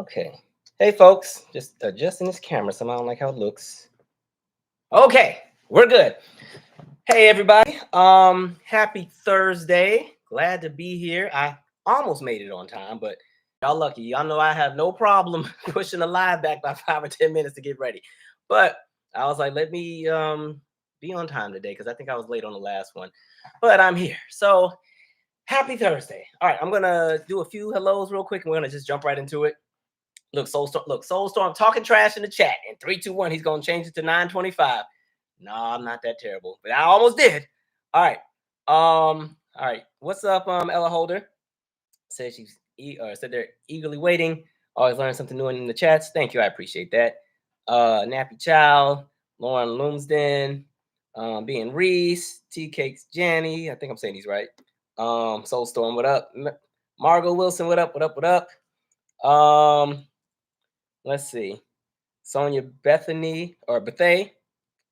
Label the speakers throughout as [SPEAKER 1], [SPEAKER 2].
[SPEAKER 1] Okay. Hey, folks. Just adjusting this camera. Somehow I don't like how it looks. Okay, we're good. Hey, everybody. Happy Thursday. Glad to be here. I almost made it on time, but y'all lucky. Y'all know I have no problem pushing the live back by 5 or 10 minutes to get ready. But I was like, let me be on time today because I think I was late on the last one. But I'm here. So happy Thursday. All right, I'm gonna do a few hellos real quick and we're gonna just jump right into it. Look, Soulstorm talking trash in the chat. In 3, 2, 1, he's gonna change it to 925. No, I'm not that terrible, but I almost did. All right. All right. What's up, Ella Holder? Said said they're eagerly waiting. Always learn something new in the chats. Thank you. I appreciate that. Nappy Chow, Lauren Lumsden, being Reese, Tea Cakes Janny. I think I'm saying these right. Soulstorm, what up? Margot Wilson, what up? What up? What up? Let's see. Sonia Bethany or Bethay.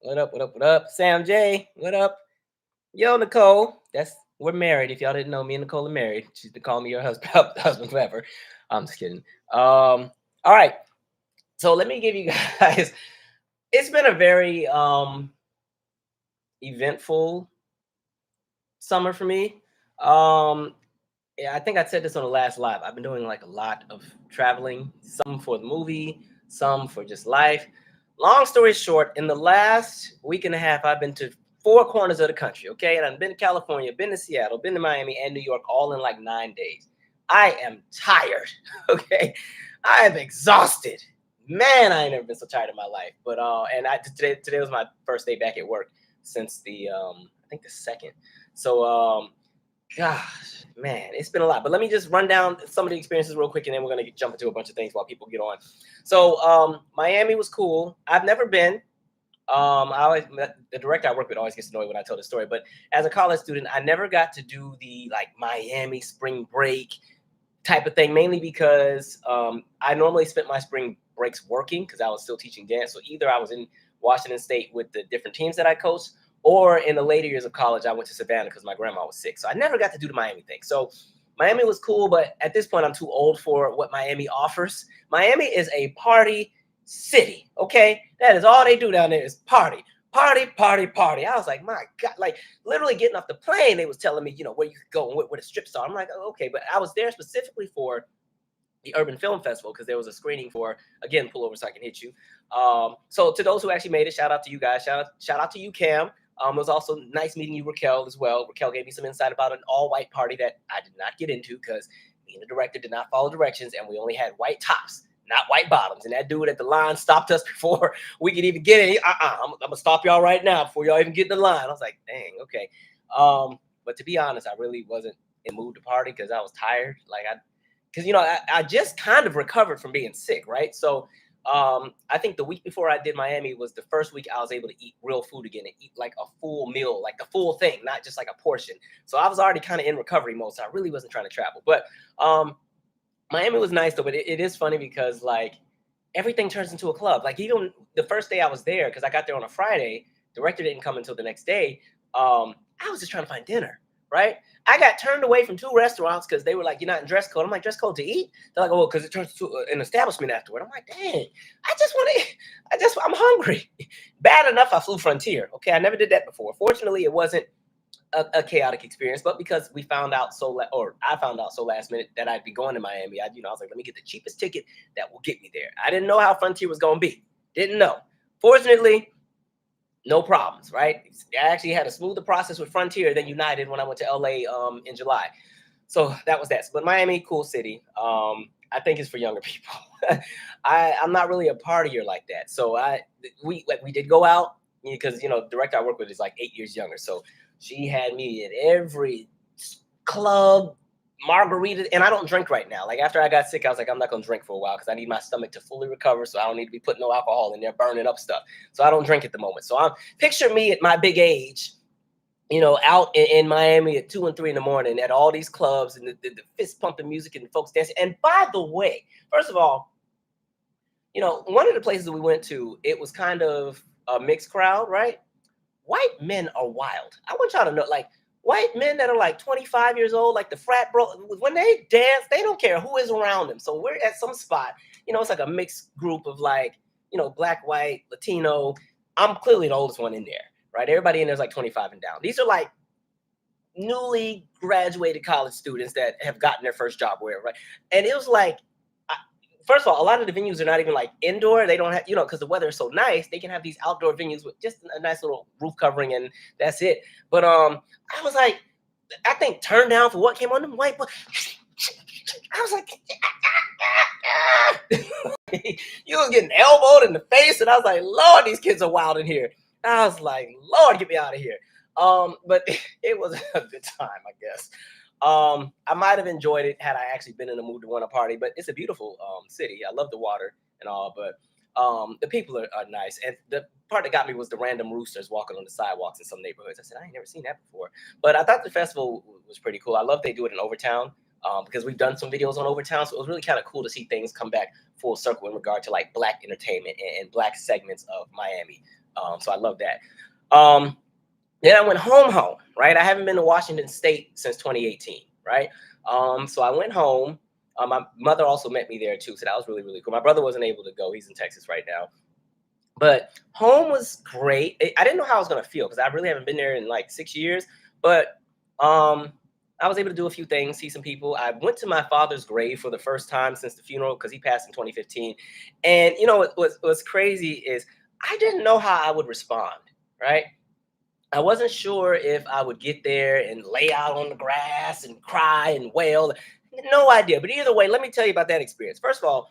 [SPEAKER 1] What up? What up? What up? Sam J. What up? Yo, Nicole. We're married. If y'all didn't know, me and Nicole are married. She used to call me your husband forever. I'm just kidding. All right. So let me give you guys. It's been a very eventful summer for me. Yeah, I think I said this on the last live. I've been doing like a lot of traveling, some for the movie, some for just life. Long story short, in the last week and a half, I've been to 4 corners of the country, okay? And I've been to California, been to Seattle, been to Miami and New York, all in like 9 days. I am tired, okay? I am exhausted. Man, I ain't never been so tired in my life. But today was my first day back at work since the I think the second. So gosh, man, it's been a lot. But let me just run down some of the experiences real quick, and then we're gonna jump into a bunch of things while people get on. So Miami was cool. I've never been. The director I work with always gets annoyed when I tell the story. But as a college student, I never got to do the like Miami spring break type of thing, mainly because I normally spent my spring breaks working because I was still teaching dance. So either I was in Washington State with the different teams that I coached, or in the later years of college, I went to Savannah because my grandma was sick. So I never got to do the Miami thing. So Miami was cool, but at this point, I'm too old for what Miami offers. Miami is a party city, okay? That is all they do down there is party. Party, party, party. I was like, my God, like literally getting off the plane, they was telling me, where you could go and where the strips are. I'm like, oh, okay, but I was there specifically for the Urban Film Festival because there was a screening for, again, pull over so I can hit you. So to those who actually made it, shout out to you guys. Shout out to you, Cam. It was also nice meeting you, Raquel, as well. Raquel gave me some insight about an all-white party that I did not get into because me and the director did not follow directions, and we only had white tops, not white bottoms. And that dude at the line stopped us before we could even get in. I'm going to stop y'all right now before y'all even get in the line. I was like, dang, okay. But to be honest, I really wasn't in the mood to party because I was tired. Because I just kind of recovered from being sick, right? So I think the week before I did Miami was the first week I was able to eat real food again and eat like a full meal, like the full thing, not just like a portion. So I was already kind of in recovery mode, so I really wasn't trying to travel. But Miami was nice though, but it is funny because like everything turns into a club. Like even the first day I was there, because I got there on a Friday, the director didn't come until the next day. I was just trying to find dinner, right? I got turned away from 2 restaurants because they were like, "You're not in dress code." I'm like, "Dress code to eat?" They're like, "Oh, because it turns to an establishment afterward." I'm like, "Dang, I'm hungry." Bad enough I flew Frontier. Okay, I never did that before. Fortunately, it wasn't a chaotic experience, but because I found out so last minute that I'd be going to Miami, I was like, let me get the cheapest ticket that will get me there. I didn't know how Frontier was going to be. Didn't know. Fortunately, no problems, right? I actually had a smoother process with Frontier than United when I went to LA in July. So that was that. But Miami, cool city. I think it's for younger people. I'm not really a partier like that. So we did go out because the director I work with is like 8 years younger. So she had me at every club, margarita, and I don't drink right now. Like after I got sick, I was like, I'm not gonna drink for a while because I need my stomach to fully recover. So I don't need to be putting no alcohol in there, burning up stuff. So I don't drink at the moment. So I'm picture me at my big age, out in Miami at 2 and 3 in the morning at all these clubs and the fist pumping music and folks dancing. And by the way, first of all, one of the places that we went to, it was kind of a mixed crowd, right? White men are wild. I want y'all to know, like, white men that are like 25 years old, like the frat bro, when they dance, they don't care who is around them. So we're at some spot, it's like a mixed group of like, black, white, Latino. I'm clearly the oldest one in there, right? Everybody in there's like 25 and down. These are like newly graduated college students that have gotten their first job, wherever, right? And it was like, first of all, a lot of the venues are not even like indoor. They don't have, because the weather is so nice, they can have these outdoor venues with just a nice little roof covering, and that's it. But I was like, I think turned down for what came on them white boy. I was like, you was getting elbowed in the face, and I was like, Lord, these kids are wild in here. I was like, Lord, get me out of here. But it was a good time, I guess. I might have enjoyed it had I actually been in the mood to want to party, but it's a beautiful city. I love the water and all, but the people are nice. And the part that got me was the random roosters walking on the sidewalks in some neighborhoods. I said, I ain't never seen that before. But I thought the festival was pretty cool. I love they do it in Overtown, because we've done some videos on Overtown. So it was really kind of cool to see things come back full circle in regard to like black entertainment and black segments of Miami. So I love that. Then I went home, right? I haven't been to Washington State since 2018, right? So I went home. My mother also met me there too, so that was really, really cool. My brother wasn't able to go. He's in Texas right now. But home was great. I didn't know how I was going to feel because I really haven't been there in like 6 years. But I was able to do a few things, see some people. I went to my father's grave for the first time since the funeral because he passed in 2015. And what's crazy is I didn't know how I would respond, right? I wasn't sure if I would get there and lay out on the grass and cry and wail. No idea. But either way, let me tell you about that experience. First of all,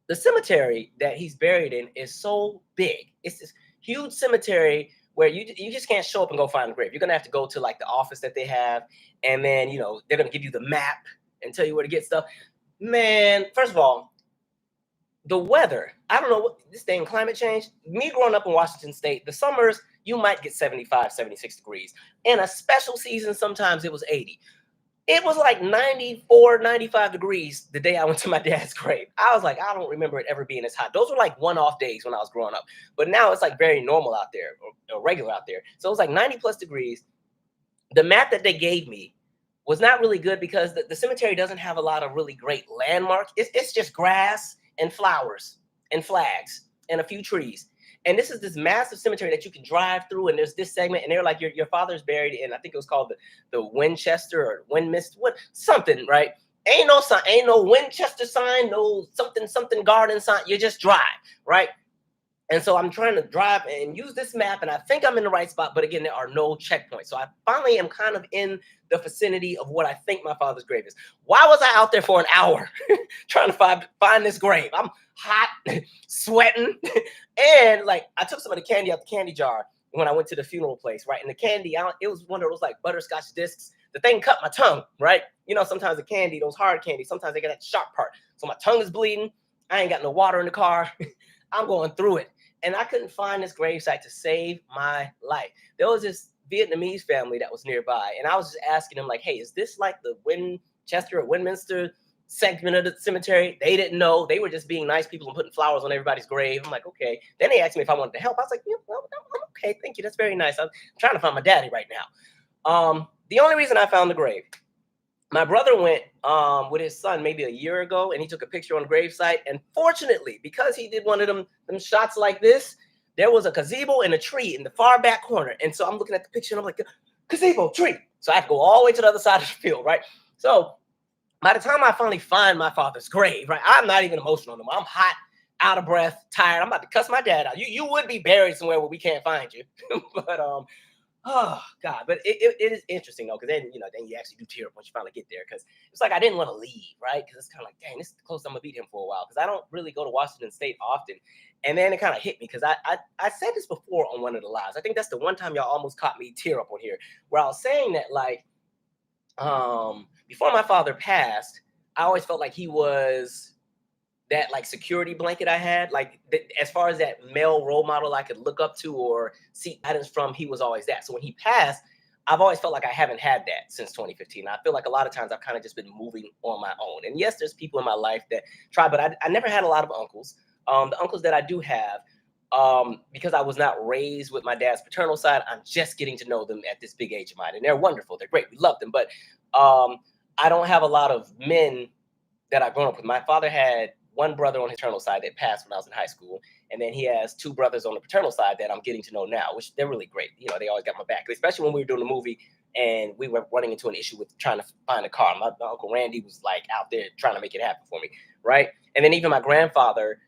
[SPEAKER 1] the cemetery that he's buried in is so big. It's this huge cemetery where you just can't show up and go find the grave. You're going to have to go to like the office that they have. And then, they're going to give you the map and tell you where to get stuff. Man, first of all, the weather, I don't know what this thing, climate change. Me growing up in Washington State, the summers, you might get 75, 76 degrees. In a special season, sometimes it was 80. It was like 94, 95 degrees the day I went to my dad's grave. I was like, I don't remember it ever being as hot. Those were like one-off days when I was growing up. But now it's like very normal out there, or regular out there. So it was like 90 plus degrees. The map that they gave me was not really good because the cemetery doesn't have a lot of really great landmarks. It's just grass and flowers and flags and a few trees. And this is this massive cemetery that you can drive through, and there's this segment, and they're like, your father's buried in, I think it was called the Winchester or Windmist, something, right? Ain't no sign, ain't no Winchester sign, no something garden sign. You just drive, right? And so I'm trying to drive and use this map, and I think I'm in the right spot, but again, there are no checkpoints. So I finally am kind of in the vicinity of what I think my father's grave is. Why was I out there for an hour trying to find this grave? I'm hot, sweating, and like I took some of the candy out the candy jar when I went to the funeral place, right? And the candy, it was one of those like butterscotch discs. The thing cut my tongue, right? Sometimes the candy, those hard candy, sometimes they get that sharp part. So my tongue is bleeding. I ain't got no water in the car. I'm going through it. And I couldn't find this gravesite to save my life. There was this Vietnamese family that was nearby. And I was just asking them like, hey, is this like the Winchester or Windminster segment of the cemetery? They didn't know. They were just being nice people and putting flowers on everybody's grave. I'm like, okay. Then they asked me if I wanted to help. I was like, well, I'm okay. Thank you. That's very nice. I'm trying to find my daddy right now. The only reason I found the grave, my brother went with his son maybe a year ago, and he took a picture on the gravesite. And fortunately, because he did one of them shots like this, there was a gazebo and a tree in the far back corner. And so I'm looking at the picture, and I'm like, gazebo, tree. So I have to go all the way to the other side of the field, right? So by the time I finally find my father's grave, right, I'm not even emotional anymore. I'm hot, out of breath, tired. I'm about to cuss my dad out. You would be buried somewhere where we can't find you. But oh God, but it is interesting though, because then then you actually do tear up once you finally get there, because it's like I didn't want to leave, right? Because it's kind of like, dang, this is the closest I'm gonna be to him for a while, because I don't really go to Washington State often. And then it kind of hit me because I said this before on one of the lives. I think that's the one time y'all almost caught me tear up on here, where I was saying that like before my father passed, I always felt like he was that like security blanket I had, like as far as that male role model I could look up to or seek guidance from, he was always that. So when he passed, I've always felt like I haven't had that since 2015. I feel like a lot of times I've kind of just been moving on my own. And yes, there's people in my life that try, but I never had a lot of uncles. The uncles that I do have, because I was not raised with my dad's paternal side, I'm just getting to know them at this big age of mine. And they're wonderful. They're great. We love them. But I don't have a lot of men that I've grown up with. My father had one brother on his paternal side that passed when I was in high school. And then he has two brothers on the paternal side that I'm getting to know now, which they're really great. You know, they always got my back, especially when we were doing the movie and we were running into an issue with trying to find a car. My Uncle Randy was like out there trying to make it happen for me, right? And then even my grandfather,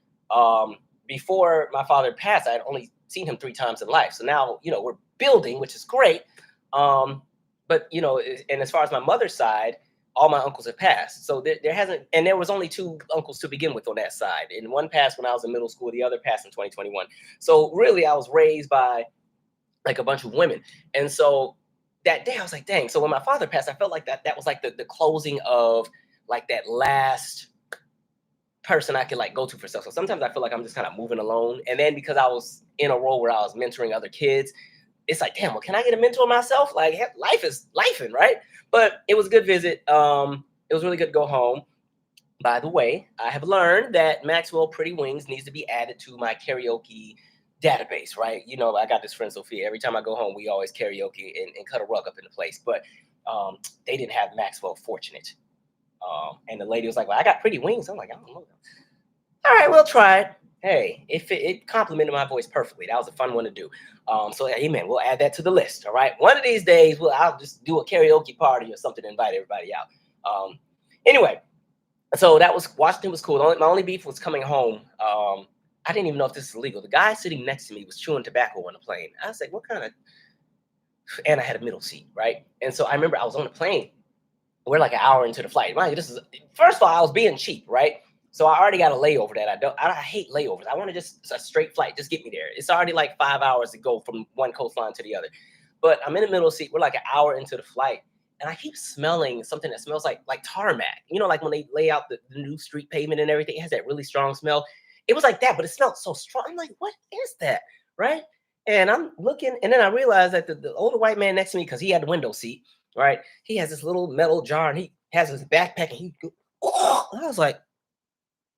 [SPEAKER 1] before my father passed, I had only seen him 3 times in life. So now, you know, we're building, which is great. But, you know, and as far as my mother's side, all my uncles have passed. So there hasn't, and there was only 2 uncles to begin with on that side. And one passed when I was in middle school, the other passed in 2021. So really, I was raised by like a bunch of women. And so that day I was like, dang. So when my father passed, I felt like that was like the closing of like that last person I could like go to for stuff. So sometimes I feel like I'm just kind of moving alone. And then because I was in a role where I was mentoring other kids, it's like, damn, well, can I get a mentor myself? Like, heck, life is lifing, right? But it was a good visit. It was really good to go home. By the way, I have learned that Maxwell Pretty Wings needs to be added to my karaoke database, right? You know, I got this friend, Sophia. Every time I go home, we always karaoke and cut a rug up in the place. But they didn't have Maxwell Fortunate. And the lady was like, well, I got pretty wings. I'm like, I don't know. All right, we'll try it. Hey, it complimented my voice perfectly. That was a fun one to do. So amen. We'll add that to the list. All right. One of these days, I'll just do a karaoke party or something to invite everybody out. Anyway, so that was Washington was cool. My only beef was coming home. I didn't even know if this is illegal. The guy sitting next to me was chewing tobacco on the plane. I was like, what kind of? And I had a middle seat, right? And so I remember I was on the plane. We're like an hour into the flight. Mind you, this is first of all, I was being cheap, right? So I already got a layover that I hate layovers. I want to just a straight flight. Just get me there. It's already like 5 hours to go from one coastline to the other. But I'm in the middle seat. We're like an hour into the flight. And I keep smelling something that smells like tarmac. You know, like when they lay out the new street pavement and everything, it has that really strong smell. It was like that, but it smelled so strong. I'm like, what is that? Right? And I'm looking, and then I realized that the older white man next to me, because he had the window seat, right? He has this little metal jar and he has his backpack and I was like,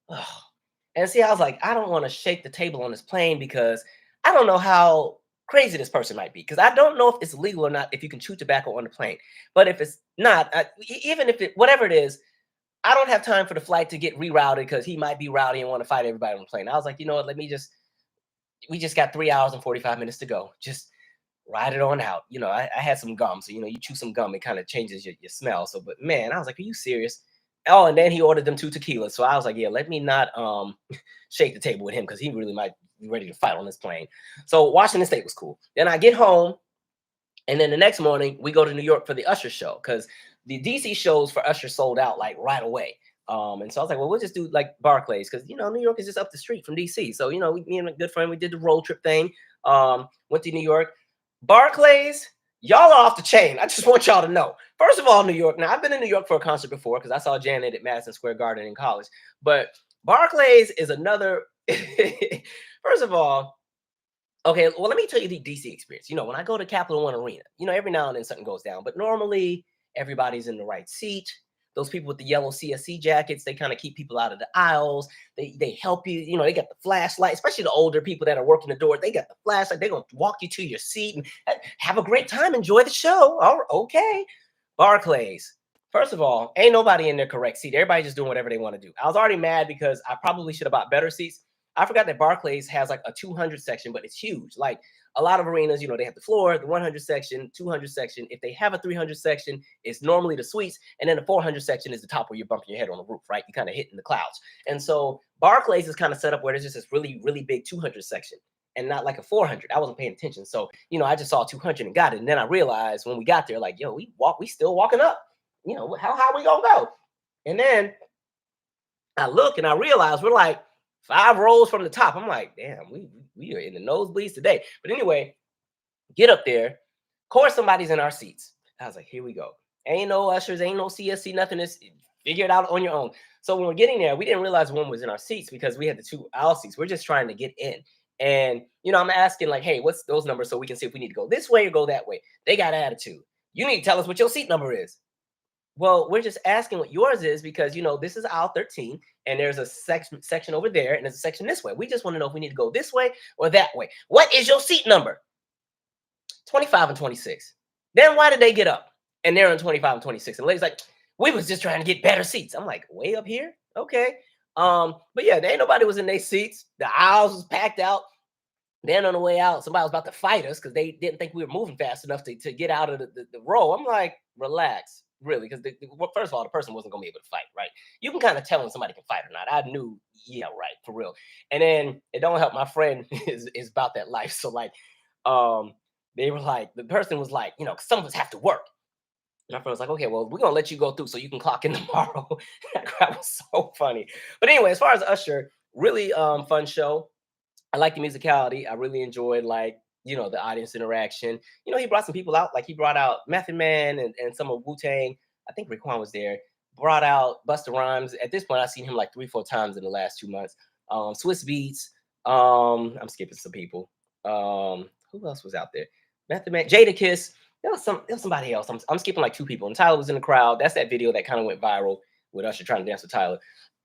[SPEAKER 1] oh. And see, I was like, I don't want to shake the table on this plane because I don't know how crazy this person might be. Because I don't know if it's legal or not if you can chew tobacco on the plane. But if it's not, even if whatever it is, I don't have time for the flight to get rerouted because he might be rowdy and want to fight everybody on the plane. I was like, you know what? We just got 3 hours and 45 minutes to go. Just ride it on out. You know, I had some gum. So, you know, you chew some gum, it kind of changes your smell. So, but man, I was like, are you serious? Oh, and then he ordered them 2 tequilas. So I was like, yeah, let me not shake the table with him because he really might be ready to fight on this plane. So Washington State was cool. Then I get home, and then the next morning we go to New York for the Usher show because the DC shows for Usher sold out like right away. And so I was like, well, we'll just do like Barclays because, you know, New York is just up the street from DC. So, you know, me and a good friend, we did the road trip thing, went to New York. Barclays, y'all are off the chain. I just want y'all to know. First of all, New York. Now, I've been in New York for a concert before because I saw Janet at Madison Square Garden in college. But Barclays is another. First of all, okay, well, let me tell you the DC experience. You know, when I go to Capital One Arena, you know, every now and then something goes down. But normally, everybody's in the right seat. Those people with the yellow CSC jackets, they kind of keep people out of the aisles. They help you. You know, they got the flashlight, especially the older people that are working the door. They got the flashlight. They're going to walk you to your seat and have a great time. Enjoy the show. All right, okay. Barclays. First of all, ain't nobody in their correct seat. Everybody just doing whatever they want to do. I was already mad because I probably should have bought better seats. I forgot that Barclays has like a 200 section, but it's huge. Like a lot of arenas, you know, they have the floor, the 100 section, 200 section. If they have a 300 section, it's normally the suites. And then the 400 section is the top where you're bumping your head on the roof, right? You kind of hitting the clouds. And so Barclays is kind of set up where there's just this really, really big 200 section and not like a 400. I wasn't paying attention. So, you know, I just saw 200 and got it. And then I realized when we got there, like, yo, we still walking up. You know, how we gonna go? And then I look and I realize we're like 5 rows from the top. I'm like, damn, we are in the nosebleeds today. But anyway, get up there. Of course, somebody's in our seats. I was like, here we go. Ain't no ushers, ain't no CSC, nothing. Is figure it out on your own. So when we're getting there, we didn't realize one was in our seats because we had the 2 aisle seats. We're just trying to get in. And, you know, I'm asking like, hey, what's those numbers so we can see if we need to go this way or go that way. They got attitude. You need to tell us what your seat number is. Well, we're just asking what yours is because this is aisle 13, and there's a section over there, and there's a section this way. We just want to know if we need to go this way or that way. What is your seat number? 25 and 26. Then why did they get up? And they're in 25 and 26. And the lady's like, we was just trying to get better seats. I'm like, way up here? Okay. But yeah, there ain't nobody was in their seats. The aisles was packed out. Then on the way out, somebody was about to fight us because they didn't think we were moving fast enough to get out of the row. I'm like, relax, really, because well, first of all, the person wasn't gonna be able to fight, right? You can kind of tell when somebody can fight or not. I knew, yeah, right, for real. And then it don't help. My friend is about that life, so like, um, they were like, the person was like, 'cause some of us have to work. And my friend was like, okay, well, we're gonna let you go through so you can clock in tomorrow. That was so funny. But anyway, as far as Usher, really fun show. I like the musicality. I really enjoyed the audience interaction. He brought some people out. Like he brought out Method Man and some of Wu-Tang. I think Raekwon was there. Brought out Busta Rhymes. At this point, I've seen him like 3-4 times in the last 2 months. Swiss Beats. I'm skipping some people. Who else was out there? Method Man, Jada Kiss. There was somebody else. I'm skipping like 2 people. And Tyler was in the crowd. That's that video that kind of went viral with Usher trying to dance with Tyler.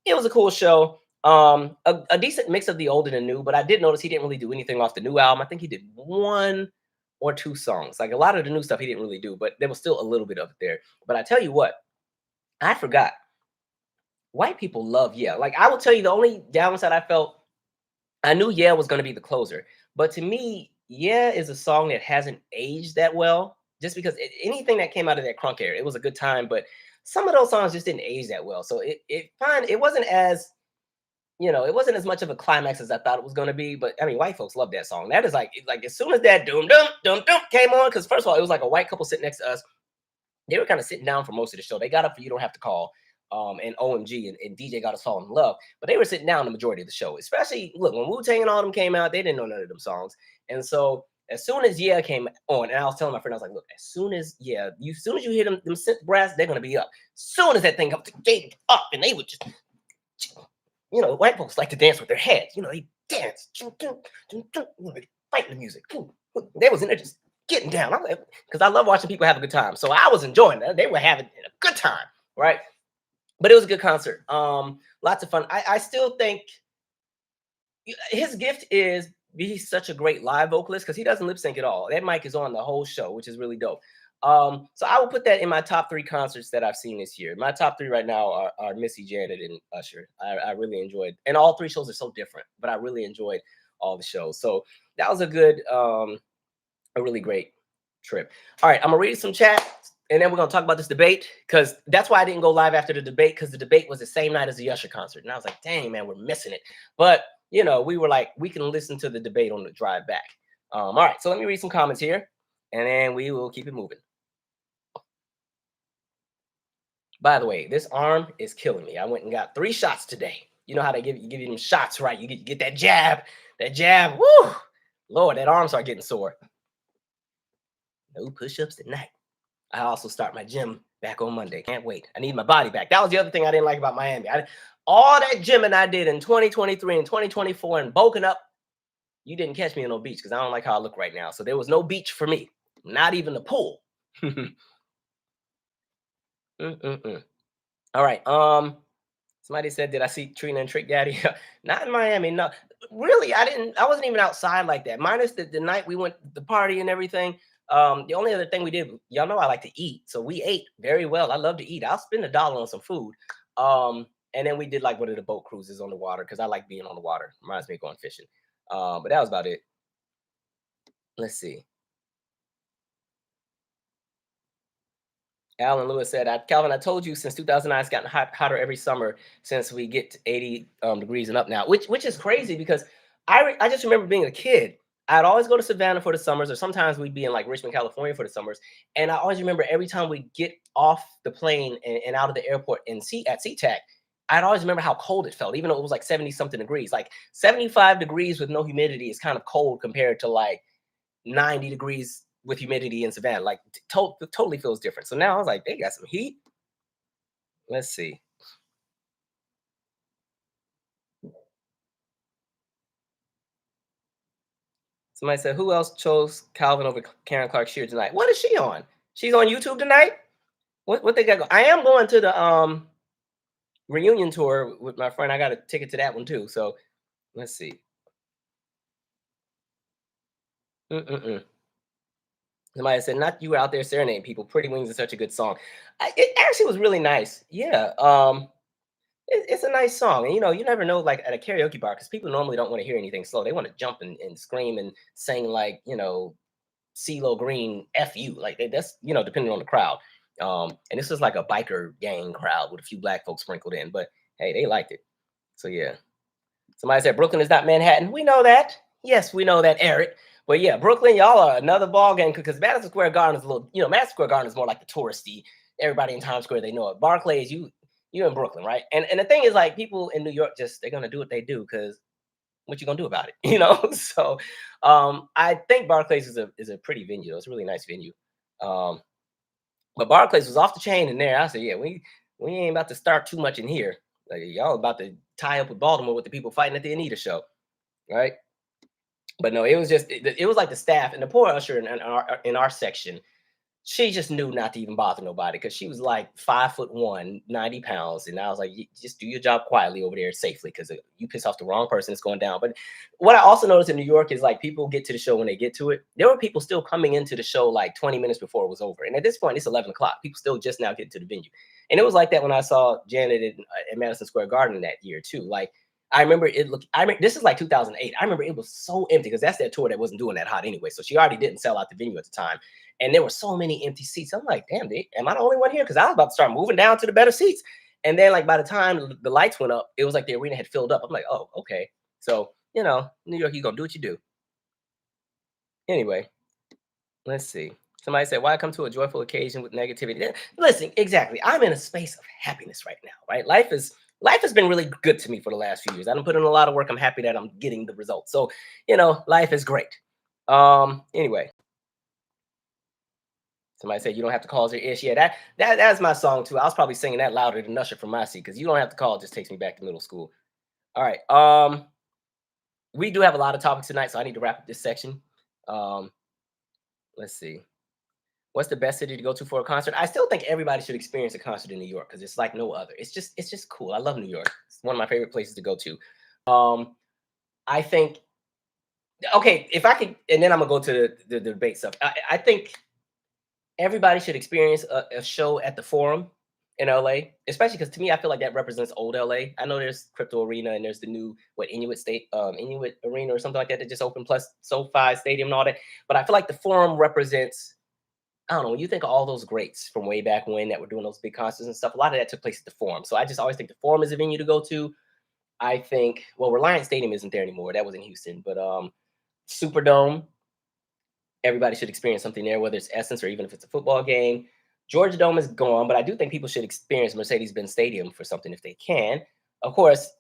[SPEAKER 1] It was a cool show. A decent mix of the old and the new, but I did notice he didn't really do anything off the new album. I think he did 1 or 2 songs. Like a lot of the new stuff he didn't really do, but there was still a little bit of it there. But I tell you what, I forgot. White people love Yeah. Like I will tell you, the only downside I felt, I knew Yeah was going to be the closer, but to me, Yeah is a song that hasn't aged that well. Just because anything that came out of that crunk era, it was a good time, but some of those songs just didn't age that well. So it wasn't it wasn't as much of a climax as I thought it was going to be. But I mean, white folks love that song. That is like as soon as that doom dum dum dum came on, because first of all, it was like a white couple sitting next to us. They were kind of sitting down for most of the show. They got up for You Don't Have to Call, and OMG and DJ Got Us Fall in Love. But they were sitting down the majority of the show. Especially look when Wu-Tang and all them came out, they didn't know none of them songs. And so as soon as Yeah came on, and I was telling my friend, I was like, look, as soon as you hear them synth brass, they're gonna be up. As soon as that thing comes, they up, and they would just white folks like to dance with their heads. They dance. They fight the music. They was in there just getting down. Because I love watching people have a good time. So I was enjoying that. They were having a good time, right? But it was a good concert. Lots of fun. I still think his gift is he's such a great live vocalist because he doesn't lip sync at all. That mic is on the whole show, which is really dope. So I will put that in my top 3 concerts that I've seen this year. My top 3 right now are Missy, Janet, and Usher. I really enjoyed, and all 3 shows are so different, but I really enjoyed all the shows. So that was a really great trip. All right, I'm gonna read some chat, and then we're gonna talk about this debate because that's why I didn't go live after the debate because the debate was the same night as the Usher concert, and I was like, dang man, we're missing it. But we were like, we can listen to the debate on the drive back. All right, so let me read some comments here, and then we will keep it moving. By the way, this arm is killing me. I went and got 3 shots today. You know how they give you them shots, right? You get that jab. Woo! Lord, that arm start getting sore. No push-ups tonight. I also start my gym back on Monday. Can't wait. I need my body back. That was the other thing I didn't like about Miami. All that gymming I did in 2023 and 2024 and bulking up, you didn't catch me in no beach because I don't like how I look right now. So there was no beach for me. Not even the pool. All right. Somebody said, did I see Trina and Trick Daddy? Not in Miami. No, really, I wasn't even outside like that. Minus the night we went to the party and everything. The only other thing we did, y'all know I like to eat. So we ate very well. I love to eat. I'll spend $1 on some food. And then we did like one of the boat cruises on the water because I like being on the water. Reminds me of going fishing. But that was about it. Let's see. Alan Lewis said, Calvin, I told you since 2009, it's gotten hotter every summer since we get to 80 degrees and up now, which is crazy because I just remember being a kid. I'd always go to Savannah for the summers, or sometimes we'd be in like Richmond, California for the summers. And I always remember every time we get off the plane and out of the airport and at SeaTac, I'd always remember how cold it felt, even though it was like 70 something degrees. Like 75 degrees with no humidity is kind of cold compared to like 90 degrees with humidity in Savannah. Like totally feels different. So now I was like, they got some heat. Let's see. Somebody said, who else chose Calvin over Karen Clark Sheard tonight? What is she on? She's on YouTube tonight? What they got? I am going to the reunion tour with my friend. I got a ticket to that one too. So let's see. Mm-mm-mm. Somebody said, "Not you out there serenading people. Pretty Wings is such a good song." It actually was really nice. Yeah. It's a nice song, and you never know, like at a karaoke bar, because people normally don't want to hear anything slow. They want to jump and scream and sing like CeeLo Green, F you, like that's depending on the crowd. And this is like a biker gang crowd with a few black folks sprinkled in, but hey, they liked it. So yeah. Somebody said Brooklyn is not Manhattan. We know that. Yes, we know that, Eric. But yeah, Brooklyn, y'all are another ball game because Madison Square Garden is a little, Madison Square Garden is more like the touristy. Everybody in Times Square, they know it. Barclays, you in Brooklyn, right? And the thing is, like, people in New York they're gonna do what they do because what you gonna do about it, So I think Barclays is a pretty venue. It's a really nice venue. Um, but Barclays was off the chain in there. I said, yeah, we ain't about to start too much in here. Like y'all about to tie up with Baltimore with the people fighting at the Anita show, right? But no, it was just it was like the staff and the poor usher in our section. She just knew not to even bother nobody because she was like 5'1", 90 pounds. And I was like, just do your job quietly over there safely because you piss off the wrong person, it's going down. But what I also noticed in New York is like people get to the show when they get to it. There were people still coming into the show like 20 minutes before it was over. And at this point, it's 11 o'clock. People still just now getting to the venue. And it was like that when I saw Janet at Madison Square Garden that year too. Like, I remember it looked. I mean, this is like 2008. I remember it was so empty because that's that tour that wasn't doing that hot anyway. So she already didn't sell out the venue at the time, and there were so many empty seats. I'm like, damn, am I the only one here? Because I was about to start moving down to the better seats. And then, like by the time the lights went up, it was like the arena had filled up. I'm like, oh, okay. So New York, you gonna do what you do. Anyway, let's see. Somebody said, why come to a joyful occasion with negativity? Listen, exactly. I'm in a space of happiness right now, right? Life has been really good to me for the last few years. I done put in a lot of work. I'm happy that I'm getting the results. So, life is great. Anyway, somebody said you don't have to call your ish. Yeah, that's my song too. I was probably singing that louder than Usher from my seat because you don't have to call. It just takes me back to middle school. All right. We do have a lot of topics tonight, so I need to wrap up this section. Um, let's see. What's the best city to go to for a concert? I still think everybody should experience a concert in New York because it's like no other. It's just cool. I love New York. It's one of my favorite places to go to. Um, I think okay, if I could, and then I'm gonna go to the debate stuff. I think everybody should experience a show at the Forum in LA, especially because to me, I feel like that represents old LA. I know there's Crypto Arena and there's the new Inuit Arena or something like that that just opened, plus SoFi Stadium and all that. But I feel like the Forum represents, I don't know, when you think of all those greats from way back when that were doing those big concerts and stuff, a lot of that took place at the Forum. So I just always think the Forum is a venue to go to. I think, well, Reliance Stadium isn't there anymore. That was in Houston, but Superdome, everybody should experience something there, whether it's Essence or even if it's a football game. Georgia Dome is gone, but I do think people should experience Mercedes-Benz Stadium for something if they can. Of course,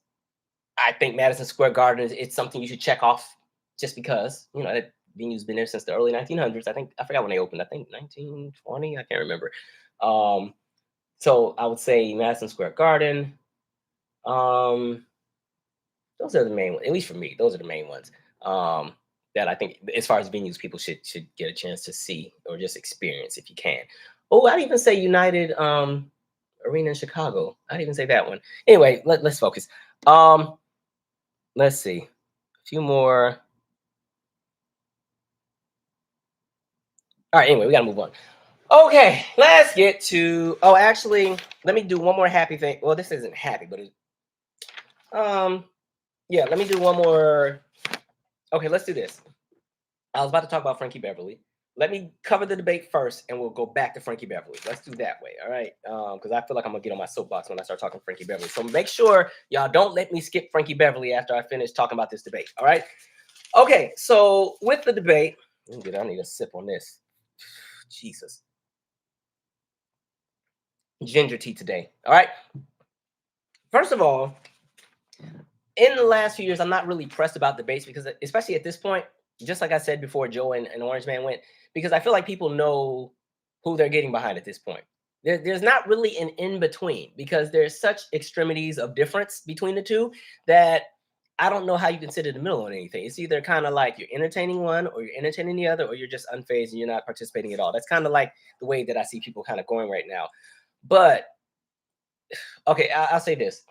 [SPEAKER 1] I think Madison Square Garden it's something you should check off just because, that venue's been there since the early 1900s. I forgot when they opened. I think 1920. I can't remember. So I would say Madison Square Garden. Those are the main ones, at least for me. Those are the main ones that I think, as far as venues, people should get a chance to see or just experience if you can. Oh, I'd even say United Arena in Chicago. I'd even say that one. Anyway, let's focus. Let's see. A few more. All right, anyway, we got to move on. Okay, let's get to, actually, let me do one more happy thing. Well, this isn't happy, but yeah, let me do one more. Okay, let's do this. I was about to talk about Frankie Beverly. Let me cover the debate first, and we'll go back to Frankie Beverly. Let's do that way, all right? Because I feel like I'm gonna get on my soapbox when I start talking Frankie Beverly. So make sure y'all don't let me skip Frankie Beverly after I finish talking about this debate, all right? Okay, so with the debate, I need a sip on this. Jesus. Ginger tea today, all right? First of all, in the last few years, I'm not really pressed about debates because, especially at this point, just like I said before, Joe and Orange Man went, because I feel like people know who they're getting behind at this point. There's not really an in between because there's such extremities of difference between the two that I don't know how you can sit in the middle on anything. It's either kind of like you're entertaining one or you're entertaining the other, or you're just unfazed and you're not participating at all. That's kind of like the way that I see people kind of going right now. But okay, I'll say this: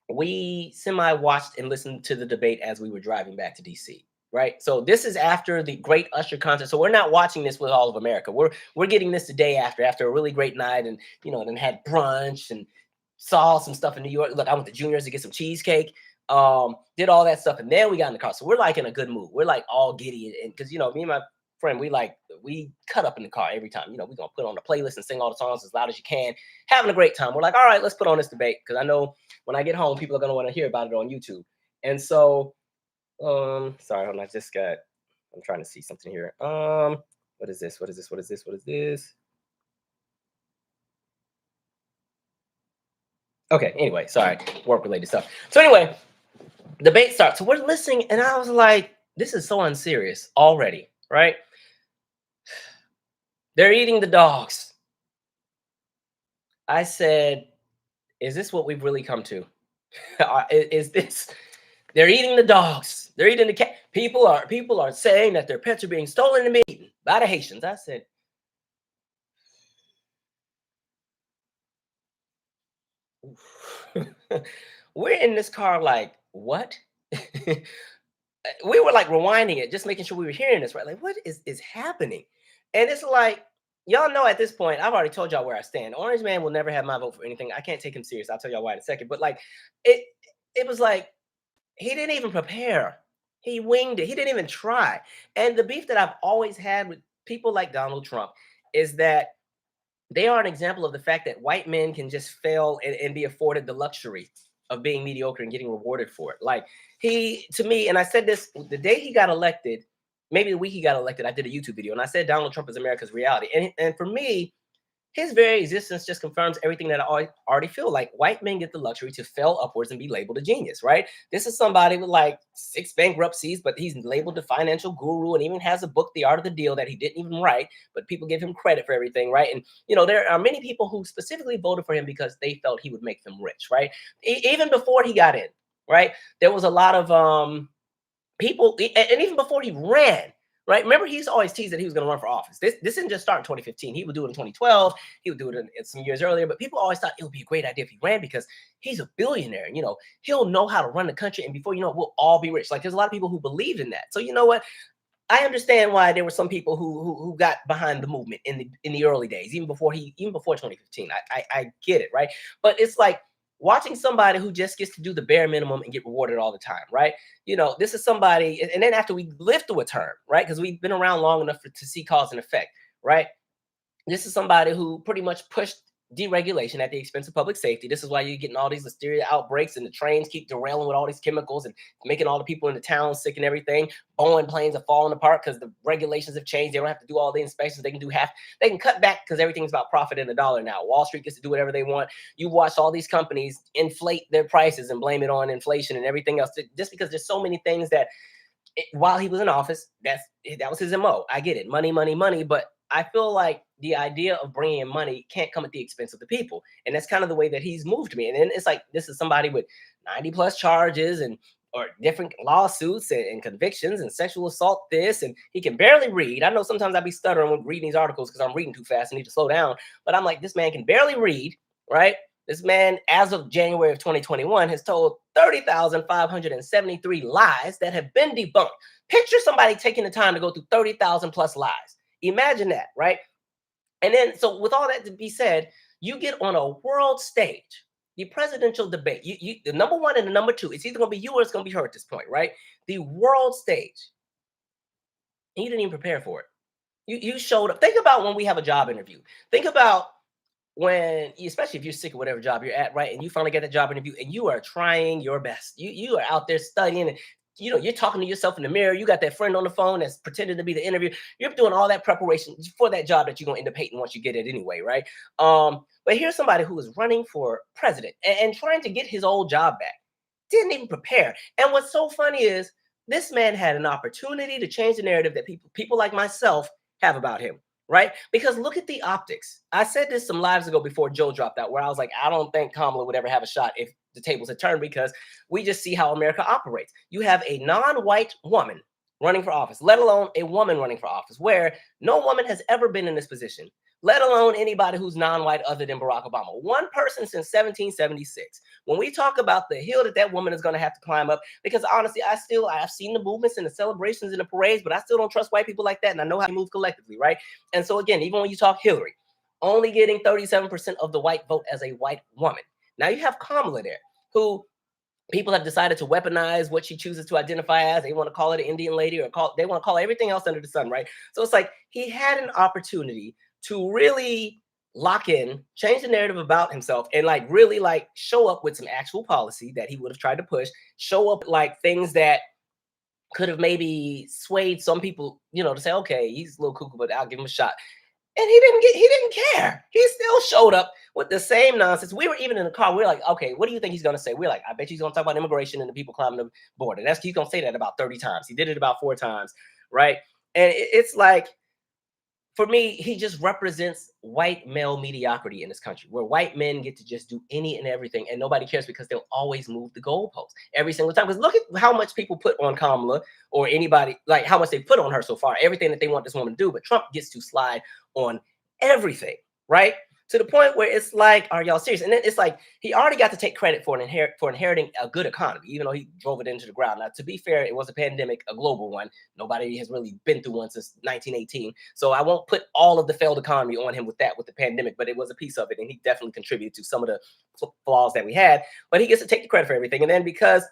[SPEAKER 1] we semi watched and listened to the debate as we were driving back to DC. Right, so this is after the great Usher concert. So we're not watching this with all of America. We're getting this the day after a really great night, and then had brunch and saw some stuff in New York. Look, I went to Junior's to get some cheesecake. Did all that stuff, and then we got in the car. So we're like in a good mood. We're like all giddy, and because me and my friend, we cut up in the car every time. We're gonna put on a playlist and sing all the songs as loud as you can, having a great time. We're like, all right, let's put on this debate because I know when I get home, people are gonna want to hear about it on YouTube. And so, sorry, hold on, I'm trying to see something here. What is this? What is this? What is this? What is this? Okay, anyway, sorry, work related stuff. So anyway, debate starts. So we're listening, and I was like, this is so unserious already, right? They're eating the dogs. I said, is this what we've really come to? Is this? They're eating the dogs. They're eating the cat. People are saying that their pets are being stolen and eaten by the Haitians. I said, we're in this car like, what? We were like rewinding it, just making sure we were hearing this right. Like, what is happening? And it's like, y'all know at this point, I've already told y'all where I stand. Orange Man will never have my vote for anything. I can't take him serious. I'll tell y'all why in a second. But like, it it was like he didn't even prepare. He winged it. He didn't even try. And the beef that I've always had with people like Donald Trump is that they are an example of the fact that white men can just fail and be afforded the luxury of being mediocre and getting rewarded for it. Like to me, and I said this the day he got elected, maybe the week he got elected, I did a YouTube video and I said Donald Trump is America's reality. And for me, his very existence just confirms everything that I already feel. Like white men get the luxury to fail upwards and be labeled a genius, right? This is somebody with like 6 bankruptcies, but he's labeled a financial guru and even has a book, The Art of the Deal, that he didn't even write, but people give him credit for everything, right? And there are many people who specifically voted for him because they felt he would make them rich, right? Even before he got in, right? There was a lot of people, and even before he ran, right? Remember, he's always teased that he was going to run for office. This didn't just start in 2015. He would do it in 2012. He would do it in some years earlier. But people always thought it would be a great idea if he ran because he's a billionaire. And, he'll know how to run the country. And before you know it, we'll all be rich. Like, there's a lot of people who believed in that. So you know what? I understand why there were some people who got behind the movement in the early days, even before 2015. I get it, right? But it's like watching somebody who just gets to do the bare minimum and get rewarded all the time, right? This is somebody, and then after we lived through a term, right? Because we've been around long enough to see cause and effect, right? This is somebody who pretty much pushed deregulation at the expense of public safety. This is why you're getting all these listeria outbreaks and the trains keep derailing with all these chemicals and making all the people in the town sick and everything. Boeing planes are falling apart because the regulations have changed. They don't have to do all the inspections. They can cut back because everything's about profit and the dollar now. Wall Street gets to do whatever they want. You watch all these companies inflate their prices and blame it on inflation and everything else just because there's so many things that while he was in office, that was his MO. I get it. Money, money, money. But I feel like the idea of bringing in money can't come at the expense of the people. And that's kind of the way that he's moved me. And then it's like, this is somebody with 90 plus charges or different lawsuits and convictions and sexual assault this, and he can barely read. I know sometimes I'd be stuttering when reading these articles because I'm reading too fast and need to slow down. But I'm like, this man can barely read, right? This man, as of January of 2021, has told 30,573 lies that have been debunked. Picture somebody taking the time to go through 30,000 plus lies. Imagine that, right? And then, so with all that to be said, you get on a world stage, the presidential debate, the number one and the number two, it's either going to be you or it's going to be her at this point, right? The world stage. And you didn't even prepare for it. You showed up. Think about when we have a job interview. Think about when, especially if you're sick of whatever job you're at, right? And you finally get that job interview and you are trying your best. You are out there studying and you're talking to yourself in the mirror. You got that friend on the phone that's pretending to be the interview. You're doing all that preparation for that job that you're going to end up hating once you get it anyway, right? But here's somebody who is running for president and trying to get his old job back. Didn't even prepare. And what's so funny is this man had an opportunity to change the narrative that people like myself have about him. Right? Because look at the optics. I said this some lives ago before Joe dropped out, where I was like, I don't think Kamala would ever have a shot if the tables had turned because we just see how America operates. You have a non-white woman running for office, let alone a woman running for office, where no woman has ever been in this position, let alone anybody who's non-white other than Barack Obama. One person since 1776. When we talk about the hill that woman is going to have to climb up, because honestly, I've seen the movements and the celebrations and the parades, but I still don't trust white people like that, and I know how they move collectively, right? And so again, even when you talk Hillary, only getting 37% of the white vote as a white woman. Now you have Kamala there, who people have decided to weaponize what she chooses to identify as. They want to call it an Indian lady, or they want to call everything else under the sun, right? So it's like he had an opportunity to really lock in, change the narrative about himself, and like really like show up with some actual policy that he would have tried to push, show up like things that could have maybe swayed some people, to say, okay, he's a little cuckoo, but I'll give him a shot. And he didn't care. He still showed up with the same nonsense. We were even in the car. We were like, okay, what do you think he's going to say? We're like, I bet he's going to talk about immigration and the people climbing the border. He's going to say that about 30 times. He did it about 4 times, right? And it's like, for me, he just represents white male mediocrity in this country, where white men get to just do any and everything, and nobody cares because they'll always move the goalposts every single time. Because look at how much people put on Kamala or anybody, like how much they put on her so far, everything that they want this woman to do. But Trump gets to slide on everything, right? To the point where it's like, are y'all serious? And then it's like he already got to take credit for inheriting a good economy, even though he drove it into the ground. Now, to be fair, it was a pandemic, a global one. Nobody has really been through one since 1918. So I won't put all of the failed economy on him with the pandemic, but it was a piece of it, and he definitely contributed to some of the flaws that we had. But he gets to take the credit for everything. And then because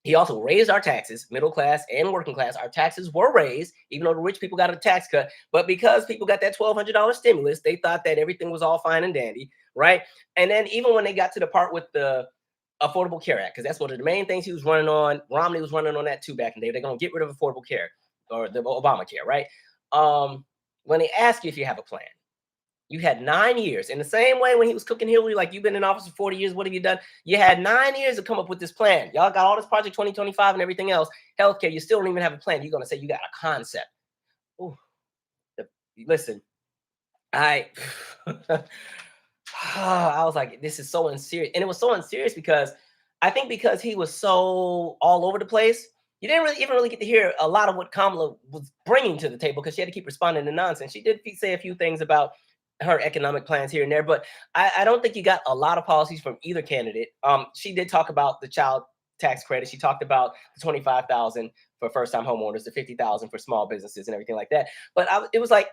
[SPEAKER 1] he also raised our taxes, middle class and working class. Our taxes were raised, even though the rich people got a tax cut. But because people got that $1,200 stimulus, they thought that everything was all fine and dandy, right? And then even when they got to the part with the Affordable Care Act, because that's one of the main things he was running on. Romney was running on that too back in the day. They're going to get rid of Affordable Care, or the Obamacare, right? When they ask you if you have a plan, you had 9 years. In the same way when he was cooking Hillary, like, you've been in office for 40 years, what have you done? You had 9 years to come up with this plan. Y'all got all this Project 2025 and everything else. Healthcare, you still don't even have a plan. You're going to say you got a concept. Ooh. Listen, I was like, this is so unserious. And it was so unserious because I think because he was so all over the place, you didn't really get to hear a lot of what Kamala was bringing to the table, because she had to keep responding to nonsense. She did say a few things about her economic plans here and there, but I don't think you got a lot of policies from either candidate. She did talk about the child tax credit. She talked about the $25,000 for first-time homeowners, the $50,000 for small businesses, and everything like that. But it was like,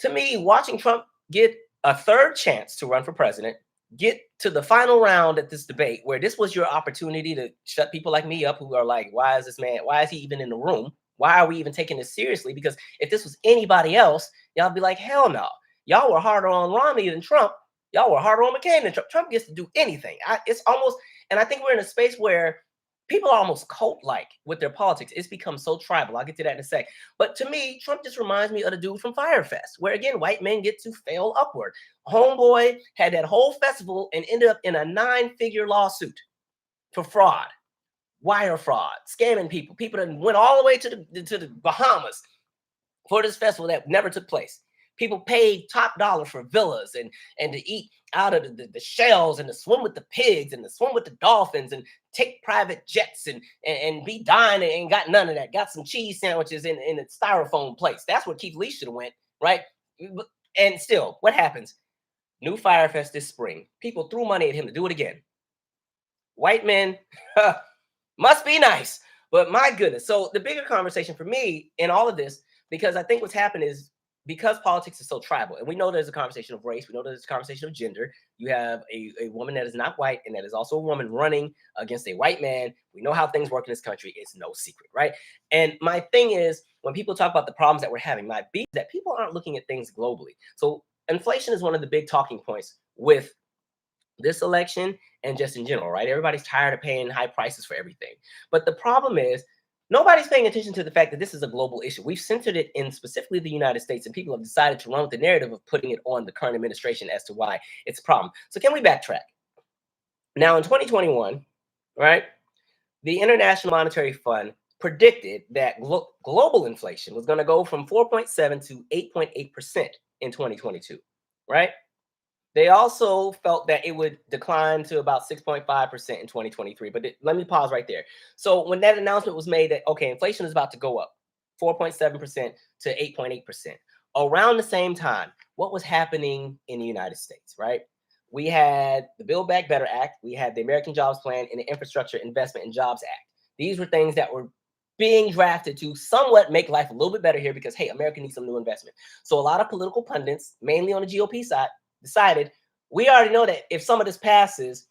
[SPEAKER 1] to me, watching Trump get a third chance to run for president, get to the final round at this debate, where this was your opportunity to shut people like me up, who are like, why is he even in the room? Why are we even taking this seriously? Because if this was anybody else, y'all be like, hell no. Y'all were harder on Romney than Trump. Y'all were harder on McCain than Trump. Trump gets to do anything. It's almost, and I think we're in a space where people are almost cult-like with their politics. It's become so tribal. I'll get to that in a sec. But to me, Trump just reminds me of the dude from Fyre Fest, where again, white men get to fail upward. Homeboy had that whole festival and ended up in a 9-figure lawsuit for fraud, wire fraud, scamming people. People that went all the way to the Bahamas for this festival that never took place. People paid top dollar for villas and to eat out of the shells, and to swim with the pigs, and to swim with the dolphins, and take private jets, and be dying, and got none of that. Got some cheese sandwiches in a styrofoam place. That's where Keith Lee should have went, right? And still, what happens? New Fyre Fest this spring. People threw money at him to do it again. White men must be nice, but my goodness. So the bigger conversation for me in all of this, because I think what's happened is, because politics is so tribal, and we know there's a conversation of race, we know there's a conversation of gender. You have a woman that is not white and that is also a woman running against a white man. We know how things work in this country. It's no secret, right? And my thing is, when people talk about the problems that we're having, my beef is that people aren't looking at things globally. So inflation is one of the big talking points with this election and just in general, right? Everybody's tired of paying high prices for everything. But the problem is, nobody's paying attention to the fact that this is a global issue. We've centered it in specifically the United States, and people have decided to run with the narrative of putting it on the current administration as to why it's a problem. So can we backtrack? Now, in 2021, right, the International Monetary Fund predicted that global inflation was going to go from 4.7 to 8.8% in 2022, right? They also felt that it would decline to about 6.5% in 2023. But let me pause right there. So when that announcement was made that, okay, inflation is about to go up, 4.7% to 8.8%. Around the same time, what was happening in the United States, right? We had the Build Back Better Act, we had the American Jobs Plan, and the Infrastructure Investment and Jobs Act. These were things that were being drafted to somewhat make life a little bit better here because, hey, America needs some new investment. So a lot of political pundits, mainly on the GOP side, decided we already know that if some of this passes,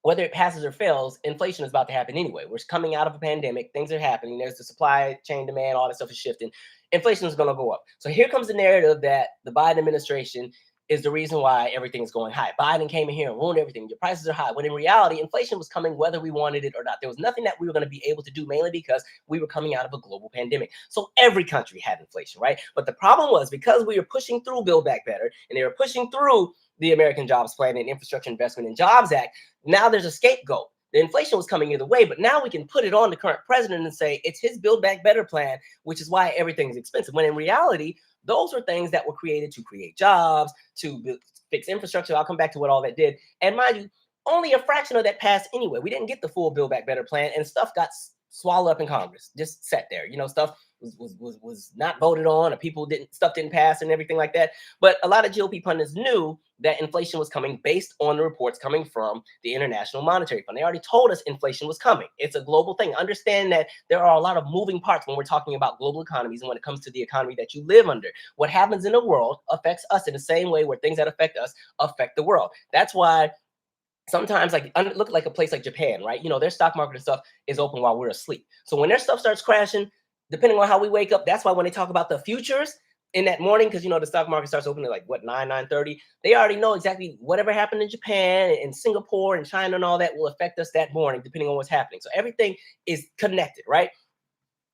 [SPEAKER 1] whether it passes or fails, inflation is about to happen anyway. We're coming out of a pandemic. Things are happening. There's the supply chain demand. All that stuff is shifting. Inflation is going to go up. So here comes the narrative that the Biden administration is the reason why everything is going high. Biden came in here and ruined everything. Your prices are high. When in reality, inflation was coming whether we wanted it or not. There was nothing that we were going to be able to do, mainly because we were coming out of a global pandemic. So every country had inflation, right? But the problem was because we were pushing through Build Back Better and they were pushing through the American Jobs Plan and Infrastructure Investment and Jobs Act, now there's a scapegoat. The inflation was coming either way, but now we can put it on the current president and say it's his Build Back Better plan, which is why everything's expensive. When in reality, those were things that were created to create jobs, to fix infrastructure. I'll come back to what all that did. And mind you, only a fraction of that passed anyway. We didn't get the full Build Back Better plan, and stuff got swallowed up in Congress, just sat there. Stuff was not voted on, or stuff didn't pass and everything like that. But a lot of GOP pundits knew that inflation was coming based on the reports coming from the International Monetary Fund. They already told us inflation was coming. It's a global thing. Understand that there are a lot of moving parts when we're talking about global economies and when it comes to the economy that you live under. What happens in the world affects us in the same way where things that affect us affect the world. That's why sometimes, look like a place like Japan, right? Their stock market and stuff is open while we're asleep. So when their stuff starts crashing, depending on how we wake up, that's why when they talk about the futures in that morning, because the stock market starts opening at 9:30, they already know exactly whatever happened in Japan and Singapore and China and all that will affect us that morning, depending on what's happening. So everything is connected, right?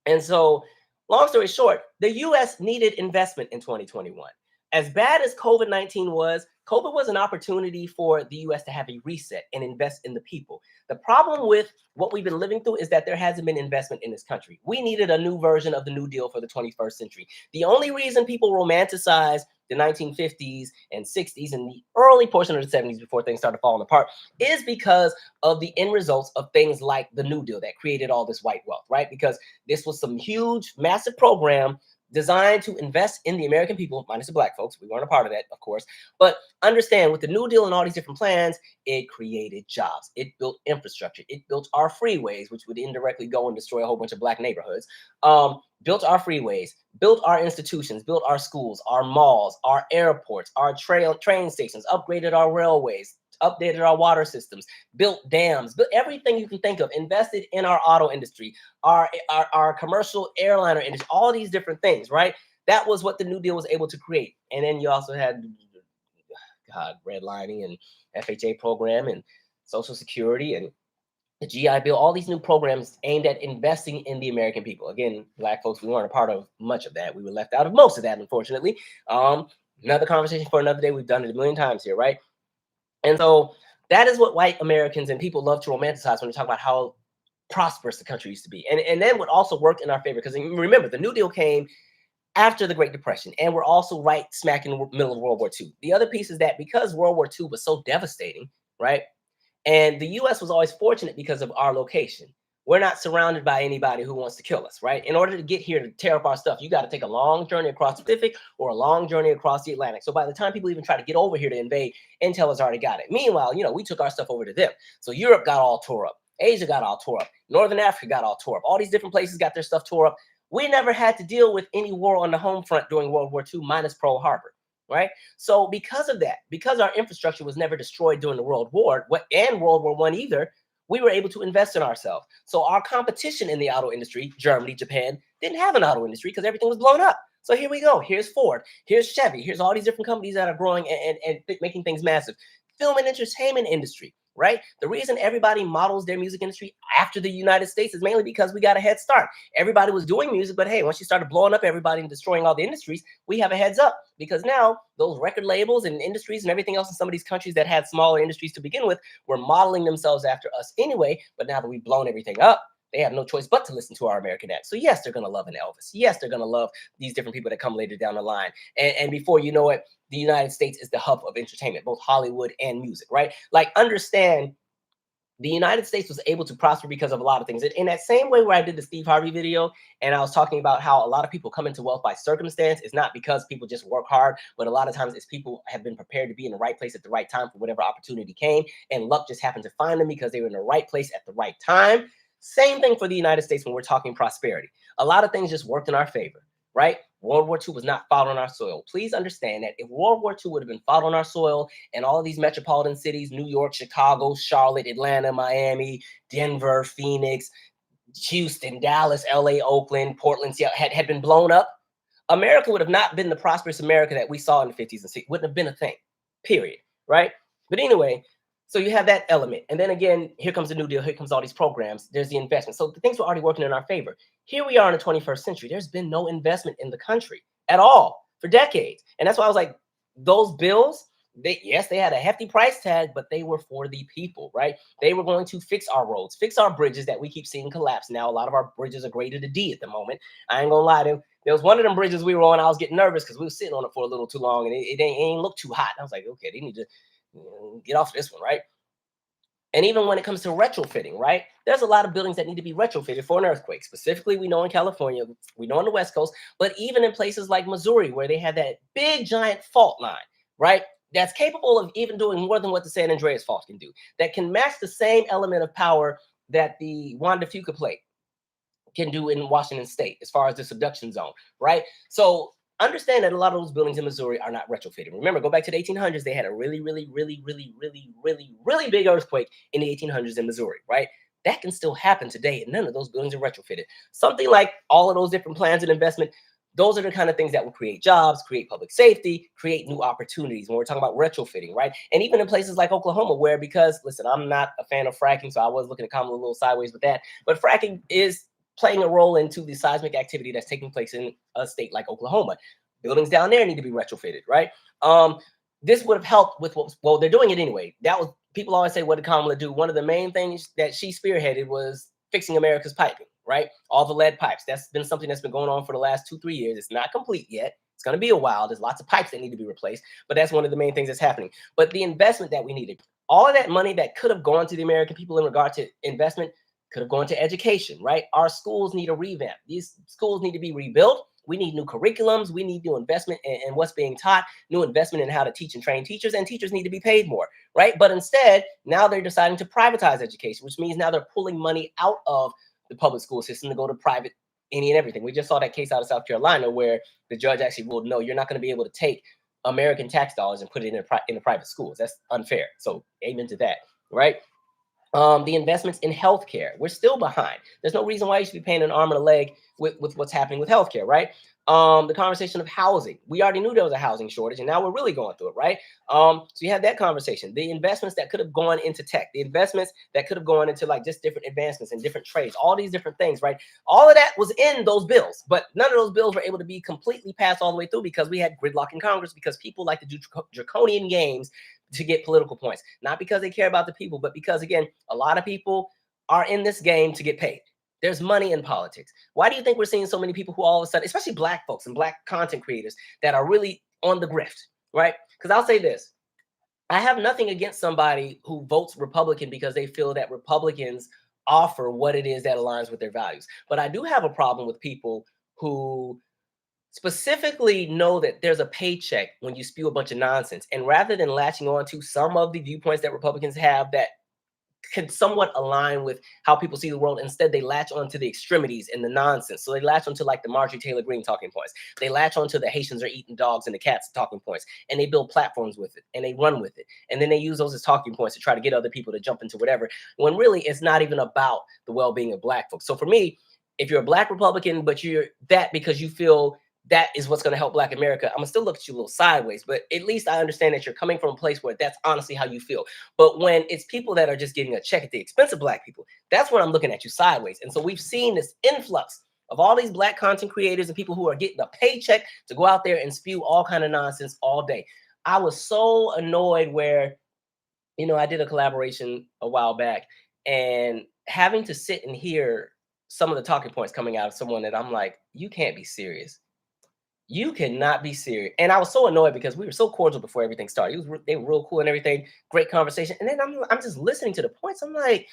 [SPEAKER 1] And so, long story short, the U.S. needed investment in 2021. As bad as COVID-19 was, COVID was an opportunity for the U.S. to have a reset and invest in the people. The problem with what we've been living through is that there hasn't been investment in this country. We needed a new version of the New Deal for the 21st century. The only reason people romanticize the 1950s and 60s and the early portion of the 70s before things started falling apart is because of the end results of things like the New Deal that created all this white wealth, right? Because this was some huge, massive program designed to invest in the American people, minus the black folks. We weren't a part of that, of course. But understand, with the New Deal and all these different plans, it created jobs. It built infrastructure. It built our freeways, which would indirectly go and destroy a whole bunch of black neighborhoods. Built our freeways, built our institutions, built our schools, our malls, our airports, our train stations, upgraded our railways, updated our water systems, built dams, built everything you can think of, invested in our auto industry, our commercial airliner industry, all these different things, right? That was what the New Deal was able to create. And then you also had, redlining and FHA program and Social Security and the GI Bill, all these new programs aimed at investing in the American people. Again, black folks, we weren't a part of much of that. We were left out of most of that, unfortunately. Another conversation for another day. We've done it a million times here, right? And so that is what white Americans and people love to romanticize when they talk about how prosperous the country used to be. And then would also work in our favor. Because remember, the New Deal came after the Great Depression, and we're also right smack in the middle of World War II. The other piece is that because World War II was so devastating, right? And the U.S. was always fortunate because of our location. We're not surrounded by anybody who wants to kill us, right? In order to get here to tear up our stuff, you got to take a long journey across the Pacific or a long journey across the Atlantic. So by the time people even try to get over here to invade, Intel has already got it. Meanwhile, we took our stuff over to them. So Europe got all tore up. Asia got all tore up. Northern Africa got all tore up. All these different places got their stuff tore up. We never had to deal with any war on the home front during World War II, minus Pearl Harbor. Right. So because of that, because our infrastructure was never destroyed during the World War and World War I either, we were able to invest in ourselves. So our competition in the auto industry, Germany, Japan, didn't have an auto industry because everything was blown up. So here we go. Here's Ford. Here's Chevy. Here's all these different companies that are growing and making things massive. Film and entertainment industry. Right? The reason everybody models their music industry after the United States is mainly because we got a head start. Everybody was doing music, but hey, once you started blowing up everybody and destroying all the industries, we have a heads up because now those record labels and industries and everything else in some of these countries that had smaller industries to begin with were modeling themselves after us anyway. But now that we've blown everything up, they have no choice but to listen to our American act. So yes, they're going to love an Elvis. Yes, they're going to love these different people that come later down the line. And before you know it, the United States is the hub of entertainment, both Hollywood and music, right? Like, understand the United States was able to prosper because of a lot of things. In that same way where I did the Steve Harvey video and I was talking about how a lot of people come into wealth by circumstance, it's not because people just work hard, but a lot of times it's people have been prepared to be in the right place at the right time for whatever opportunity came, and luck just happened to find them because they were in the right place at the right time. Same thing for the United States when we're talking prosperity. A lot of things just worked in our favor, right? World War II was not fought on our soil. Please understand that if World War II would have been fought on our soil and all of these metropolitan cities, New York, Chicago, Charlotte, Atlanta, Miami, Denver, Phoenix, Houston, Dallas, LA, Oakland, Portland, Seattle, had been blown up, America would have not been the prosperous America that we saw in the 50s and 60s. Wouldn't have been a thing, period, right? But anyway, so you have that element. And then again, here comes the New Deal. Here comes all these programs. There's the investment. So the things were already working in our favor. Here we are in the 21st century. There's been no investment in the country at all for decades. And that's why I was like, those bills, yes, they had a hefty price tag, but they were for the people, right? They were going to fix our roads, fix our bridges that we keep seeing collapse. Now, a lot of our bridges are graded a D at the moment. I ain't gonna lie to you. There was one of them bridges we were on. I was getting nervous because we were sitting on it for a little too long and it ain't look too hot. I was like, okay, they need to get off this one, right? And even when it comes to retrofitting, right? There's a lot of buildings that need to be retrofitted for an earthquake. Specifically, we know in California, we know on the West Coast, but even in places like Missouri, where they have that big giant fault line, right? That's capable of even doing more than what the San Andreas Fault can do. That can match the same element of power that the Juan de Fuca plate can do in Washington State, as far as the subduction zone, right? So understand that a lot of those buildings in Missouri are not retrofitted. Remember, go back to the 1800s. They had a really big earthquake in the 1800s in Missouri, right? That can still happen today, and none of those buildings are retrofitted. Something like all of those different plans and investment, those are the kind of things that will create jobs, create public safety, create new opportunities when we're talking about retrofitting, right? And even in places like Oklahoma, where, because, listen, I'm not a fan of fracking, so I was looking at Kamala a little sideways with that, but fracking is playing a role into the seismic activity that's taking place in a state like Oklahoma. Buildings down there need to be retrofitted, right? This would have helped with what, well, they're doing it anyway. That was, people always say, what did Kamala do? One of the main things that she spearheaded was fixing America's piping, right? All the lead pipes. That's been something that's been going on for the last 2-3 years. It's not complete yet. It's going to be a while. There's lots of pipes that need to be replaced, but that's one of the main things that's happening. But the investment that we needed, all of that money that could have gone to the American people in regard to investment, could have gone to education, right? Our schools need a revamp. These schools need to be rebuilt. We need new curriculums. We need new investment in what's being taught, new investment in how to teach and train teachers, and teachers need to be paid more, right? But instead, now they're deciding to privatize education, which means now they're pulling money out of the public school system to go to private, any and everything. We just saw that case out of South Carolina where the judge actually ruled, no, you're not going to be able to take American tax dollars and put it in the private schools. That's unfair. So amen to that, right? The investments in healthcare, we're still behind. There's no reason why you should be paying an arm and a leg with what's happening with healthcare, right? The conversation of housing. We already knew there was a housing shortage, and now we're really going through it, right? So you have that conversation. The investments that could have gone into tech, the investments that could have gone into like just different advancements and different trades, all these different things, right? All of that was in those bills, but none of those bills were able to be completely passed all the way through because we had gridlock in Congress, because people like to do draconian games to get political points, not because they care about the people, but because, again, a lot of people are in this game to get paid. There's money in politics. Why do you think we're seeing so many people who all of a sudden, especially Black folks and Black content creators, that are really on the grift, right? Because I'll say this, I have nothing against somebody who votes Republican because they feel that Republicans offer what it is that aligns with their values. But I do have a problem with people who specifically know that there's a paycheck when you spew a bunch of nonsense. And rather than latching on to some of the viewpoints that Republicans have that can somewhat align with how people see the world, instead they latch onto the extremities and the nonsense. So they latch onto like the Marjorie Taylor Greene talking points. They latch onto the Haitians are eating dogs and the cats talking points, and they build platforms with it and they run with it. And then they use those as talking points to try to get other people to jump into whatever, when really it's not even about the well-being of Black folks. So for me, if you're a Black Republican, but you're that because you feel that is what's going to help Black America, I'm gonna still look at you a little sideways, but at least I understand that you're coming from a place where that's honestly how you feel. But when it's people that are just getting a check at the expense of Black people, that's when I'm looking at you sideways. And so we've seen this influx of all these Black content creators and people who are getting a paycheck to go out there and spew all kind of nonsense all day. I was so annoyed where, you know, I did a collaboration a while back, and having to sit and hear some of the talking points coming out of someone that I'm like, you can't be serious. You cannot be serious. And I was so annoyed because we were so cordial before everything started. They were real cool and everything, great conversation. And then I'm just listening to the points. I'm like,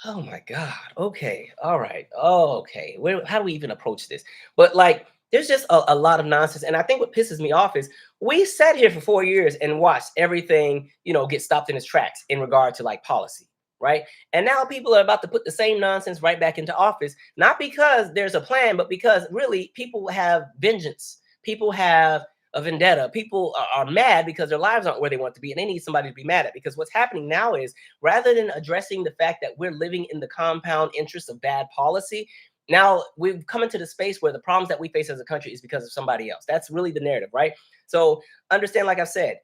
[SPEAKER 1] oh my God. Okay. All right. Oh, okay. How do we even approach this? But like, there's just a lot of nonsense. And I think what pisses me off is we sat here for 4 years and watched everything, get stopped in its tracks in regard to like policy. Right. And now people are about to put the same nonsense right back into office, not because there's a plan, but because really people have vengeance. People have a vendetta. People are mad because their lives aren't where they want to be. And they need somebody to be mad at, because what's happening now is, rather than addressing the fact that we're living in the compound interest of bad policy, now we've come into the space where the problems that we face as a country is because of somebody else. That's really the narrative, right? So understand, like I've said,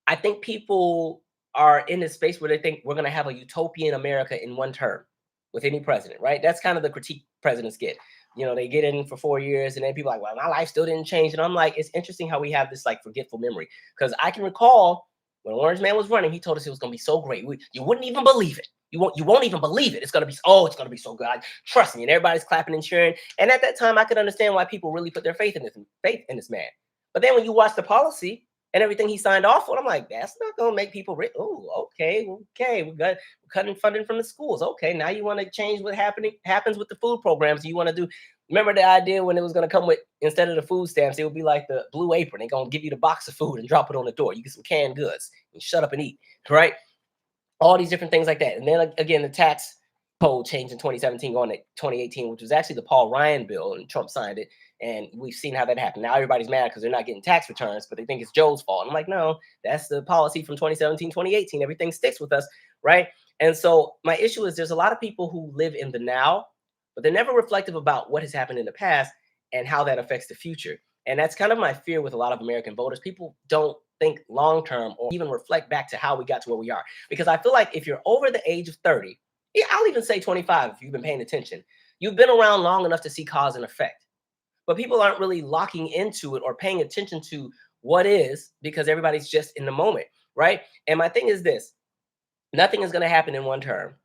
[SPEAKER 1] I think people are in this space where they think we're going to have a utopian America in one term with any president, right? That's kind of the critique presidents get. They get in for 4 years and then people are like, well, my life still didn't change. And I'm like, it's interesting how we have this like forgetful memory, because I can recall when Orange Man was running, he told us it was going to be so great. You wouldn't even believe it. You won't even believe it. It's going to be so good. Trust me. And everybody's clapping and cheering. And at that time, I could understand why people really put their faith in this man. But then when you watch the policy and everything he signed off on, I'm like, that's not going to make people rich. Oh, okay. We're cutting funding from the schools. Okay, now you want to change what happens with the food programs you want to do. Remember the idea when it was going to come with, instead of the food stamps, it would be like the Blue Apron. They're going to give you the box of food and drop it on the door. You get some canned goods and shut up and eat, right? All these different things like that. And then again, the tax code changed in 2017 going to 2018, which was actually the Paul Ryan bill, and Trump signed it. And we've seen how that happened. Now everybody's mad because they're not getting tax returns, but they think it's Joe's fault. I'm like, no, that's the policy from 2017, 2018. Everything sticks with us, right? And so my issue is there's a lot of people who live in the now, but they're never reflective about what has happened in the past and how that affects the future. And that's kind of my fear with a lot of American voters. People don't think long term or even reflect back to how we got to where we are. Because I feel like if you're over the age of 30, I'll even say 25 if you've been paying attention, you've been around long enough to see cause and effect. But people aren't really locking into it or paying attention to what is, because everybody's just in the moment, right? And my thing is this: nothing is going to happen in one term.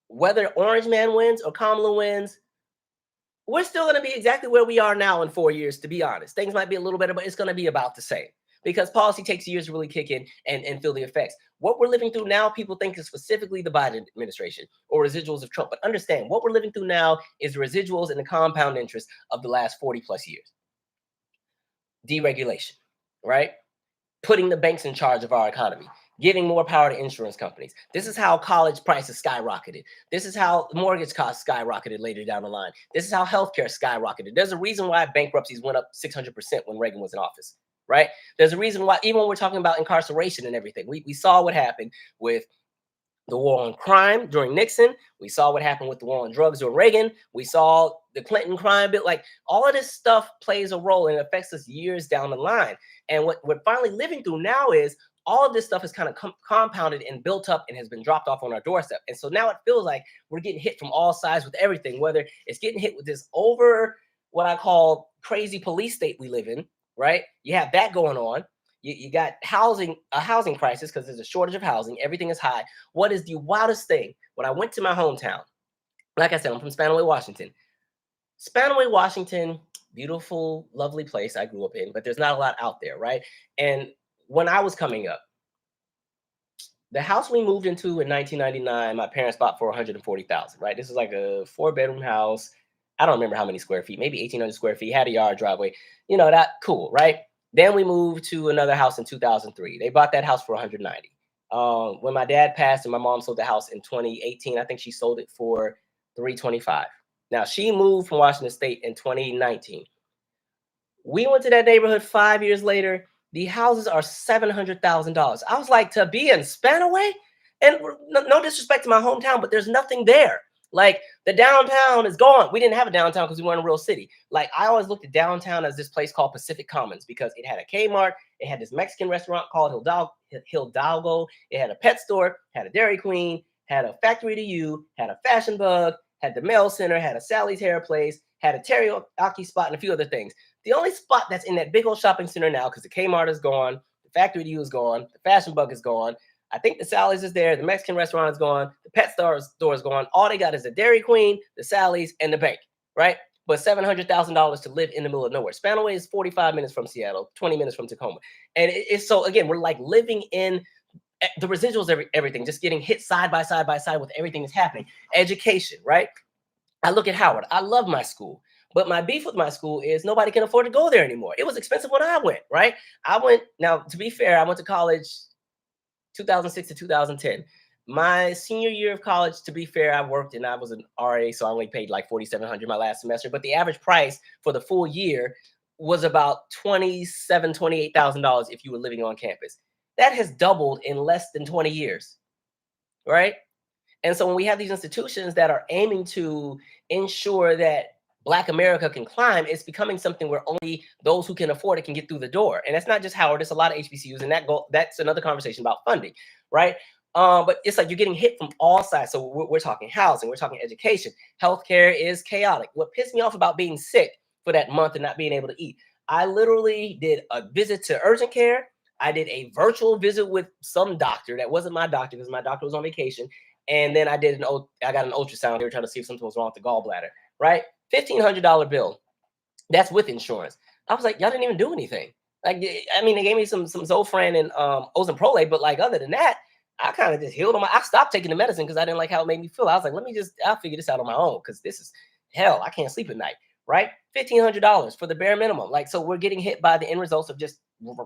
[SPEAKER 1] Whether Orange Man wins or Kamala wins, we're still going to be exactly where we are now in 4 years, to be honest. Things might be a little better, but it's going to be about the same, because policy takes years to really kick in and feel the effects. What we're living through now, people think is specifically the Biden administration or residuals of Trump. But understand, what we're living through now is residuals and the compound interest of the last 40 plus years. Deregulation, right? Putting the banks in charge of our economy, giving more power to insurance companies. This is how college prices skyrocketed. This is how mortgage costs skyrocketed later down the line. This is how healthcare skyrocketed. There's a reason why bankruptcies went up 600% when Reagan was in office, right? There's a reason why, even when we're talking about incarceration and everything, we saw what happened with the war on crime during Nixon. We saw what happened with the war on drugs during Reagan. We saw the Clinton crime bill. Like, all of this stuff plays a role and affects us years down the line. And what we're finally living through now is all of this stuff is kind of compounded and built up and has been dropped off on our doorstep. And so now it feels like we're getting hit from all sides with everything, whether it's getting hit with this over what I call crazy police state we live in, right? You have that going on. You got a housing crisis because there's a shortage of housing. Everything is high. What is the wildest thing? When I went to my hometown, like I said, I'm from Spanaway, Washington. Spanaway, Washington, beautiful, lovely place I grew up in, but there's not a lot out there, right? And when I was coming up, the house we moved into in 1999, my parents bought for $140,000, right? This is like a 4-bedroom house. I don't remember how many square feet, maybe 1,800 square feet, had a yard, driveway, that cool, right? Then we moved to another house in 2003. They bought that house for $190,000. When my dad passed and my mom sold the house in 2018, I think she sold it for $325,000. Now, she moved from Washington State in 2019. We went to that neighborhood 5 years later. The houses are $700,000. I was like, to be in Spanaway? And no disrespect to my hometown, but there's nothing there. Like, the downtown is gone. We didn't have a downtown because we weren't a real city. Like, I always looked at downtown as this place called Pacific Commons because it had a Kmart, it had this Mexican restaurant called Hidalgo, it had a pet store, had a Dairy Queen, had a Factory to You, had a Fashion Bug, had the mail center, had a Sally's hair place, had a teriyaki spot, and a few other things. The only spot that's in that big old shopping center now, because the Kmart is gone, the Factory to You is gone, the Fashion Bug is gone, I think the Sally's is there, the Mexican restaurant is gone, the pet store is gone. All they got is the Dairy Queen, the Sally's, and the bank, right? but $700,000 to live in the middle of nowhere. Spanaway is 45 minutes from Seattle, 20 minutes from Tacoma. And it's so, again, we're like living in the residuals, everything, just getting hit side by side by side with everything that's happening. Education, right? I look at Howard. I love my school. But my beef with my school is nobody can afford to go there anymore. It was expensive when I went, right? Now, to be fair, I went to college 2006 to 2010. My senior year of college, to be fair, I worked and I was an RA, so I only paid like $4,700 my last semester. But the average price for the full year was about $28,000 if you were living on campus. That has doubled in less than 20 years, right? And so when we have these institutions that are aiming to ensure that Black America can climb, it's becoming something where only those who can afford it can get through the door. And that's not just Howard, it's a lot of HBCUs, and that's another conversation about funding, right? But it's like you're getting hit from all sides. So we're talking housing, we're talking education, healthcare is chaotic. What pissed me off about being sick for that month and not being able to eat, I literally did a visit to urgent care. I did a virtual visit with some doctor that wasn't my doctor because my doctor was on vacation. And then I got an ultrasound. They were trying to see if something was wrong with the gallbladder, right? $1,500 bill. That's with insurance. I was like, y'all didn't even do anything. Like, I mean, they gave me some Zofran and Ozenprolate, but like other than that, I kind of just healed on I stopped taking the medicine because I didn't like how it made me feel. I was like, I'll figure this out on my own because this is hell. I can't sleep at night, right? $1,500 for the bare minimum. Like, so we're getting hit by the end results of just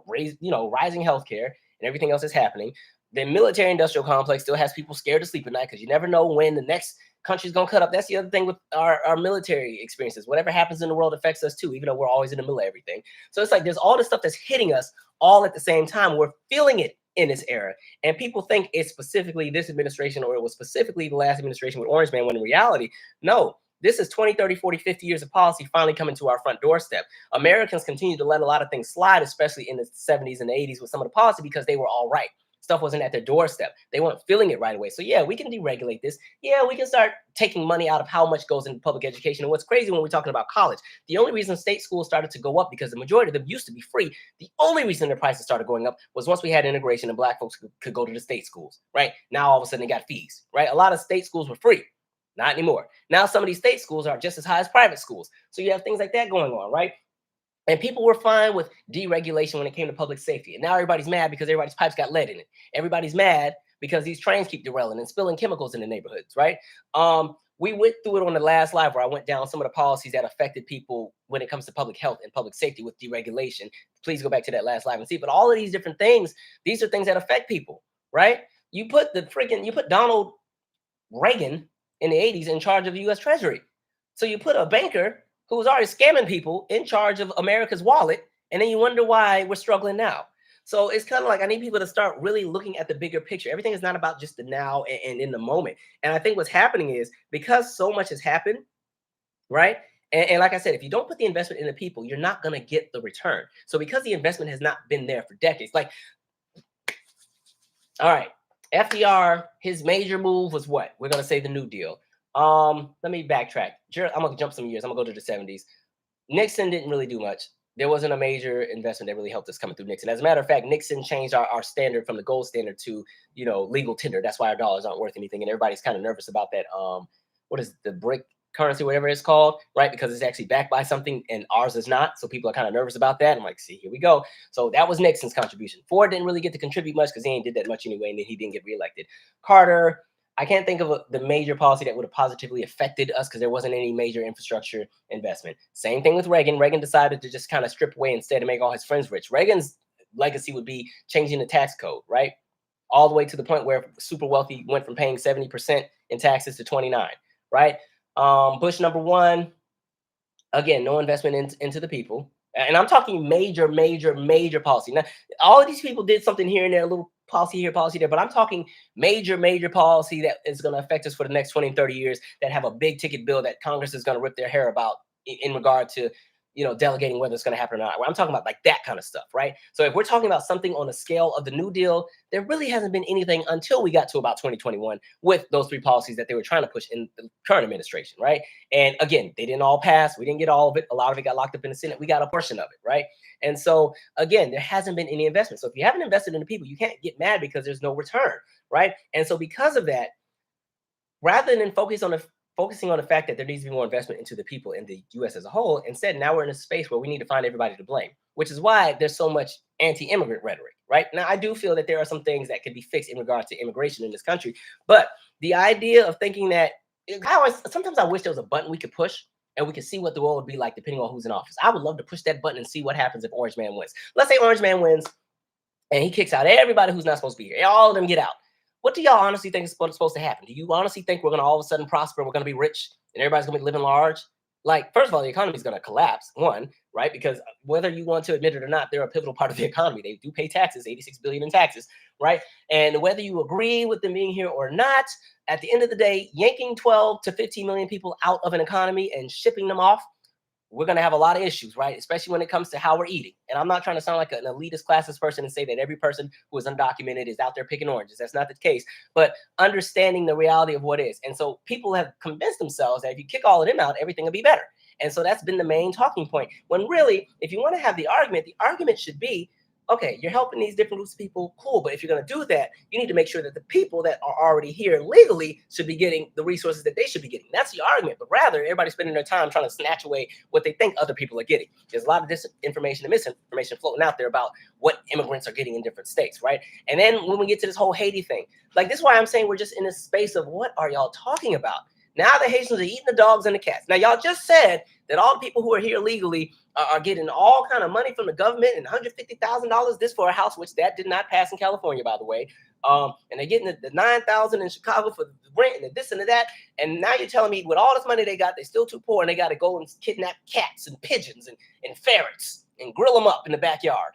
[SPEAKER 1] rising healthcare and everything else is happening. The military industrial complex still has people scared to sleep at night because you never know when the next country's going to cut up. That's the other thing with our military experiences. Whatever happens in the world affects us too, even though we're always in the middle of everything. So it's like there's all this stuff that's hitting us all at the same time. We're feeling it in this era. And people think it's specifically this administration or it was specifically the last administration with Orange Man, when in reality, no. This is 20, 30, 40, 50 years of policy finally coming to our front doorstep. Americans continue to let a lot of things slide, especially in the 70s and the 80s with some of the policy because they were all right. Stuff wasn't at their doorstep. They weren't feeling it right away. So yeah, we can deregulate this. Yeah, we can start taking money out of how much goes into public education. And what's crazy when we're talking about college, the only reason state schools started to go up, because the majority of them used to be free, the only reason their prices started going up was once we had integration and Black folks could go to the state schools, right? Now all of a sudden they got fees, right? A lot of state schools were free. Not anymore. Now some of these state schools are just as high as private schools. So you have things like that going on, right? And people were fine with deregulation when it came to public safety. And now everybody's mad because everybody's pipes got lead in it. Everybody's mad because these trains keep derailing and spilling chemicals in the neighborhoods, right? We went through it on the last live where I went down some of the policies that affected people when it comes to public health and public safety with deregulation. Please go back to that last live and see. But all of these different things, these are things that affect people, right? You put Donald Reagan in the 80s in charge of the US Treasury. So you put a banker who was already scamming people in charge of America's wallet, and then you wonder why we're struggling now. So it's kind of like I need people to start really looking at the bigger picture. Everything is not about just the now and in the moment. And I think what's happening is because so much has happened, right? And like I said, if you don't put the investment in the people, you're not going to get the return. So because the investment has not been there for decades, like, all right, FDR, his major move was what? We're going to say the New Deal. Let me backtrack. I'm gonna jump some years. I'm gonna go to the 70s. Nixon didn't really do much. There wasn't a major investment that really helped us coming through Nixon. As a matter of fact, Nixon changed our standard from the gold standard to legal tender. That's why our dollars aren't worth anything, and everybody's kind of nervous about that. What is the brick currency, whatever it's called, right? Because it's actually backed by something, and ours is not. So people are kind of nervous about that. I'm like, see, here we go. So that was Nixon's contribution. Ford didn't really get to contribute much because he ain't did that much anyway, and then he didn't get reelected. Carter. I can't think of the major policy that would have positively affected us because there wasn't any major infrastructure investment. Same thing with Reagan. Reagan decided to just kind of strip away instead and make all his friends rich. Reagan's legacy would be changing the tax code, right? All the way to the point where super wealthy went from paying 70% in taxes to 29%, right? Bush number one, again, no investment into the people. And I'm talking major policy. Now, all of these people did something here and there, a little policy here, policy there, but I'm talking major policy that is going to affect us for the next 20 and 30 years that have a big ticket bill that Congress is going to rip their hair about in regard to, delegating whether it's going to happen or not. I'm talking about like that kind of stuff, right? So if we're talking about something on the scale of the New Deal, there really hasn't been anything until we got to about 2021 with those three policies that they were trying to push in the current administration, right? And again, they didn't all pass. We didn't get all of it. A lot of it got locked up in the Senate. We got a portion of it, right? And so again, there hasn't been any investment. So if you haven't invested in the people, you can't get mad because there's no return, right? And so because of that, rather than focus on the focusing on the fact that there needs to be more investment into the people in the U.S. as a whole. Instead, now we're in a space where we need to find everybody to blame, which is why there's so much anti-immigrant rhetoric, right? Now, I do feel that there are some things that could be fixed in regards to immigration in this country, but the idea of thinking that sometimes I wish there was a button we could push and we could see what the world would be like depending on who's in office. I would love to push that button and see what happens if Orange Man wins. Let's say Orange Man wins and he kicks out everybody who's not supposed to be here. All of them get out. What do y'all honestly think is supposed to happen? Do you honestly think we're going to all of a sudden prosper? We're going to be rich and everybody's going to be living large? Like, first of all, the economy is going to collapse, one, right? Because whether you want to admit it or not, they're a pivotal part of the economy. They do pay taxes, 86 billion in taxes, right? And whether you agree with them being here or not, at the end of the day, yanking 12 to 15 million people out of an economy and shipping them off, we're going to have a lot of issues, right? Especially when it comes to how we're eating. And I'm not trying to sound like an elitist, classist person and say that every person who is undocumented is out there picking oranges. That's not the case. But understanding the reality of what is. And so people have convinced themselves that if you kick all of them out, everything will be better. And so that's been the main talking point. When really, if you want to have the argument should be, okay, you're helping these different groups of people, cool. But if you're going to do that, you need to make sure that the people that are already here legally should be getting the resources that they should be getting. That's the argument. But rather, everybody's spending their time trying to snatch away what they think other people are getting. There's a lot of disinformation and misinformation floating out there about what immigrants are getting in different states, right? And then when we get to this whole Haiti thing, like this is why I'm saying we're just in this space of what are y'all talking about? Now the Haitians are eating the dogs and the cats. Now, y'all just said that all the people who are here legally are getting all kind of money from the government and $150,000 this for a house, which that did not pass in California, by the way. And they're getting the $9,000 in Chicago for the rent and the this and the that. And now you're telling me with all this money they got, they're still too poor and they got to go and kidnap cats and pigeons and ferrets and grill them up in the backyard.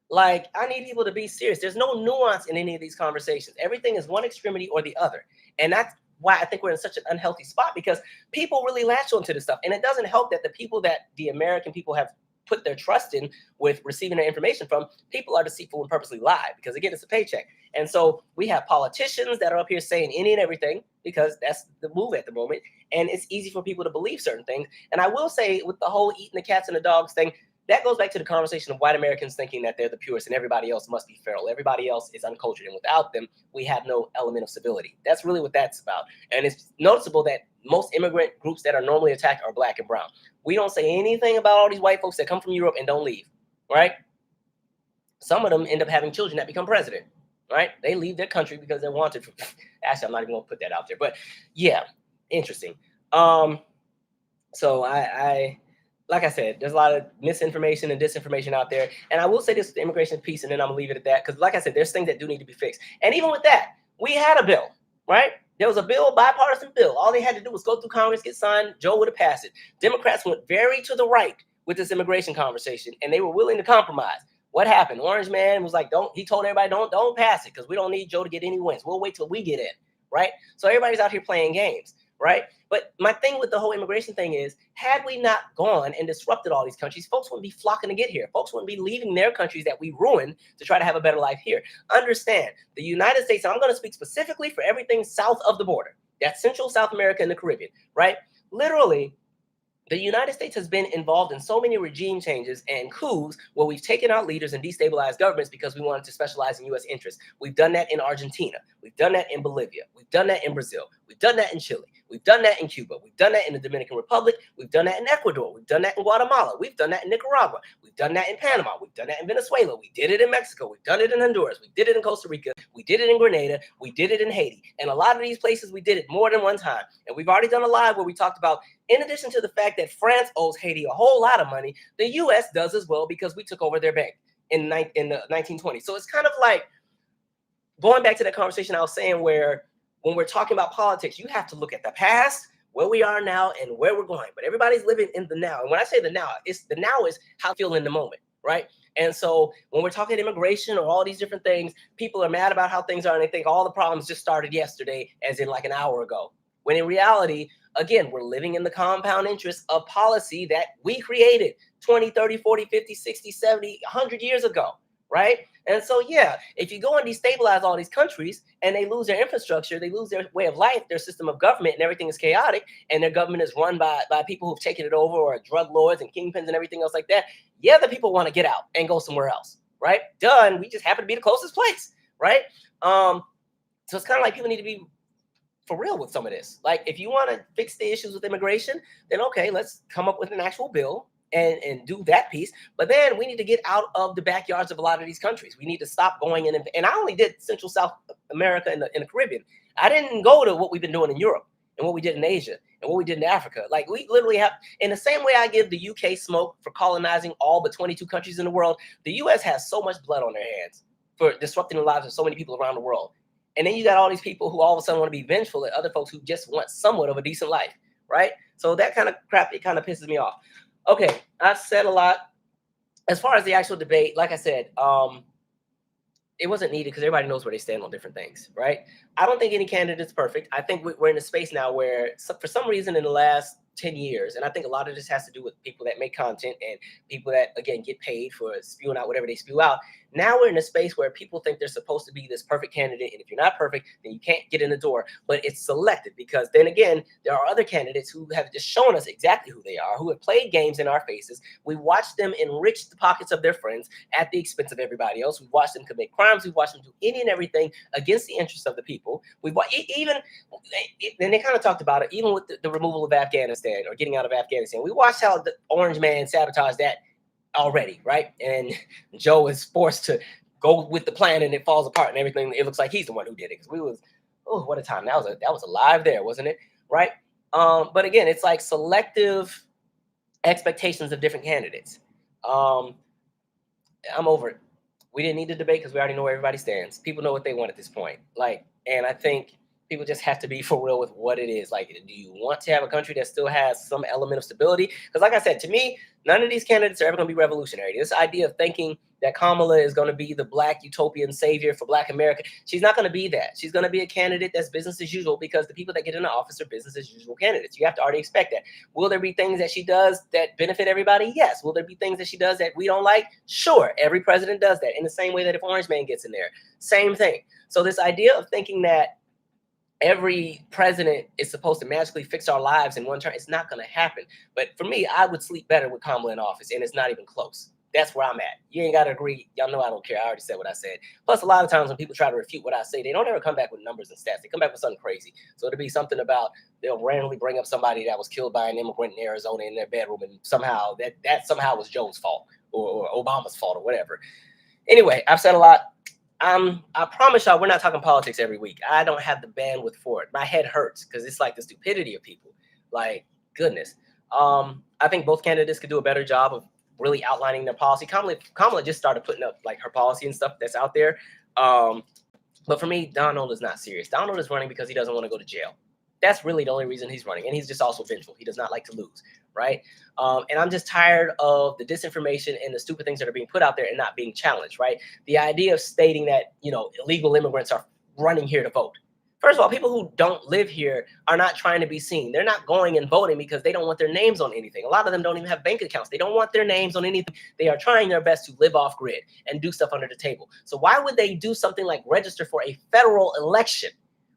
[SPEAKER 1] Like, I need people to be serious. There's no nuance in any of these conversations. Everything is one extremity or the other. And that's why I think we're in such an unhealthy spot, because people really latch onto this stuff. And it doesn't help that the people that the American people have put their trust in with receiving their information from, people are deceitful and purposely lie because, again, it's a paycheck. And so we have politicians that are up here saying any and everything because that's the move at the moment. And it's easy for people to believe certain things. And I will say with the whole eating the cats and the dogs thing, that goes back to the conversation of white Americans thinking that they're the purest and everybody else must be feral. Everybody else is uncultured. And without them, we have no element of civility. That's really what that's about. And it's noticeable that most immigrant groups that are normally attacked are black and brown. We don't say anything about all these white folks that come from Europe and don't leave, right? Some of them end up having children that become president, right? They leave their country because they're wanted. Actually, I'm not even going to put that out there. But yeah, interesting. So I like I said, there's a lot of misinformation and disinformation out there. And I will say this with the immigration piece, and then I'm going to leave it at that. Because like I said, there's things that do need to be fixed. And even with that, we had a bill, right? There was a bill, bipartisan bill. All they had to do was go through Congress, get signed. Joe would have passed it. Democrats went very to the right with this immigration conversation, and they were willing to compromise. What happened? Orange Man was like, he told everybody, don't pass it because we don't need Joe to get any wins. We'll wait till we get in, right? So everybody's out here playing games, right? But my thing with the whole immigration thing is, had we not gone and disrupted all these countries, folks wouldn't be flocking to get here. Folks wouldn't be leaving their countries that we ruined to try to have a better life here. Understand, the United States, and I'm going to speak specifically for everything south of the border. That's Central, South America, and the Caribbean, right? Literally, the United States has been involved in so many regime changes and coups where we've taken out leaders and destabilized governments because we wanted to specialize in U.S. interests. We've done that in Argentina. We've done that in Bolivia. We've done that in Brazil. We've done that in Chile. We've done that in Cuba. We've done that in the Dominican Republic. We've done that in Ecuador. We've done that in Guatemala. We've done that in Nicaragua. We've done that in Panama. We've done that in Venezuela. We did it in Mexico. We've done it in Honduras. We did it in Costa Rica. We did it in Grenada. We did it in Haiti. And a lot of these places, we did it more than one time. And we've already done a live where we talked about, in addition to the fact that France owes Haiti a whole lot of money, the U.S. does as well because we took over their bank in the 1920s. So it's kind of like going back to that conversation I was saying where when we're talking about politics, you have to look at the past, where we are now, and where we're going. But everybody's living in the now. And when I say the now is how I feel in the moment, right? And so when we're talking immigration or all these different things, people are mad about how things are and they think all the problems just started yesterday, as in like an hour ago. When in reality, again, we're living in the compound interest of policy that we created 20, 30, 40, 50, 60, 70, 100 years ago, right? And so, yeah, if you go and destabilize all these countries and they lose their infrastructure, they lose their way of life, their system of government, and everything is chaotic, and their government is run by people who've taken it over or drug lords and kingpins and everything else like that, yeah, the people want to get out and go somewhere else, right? Done. We just happen to be the closest place, right? So it's kind of like people need to be for real with some of this. Like, if you want to fix the issues with immigration, then okay, let's come up with an actual bill and do that piece. But then we need to get out of the backyards of a lot of these countries. We need to stop going in. And I only did Central South America and the Caribbean. I didn't go to what we've been doing in Europe and what we did in Asia and what we did in Africa. Like, we literally have, in the same way I give the UK smoke for colonizing all but 22 countries in the world, the US has so much blood on their hands for disrupting the lives of so many people around the world. And then you got all these people who all of a sudden want to be vengeful at other folks who just want somewhat of a decent life, right? So that kind of crap, it kind of pisses me off. Okay, I've said a lot. As far as the actual debate, like I said, it wasn't needed because everybody knows where they stand on different things, right? I don't think any candidate's perfect. I think we're in a space now where, for some reason in the last 10 years, and I think a lot of this has to do with people that make content and people that, again, get paid for spewing out whatever they spew out. Now we're in a space where people think they're supposed to be this perfect candidate, and if you're not perfect, then you can't get in the door. But it's selective, because then again, there are other candidates who have just shown us exactly who they are, who have played games in our faces. We watched them enrich the pockets of their friends at the expense of everybody else. We've watched them commit crimes. We've watched them do any and everything against the interests of the people. We've even, and they kind of talked about it, even with the removal of Afghanistan or getting out of Afghanistan. We watched how the Orange Man sabotaged that already, right? And Joe is forced to go with the plan, and it falls apart and everything. It looks like he's the one who did it, because we was, oh, what a time. That was a live there, wasn't it? Right? But again, it's like selective expectations of different candidates. I'm over it. We didn't need to debate because we already know where everybody stands. People know what they want at this point. Like, and I think people just have to be for real with what it is. Like, do you want to have a country that still has some element of stability? Because like I said, to me, none of these candidates are ever going to be revolutionary. This idea of thinking that Kamala is going to be the Black utopian savior for Black America, she's not going to be that. She's going to be a candidate that's business as usual, because the people that get into office are business as usual candidates. You have to already expect that. Will there be things that she does that benefit everybody? Yes. Will there be things that she does that we don't like? Sure. Every president does that, in the same way that if Orange Man gets in there, same thing. So this idea of thinking that every president is supposed to magically fix our lives in one term, it's not going to happen. But for me, I would sleep better with Kamala in office, and it's not even close. That's where I'm at. You ain't got to agree. Y'all know I don't care. I already said what I said. Plus, a lot of times when people try to refute what I say, they don't ever come back with numbers and stats. They come back with something crazy. So it'll be something about, they'll randomly bring up somebody that was killed by an immigrant in Arizona in their bedroom, and somehow that somehow was Joe's fault or Obama's fault or whatever. Anyway, I've said a lot. I promise y'all, we're not talking politics every week. I don't have the bandwidth for it. My head hurts because it's like the stupidity of people. Like, goodness. I think both candidates could do a better job of really outlining their policy. Kamala just started putting up like her policy and stuff that's out there. But for me, Donald is not serious. Donald is running because he doesn't want to go to jail. That's really the only reason he's running. And he's just also vengeful. He does not like to lose, right? And I'm just tired of the disinformation and the stupid things that are being put out there and not being challenged, right? The idea of stating that, you know, illegal immigrants are running here to vote. First of all, people who don't live here are not trying to be seen. They're not going and voting because they don't want their names on anything. A lot of them don't even have bank accounts. They don't want their names on anything. They are trying their best to live off grid and do stuff under the table. So why would they do something like register for a federal election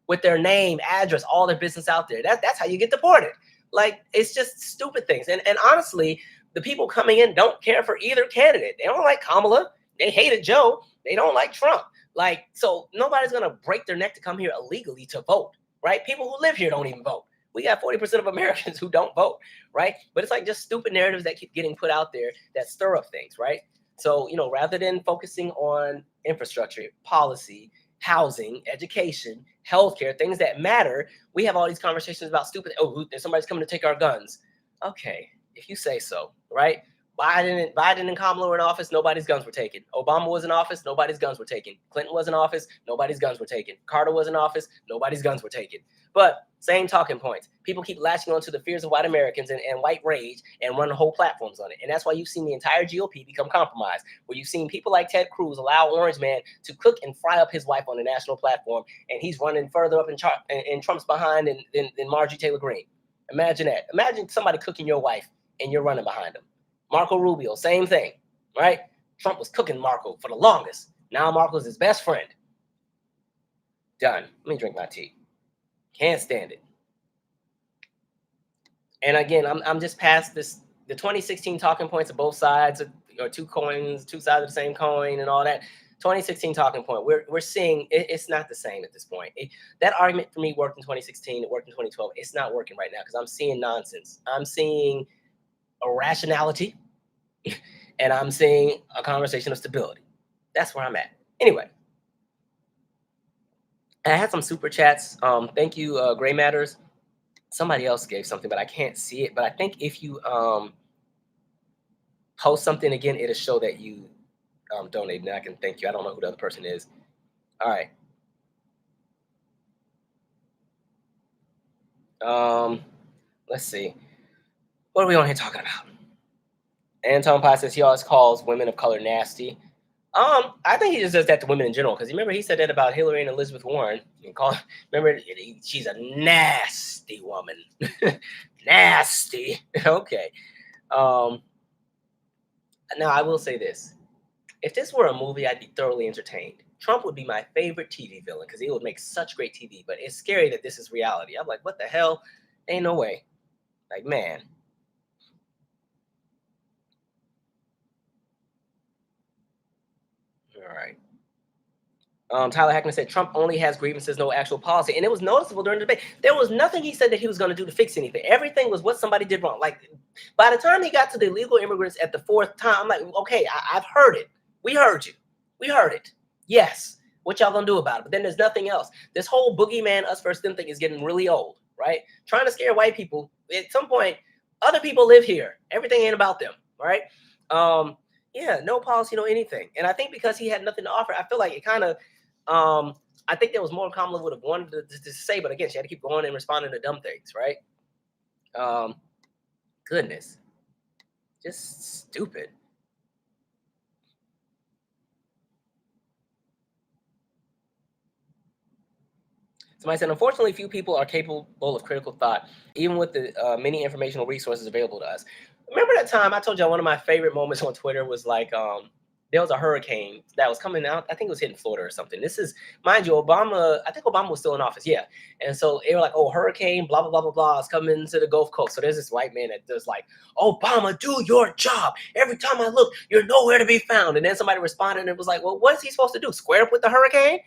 [SPEAKER 1] with their name, address, all their business out there? That's how you get deported. Like, it's just stupid things. And honestly, the people coming in don't care for either candidate. They don't like Kamala. They hated Joe. They don't like Trump. Like, so nobody's going to break their neck to come here illegally to vote, right? People who live here don't even vote. We got 40% of Americans who don't vote, right? But it's like just stupid narratives that keep getting put out there that stir up things, right? So, you know, rather than focusing on infrastructure, policy, housing, education, healthcare, things that matter, we have all these conversations about stupid, oh, somebody's coming to take our guns. Okay, if you say so, right? Biden and Kamala were in office, nobody's guns were taken. Obama was in office, nobody's guns were taken. Clinton was in office, nobody's guns were taken. Carter was in office, nobody's guns were taken. But same talking points. People keep latching onto the fears of white Americans and white rage and run whole platforms on it. And that's why you've seen the entire GOP become compromised, where you've seen people like Ted Cruz allow Orange Man to cook and fry up his wife on the national platform, and he's running further up in Trump's behind than Marjorie Taylor Greene. Imagine that. Imagine somebody cooking your wife and you're running behind them. Marco Rubio, same thing, right? Trump was cooking Marco for the longest. Now Marco's his best friend. Done. Let me drink my tea. Can't stand it. And again, I'm just past this, the 2016 talking points of both sides, or two coins, two sides of the same coin and all that. 2016 talking point. We're seeing it's not the same at this point. That argument for me worked in 2016. It worked in 2012. It's not working right now because I'm seeing nonsense. I'm seeing irrationality, and I'm seeing a conversation of stability. That's where I'm at. Anyway, I had some super chats. Thank you, Gray Matters. Somebody else gave something, but I can't see it. But I think if you post something again, it'll show that you donated. And I can thank you. I don't know who the other person is. All right. Let's see. What are we on here talking about? Anton Pye says he always calls women of color nasty. I think he just does that to women in general because remember he said that about Hillary and Elizabeth Warren. Remember she's a nasty woman, nasty. Okay. Now I will say this: if this were a movie, I'd be thoroughly entertained. Trump would be my favorite TV villain because he would make such great TV. But it's scary that this is reality. I'm like, what the hell? Ain't no way. Like, man. All right. Tyler Hackman said Trump only has grievances, no actual policy. And it was noticeable during the debate. There was nothing he said that he was going to do to fix anything. Everything was what somebody did wrong. Like, by the time he got to the illegal immigrants at the fourth time, I'm like, okay, I've heard it. We heard you. We heard it. Yes. What y'all going to do about it? But then there's nothing else. This whole boogeyman, us versus them thing is getting really old, right? Trying to scare white people. At some point, other people live here. Everything ain't about them, right? Yeah, no policy, no anything. And I think because he had nothing to offer, I feel like it kind of, I think there was more Kamala would have wanted to say, but again, she had to keep going and responding to dumb things, right? Goodness. Just stupid. Somebody said, unfortunately, few people are capable of critical thought, even with the many informational resources available to us. Remember that time I told you one of my favorite moments on Twitter was like, there was a hurricane that was coming out. I think it was hitting Florida or something. This is, mind you, Obama, I think Obama was still in office. Yeah. And so they were like, oh, hurricane, blah, blah, blah, blah, blah. It's coming to the Gulf Coast. So there's this white man that does like, Obama, do your job. Every time I look, you're nowhere to be found. And then somebody responded and it was like, well, what is he supposed to do? Square up with the hurricane?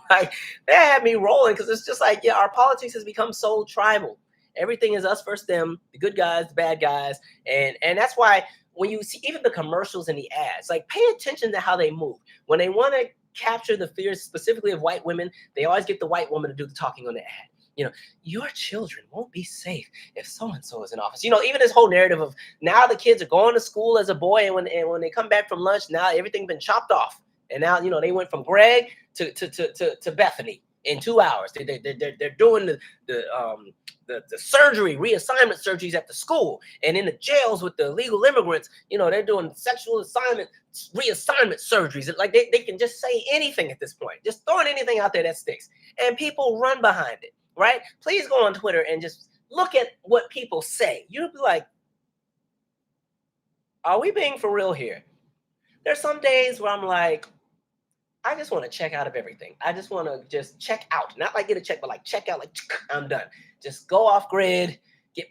[SPEAKER 1] Like, that had me rolling because it's just like, yeah, our politics has become so tribal. Everything is us versus them, the good guys, the bad guys. And that's why when you see even the commercials and the ads, like pay attention to how they move. When they want to capture the fears specifically of white women, they always get the white woman to do the talking on the ad. You know, your children won't be safe if so-and-so is in office. You know, even this whole narrative of now the kids are going to school as a boy, and when they come back from lunch, now everything's been chopped off. And now, you know, they went from Greg to Bethany in 2 hours. They're doing the surgery, reassignment surgeries at the school, and in the jails with the illegal immigrants, you know, they're doing sexual assignment, reassignment surgeries. Like they can just say anything at this point, just throwing anything out there that sticks, and people run behind it, right? Please go on Twitter and just look at what people say. You'll be like, are we being for real here? There's some days where I'm like, I just want to check out of everything. I just want to just check out, not like get a check, but like check out, like I'm done. Just go off grid,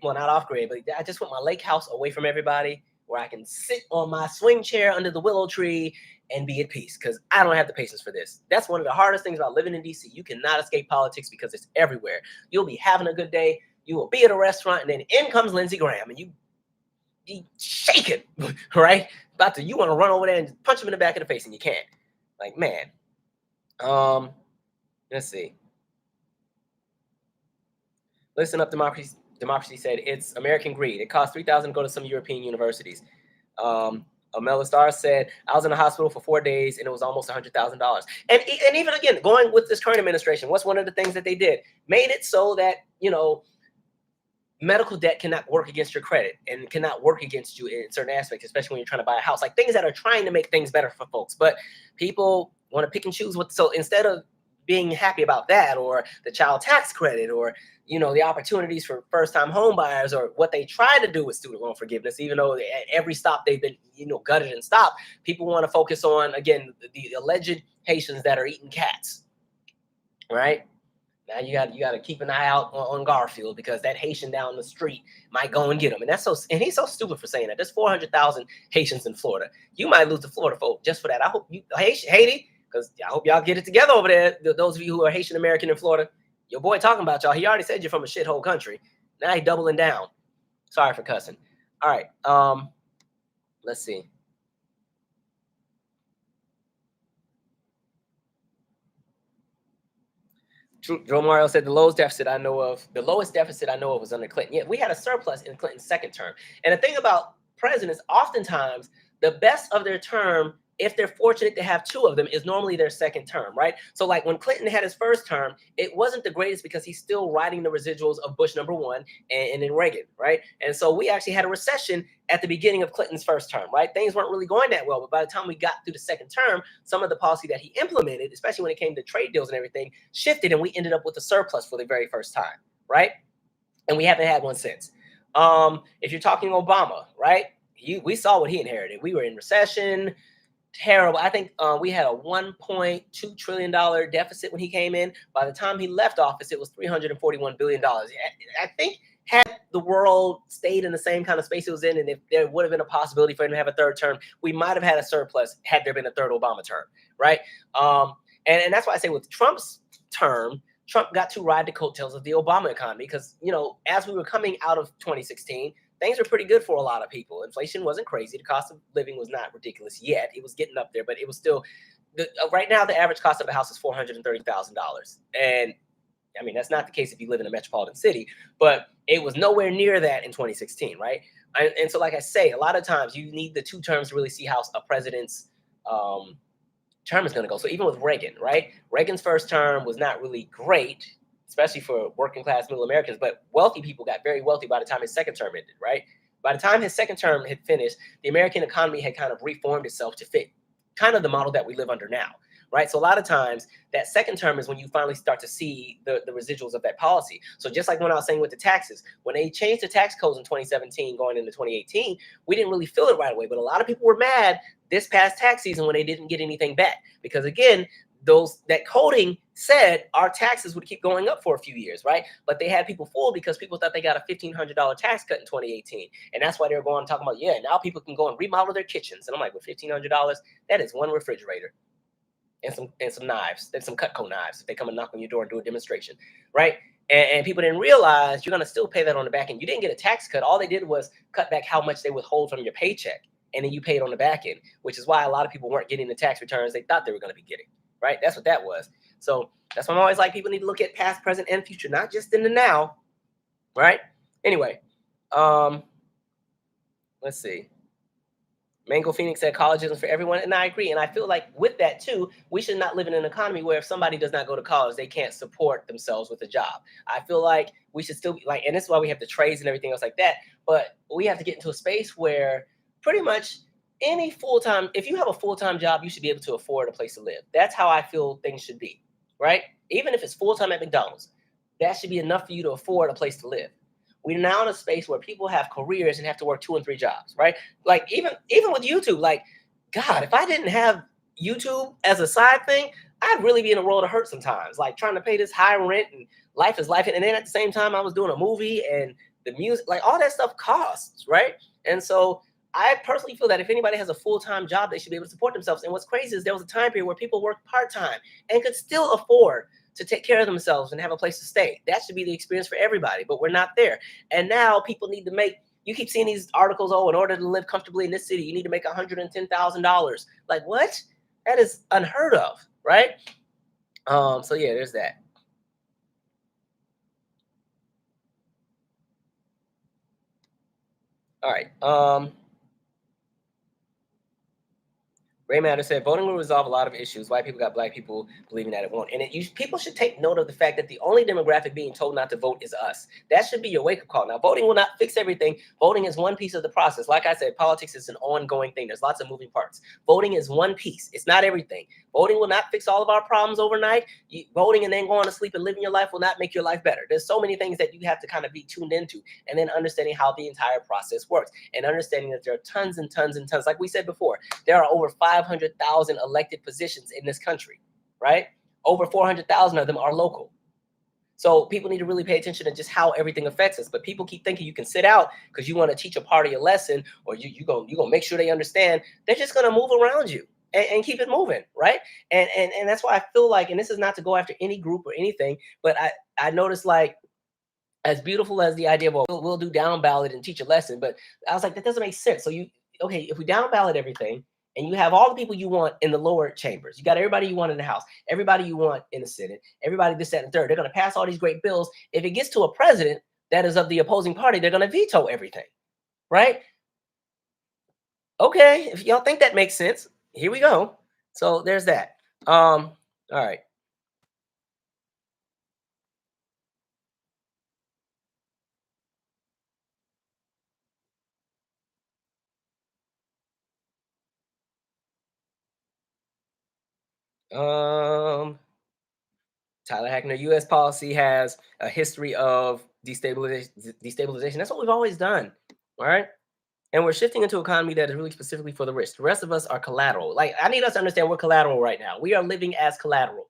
[SPEAKER 1] not off grid, but I just want my lake house away from everybody where I can sit on my swing chair under the willow tree and be at peace because I don't have the patience for this. That's one of the hardest things about living in DC. You cannot escape politics because it's everywhere. You'll be having a good day. You will be at a restaurant and then in comes Lindsey Graham and you shaking, right? You want to run over there and punch him in the back of the face and you can't. Like, man, let's see. Listen up, Democracy. Democracy said it's American greed. It costs $3,000 to go to some European universities. Amela Star said I was in the hospital for 4 days and it was almost $100,000. And even again, going with this current administration, what's one of the things that they did? Made it so that, you know, medical debt cannot work against your credit and cannot work against you in certain aspects, especially when you're trying to buy a house, like things that are trying to make things better for folks. But people want to pick and choose so instead of being happy about that or the child tax credit or, you know, the opportunities for first-time home buyers or what they try to do with student loan forgiveness, even though at every stop they've been, you know, gutted and stopped, people want to focus on, again, the alleged Haitians that are eating cats, right? Now you got to keep an eye out on Garfield because that Haitian down the street might go and get him. And he's so stupid for saying that. There's 400,000 Haitians in Florida. You might lose the Florida vote just for that. I hope you, Haiti, because I hope y'all get it together over there. Those of you who are Haitian American in Florida, your boy talking about y'all. He already said you're from a shithole country. Now he doubling down. Sorry for cussing. All right. Let's see. Joe Mario said the lowest deficit I know of was under Clinton. Yeah, we had a surplus in Clinton's second term. And the thing about presidents, oftentimes the best of their term, if they're fortunate to have two of them, is normally their second term, right? So like when Clinton had his first term, it wasn't the greatest because he's still riding the residuals of Bush #1 and then Reagan, right? And so we actually had a recession at the beginning of Clinton's first term, right? Things weren't really going that well, but by the time we got through the second term, some of the policy that he implemented, especially when it came to trade deals and everything, shifted, and we ended up with a surplus for the very first time, right? And we haven't had one since. If you're talking Obama, right? We saw what he inherited. We were in recession. Terrible. I think we had a $1.2 trillion deficit when he came in. By the time he left office, it was $341 billion. I think had the world stayed in the same kind of space it was in, and if there would have been a possibility for him to have a third term, we might have had a surplus had there been a third Obama term, right? And that's why I say with Trump's term, Trump got to ride the coattails of the Obama economy because, you know, as we were coming out of 2016, things were pretty good for a lot of people. Inflation wasn't crazy. The cost of living was not ridiculous yet. It was getting up there, but it was still right now. The average cost of a house is $430,000, and I mean that's not the case if you live in a metropolitan city, but it was nowhere near that in 2016, right? And so, like I say, a lot of times you need the two terms to really see how a president's term is going to go. So even with Reagan, right? Reagan's first term was not really great, especially for working class middle Americans, but wealthy people got very wealthy by the time his second term ended, right? By the time his second term had finished, the American economy had kind of reformed itself to fit kind of the model that we live under now, right? So a lot of times that second term is when you finally start to see the residuals of that policy. So just like when I was saying with the taxes, when they changed the tax codes in 2017 going into 2018, we didn't really feel it right away, but a lot of people were mad this past tax season when they didn't get anything back, because again, that coding said our taxes would keep going up for a few years, right? But they had people fooled because people thought they got a $1,500 tax cut in 2018. And that's why they were going and talking about, yeah, now people can go and remodel their kitchens. And I'm like, with $1,500, that is one refrigerator and some knives, and some Cutco knives if they come and knock on your door and do a demonstration, right? And people didn't realize you're going to still pay that on the back end. You didn't get a tax cut. All they did was cut back how much they withhold from your paycheck. And then you paid on the back end, which is why a lot of people weren't getting the tax returns they thought they were going to be getting. Right? That's what that was. So that's why I'm always like, people need to look at past, present, and future, not just in the now. Right? Anyway, let's see. Mango Phoenix said college isn't for everyone, and I agree. And I feel like with that too, we should not live in an economy where if somebody does not go to college, they can't support themselves with a job. I feel like we should still be like, and this is why we have the trades and everything else like that. But we have to get into a space where pretty much any full-time, if you have a full-time job, you should be able to afford a place to live. That's how I feel things should be, right? Even if it's full-time at McDonald's, that should be enough for you to afford a place to live. We're now in a space where people have careers and have to work 2 and 3 jobs, right? Like even with YouTube, like, God, if I didn't have YouTube as a side thing, I'd really be in a world of hurt sometimes, like trying to pay this high rent and life is life. And then at the same time, I was doing a movie and the music, like all that stuff costs, right? And so I personally feel that if anybody has a full-time job, they should be able to support themselves. And what's crazy is there was a time period where people worked part-time and could still afford to take care of themselves and have a place to stay. That should be the experience for everybody, but we're not there. And now people need to you keep seeing these articles, in order to live comfortably in this city, you need to make $110,000. Like what? That is unheard of, right? So yeah, there's that. All right. Ray Matter said, voting will resolve a lot of issues. White people got black people believing that it won't. And people should take note of the fact that the only demographic being told not to vote is us. That should be your wake-up call. Now, voting will not fix everything. Voting is one piece of the process. Like I said, politics is an ongoing thing. There's lots of moving parts. Voting is one piece. It's not everything. Voting will not fix all of our problems overnight. Voting and then going to sleep and living your life will not make your life better. There's so many things that you have to kind of be tuned into, and then understanding how the entire process works, and understanding that there are tons and tons and tons. Like we said before, there are over 500,000 elected positions in this country, right? Over 400,000 of them are local. So people need to really pay attention to just how everything affects us. But people keep thinking you can sit out because you want to teach a party a lesson, or you're gonna make sure they understand. They're just gonna move around you. and keep it moving, right? And that's why I feel like, and this is not to go after any group or anything, but I noticed like, as beautiful as the idea of, well, we'll do down ballot and teach a lesson, but I was like, that doesn't make sense. So you, okay, if we down ballot everything and you have all the people you want in the lower chambers, you got everybody you want in the House, everybody you want in the Senate, everybody this, that, and third, they're going to pass all these great bills. If it gets to a president that is of the opposing party, they're going to veto everything, right? Okay, if y'all think that makes sense, here we go. So there's that. All right. Um, Tyler Hackner, U.S. policy has a history of destabilization. That's what we've always done, all right? And we're shifting into an economy that is really specifically for the rich. The rest of us are collateral. Like, I need us to understand we're collateral right now. We are living as collateral.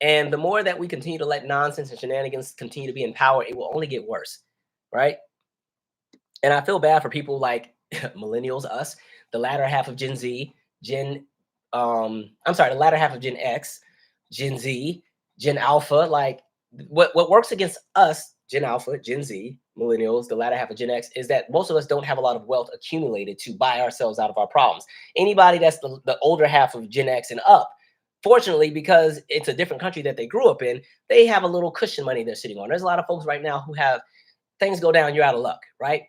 [SPEAKER 1] And the more that we continue to let nonsense and shenanigans continue to be in power, it will only get worse, right? And I feel bad for people like millennials, us, the latter half of Gen Z, I'm sorry, the latter half of Gen X, Gen Z, Gen Alpha. Like, what works against us, Gen Alpha, Gen Z, millennials, the latter half of Gen X, is that most of us don't have a lot of wealth accumulated to buy ourselves out of our problems. Anybody that's the older half of Gen X and up, fortunately, because it's a different country that they grew up in, they have a little cushion money they're sitting on. There's a lot of folks right now who have, things go down, you're out of luck, right?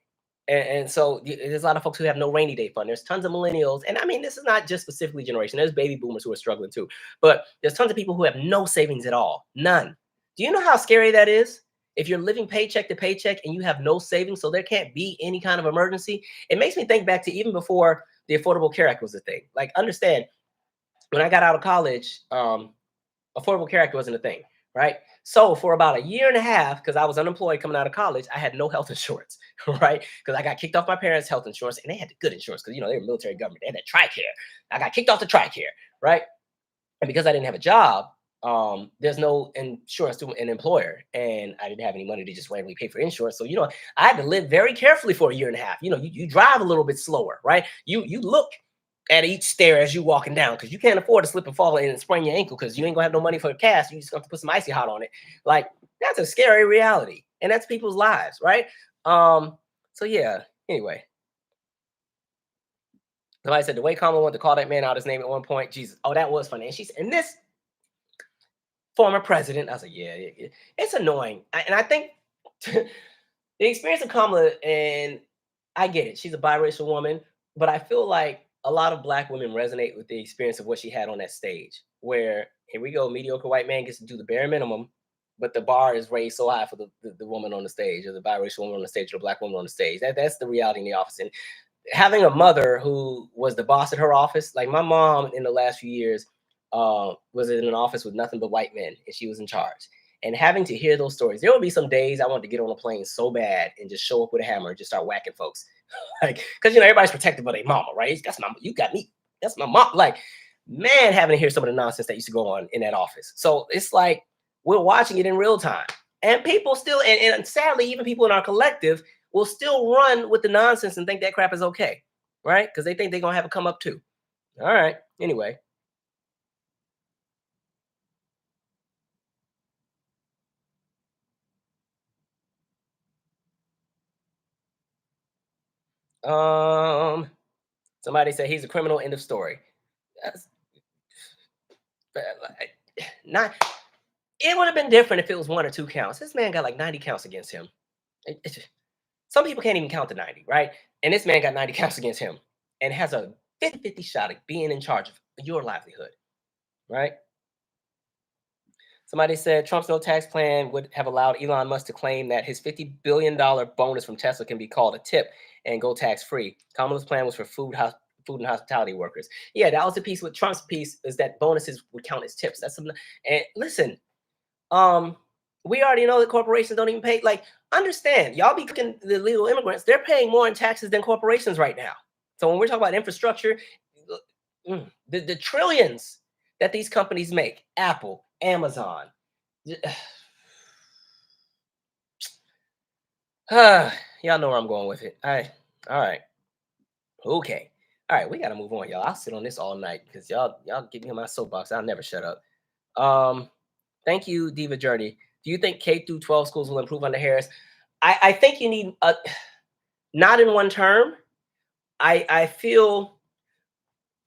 [SPEAKER 1] And so there's a lot of folks who have no rainy day fund. There's tons of millennials, and I mean, this is not just specifically generation. There's baby boomers who are struggling too, but there's tons of people who have no savings at all, none. Do you know how scary that is? If you're living paycheck to paycheck and you have no savings, so there can't be any kind of emergency. It makes me think back to even before the Affordable Care Act was a thing. Like, understand, when I got out of college, Affordable Care Act wasn't a thing, right? So for about a year and a half, because I was unemployed coming out of college, I had no health insurance, right? Because I got kicked off my parents' health insurance, and they had the good insurance because, you know, they were military government. They had that TRICARE. I got kicked off the TRICARE, right? And because I didn't have a job, there's no insurance to an employer, and I didn't have any money to just randomly pay for insurance. So, you know, I had to live very carefully for a year and a half. You know, you drive a little bit slower, right? You look at each stair as you walking down, because you can't afford to slip and fall in and sprain your ankle because you ain't gonna have no money for a cast. You just have to put some icy hot on it. Like, that's a scary reality, and that's people's lives, right? So yeah. Anyway, somebody said the way Kamala wanted to call that man out his name at one point. Jesus, oh, that was funny. And she's, and this former president. I was like, yeah, it's annoying. And I think the experience of Kamala, and I get it, she's a biracial woman, but I feel like a lot of black women resonate with the experience of what she had on that stage, where here we go, mediocre white man gets to do the bare minimum, but the bar is raised so high for the woman on the stage, or the biracial woman on the stage, or the black woman on the stage. That's the reality in the office. And having a mother who was the boss at her office, like my mom in the last few years, was in an office with nothing but white men, and she was in charge. And having to hear those stories, there would be some days I wanted to get on a plane so bad and just show up with a hammer and just start whacking folks, like, because, you know, everybody's protected by their mama, right? That's my, you got me. That's my mom. Like, man, having to hear some of the nonsense that used to go on in that office. So it's like we're watching it in real time, and people still, and sadly, even people in our collective will still run with the nonsense and think that crap is okay, right? Because they think they're gonna have a come up too. All right. Anyway, um, somebody said he's a criminal. End of story. That's not. It would have been different if it was one or two counts. This man got like 90 counts against him. Some people can't even count to 90, right? And this man got 90 counts against him and has a 50-50 shot at being in charge of your livelihood, right? Somebody said Trump's no tax plan would have allowed Elon Musk to claim that his $50 billion bonus from Tesla can be called a tip and go tax free. Kamala's plan was for food and hospitality workers. Yeah, that was the piece with Trump's piece, is that bonuses would count as tips. That's something. And listen, um, we already know that corporations don't even pay. Like, understand, y'all be cooking the illegal immigrants. They're paying more in taxes than corporations right now. So when we're talking about infrastructure, the trillions that these companies make, Apple, Amazon, y'all know where I'm going with it. All right, okay. All right, we gotta move on, y'all. I'll sit on this all night because y'all get me on my soapbox. I'll never shut up. Um, Thank you, Diva Journey. Do you think K through 12 schools will improve under Harris? I think you need not in one term. I feel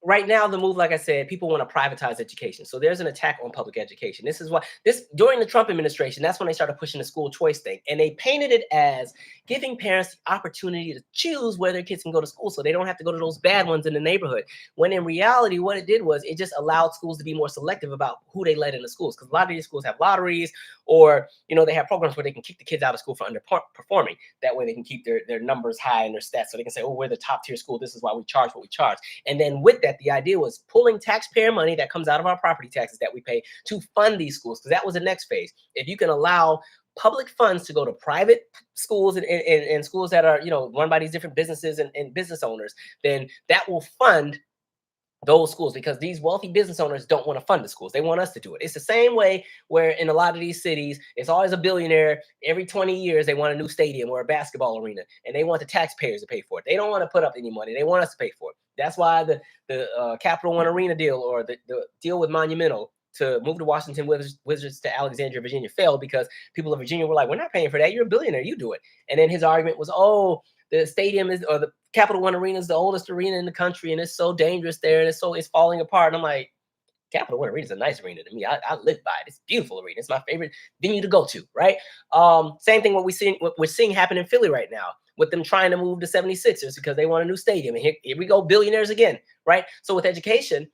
[SPEAKER 1] right now the move, like I said, people want to privatize education, so there's an attack on public education. This is why this during the Trump administration, that's when they started pushing the school choice thing, and they painted it as giving parents the opportunity to choose where their kids can go to school so they don't have to go to those bad ones in the neighborhood, when in reality what it did was it just allowed schools to be more selective about who they let into schools, because a lot of these schools have lotteries, or they have programs where they can kick the kids out of school for underperforming. That way they can keep their numbers high and their stats, so they can say, oh, we're the top tier school, this is why we charge what we charge. And then with that, the idea was pulling taxpayer money that comes out of our property taxes that we pay to fund these schools, because that was the next phase. If you can allow public funds to go to private schools and schools that are run by these different businesses and business owners, then that will fund those schools, because these wealthy business owners don't want to fund the schools. They want us to do it. It's the same way where in a lot of these cities, it's always a billionaire. Every 20 years, they want a new stadium or a basketball arena, and they want the taxpayers to pay for it. They don't want to put up any money. They want us to pay for it. That's why the Capital One Arena deal, or the deal with Monumental to move the Washington Wizards to Alexandria, Virginia, failed, because people of Virginia were like, we're not paying for that. You're a billionaire. You do it. And then his argument was, oh, the stadium is, or the Capital One Arena is the oldest arena in the country, and it's so dangerous there, and it's falling apart. And I'm like, Capital One Arena is a nice arena to me. I live by it. It's a beautiful arena. It's my favorite venue to go to, right? Same thing what we're seeing happen in Philly right now, with them trying to move the 76ers because they want a new stadium. And here we go, billionaires again, right? So with education,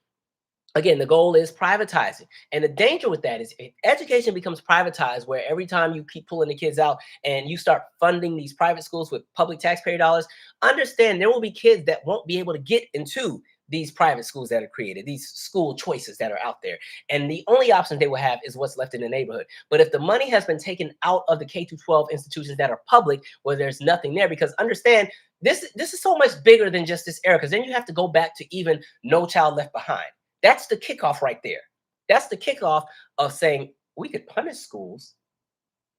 [SPEAKER 1] again, the goal is privatizing. And the danger with that is if education becomes privatized, where every time you keep pulling the kids out and you start funding these private schools with public taxpayer dollars, understand there will be kids that won't be able to get into these private schools that are created, these school choices that are out there. And the only option they will have is what's left in the neighborhood. But if the money has been taken out of the K through 12 institutions that are public, where there's nothing there, because understand, this is so much bigger than just this era, because then you have to go back to even No Child Left Behind. That's the kickoff right there. That's the kickoff of saying we could punish schools,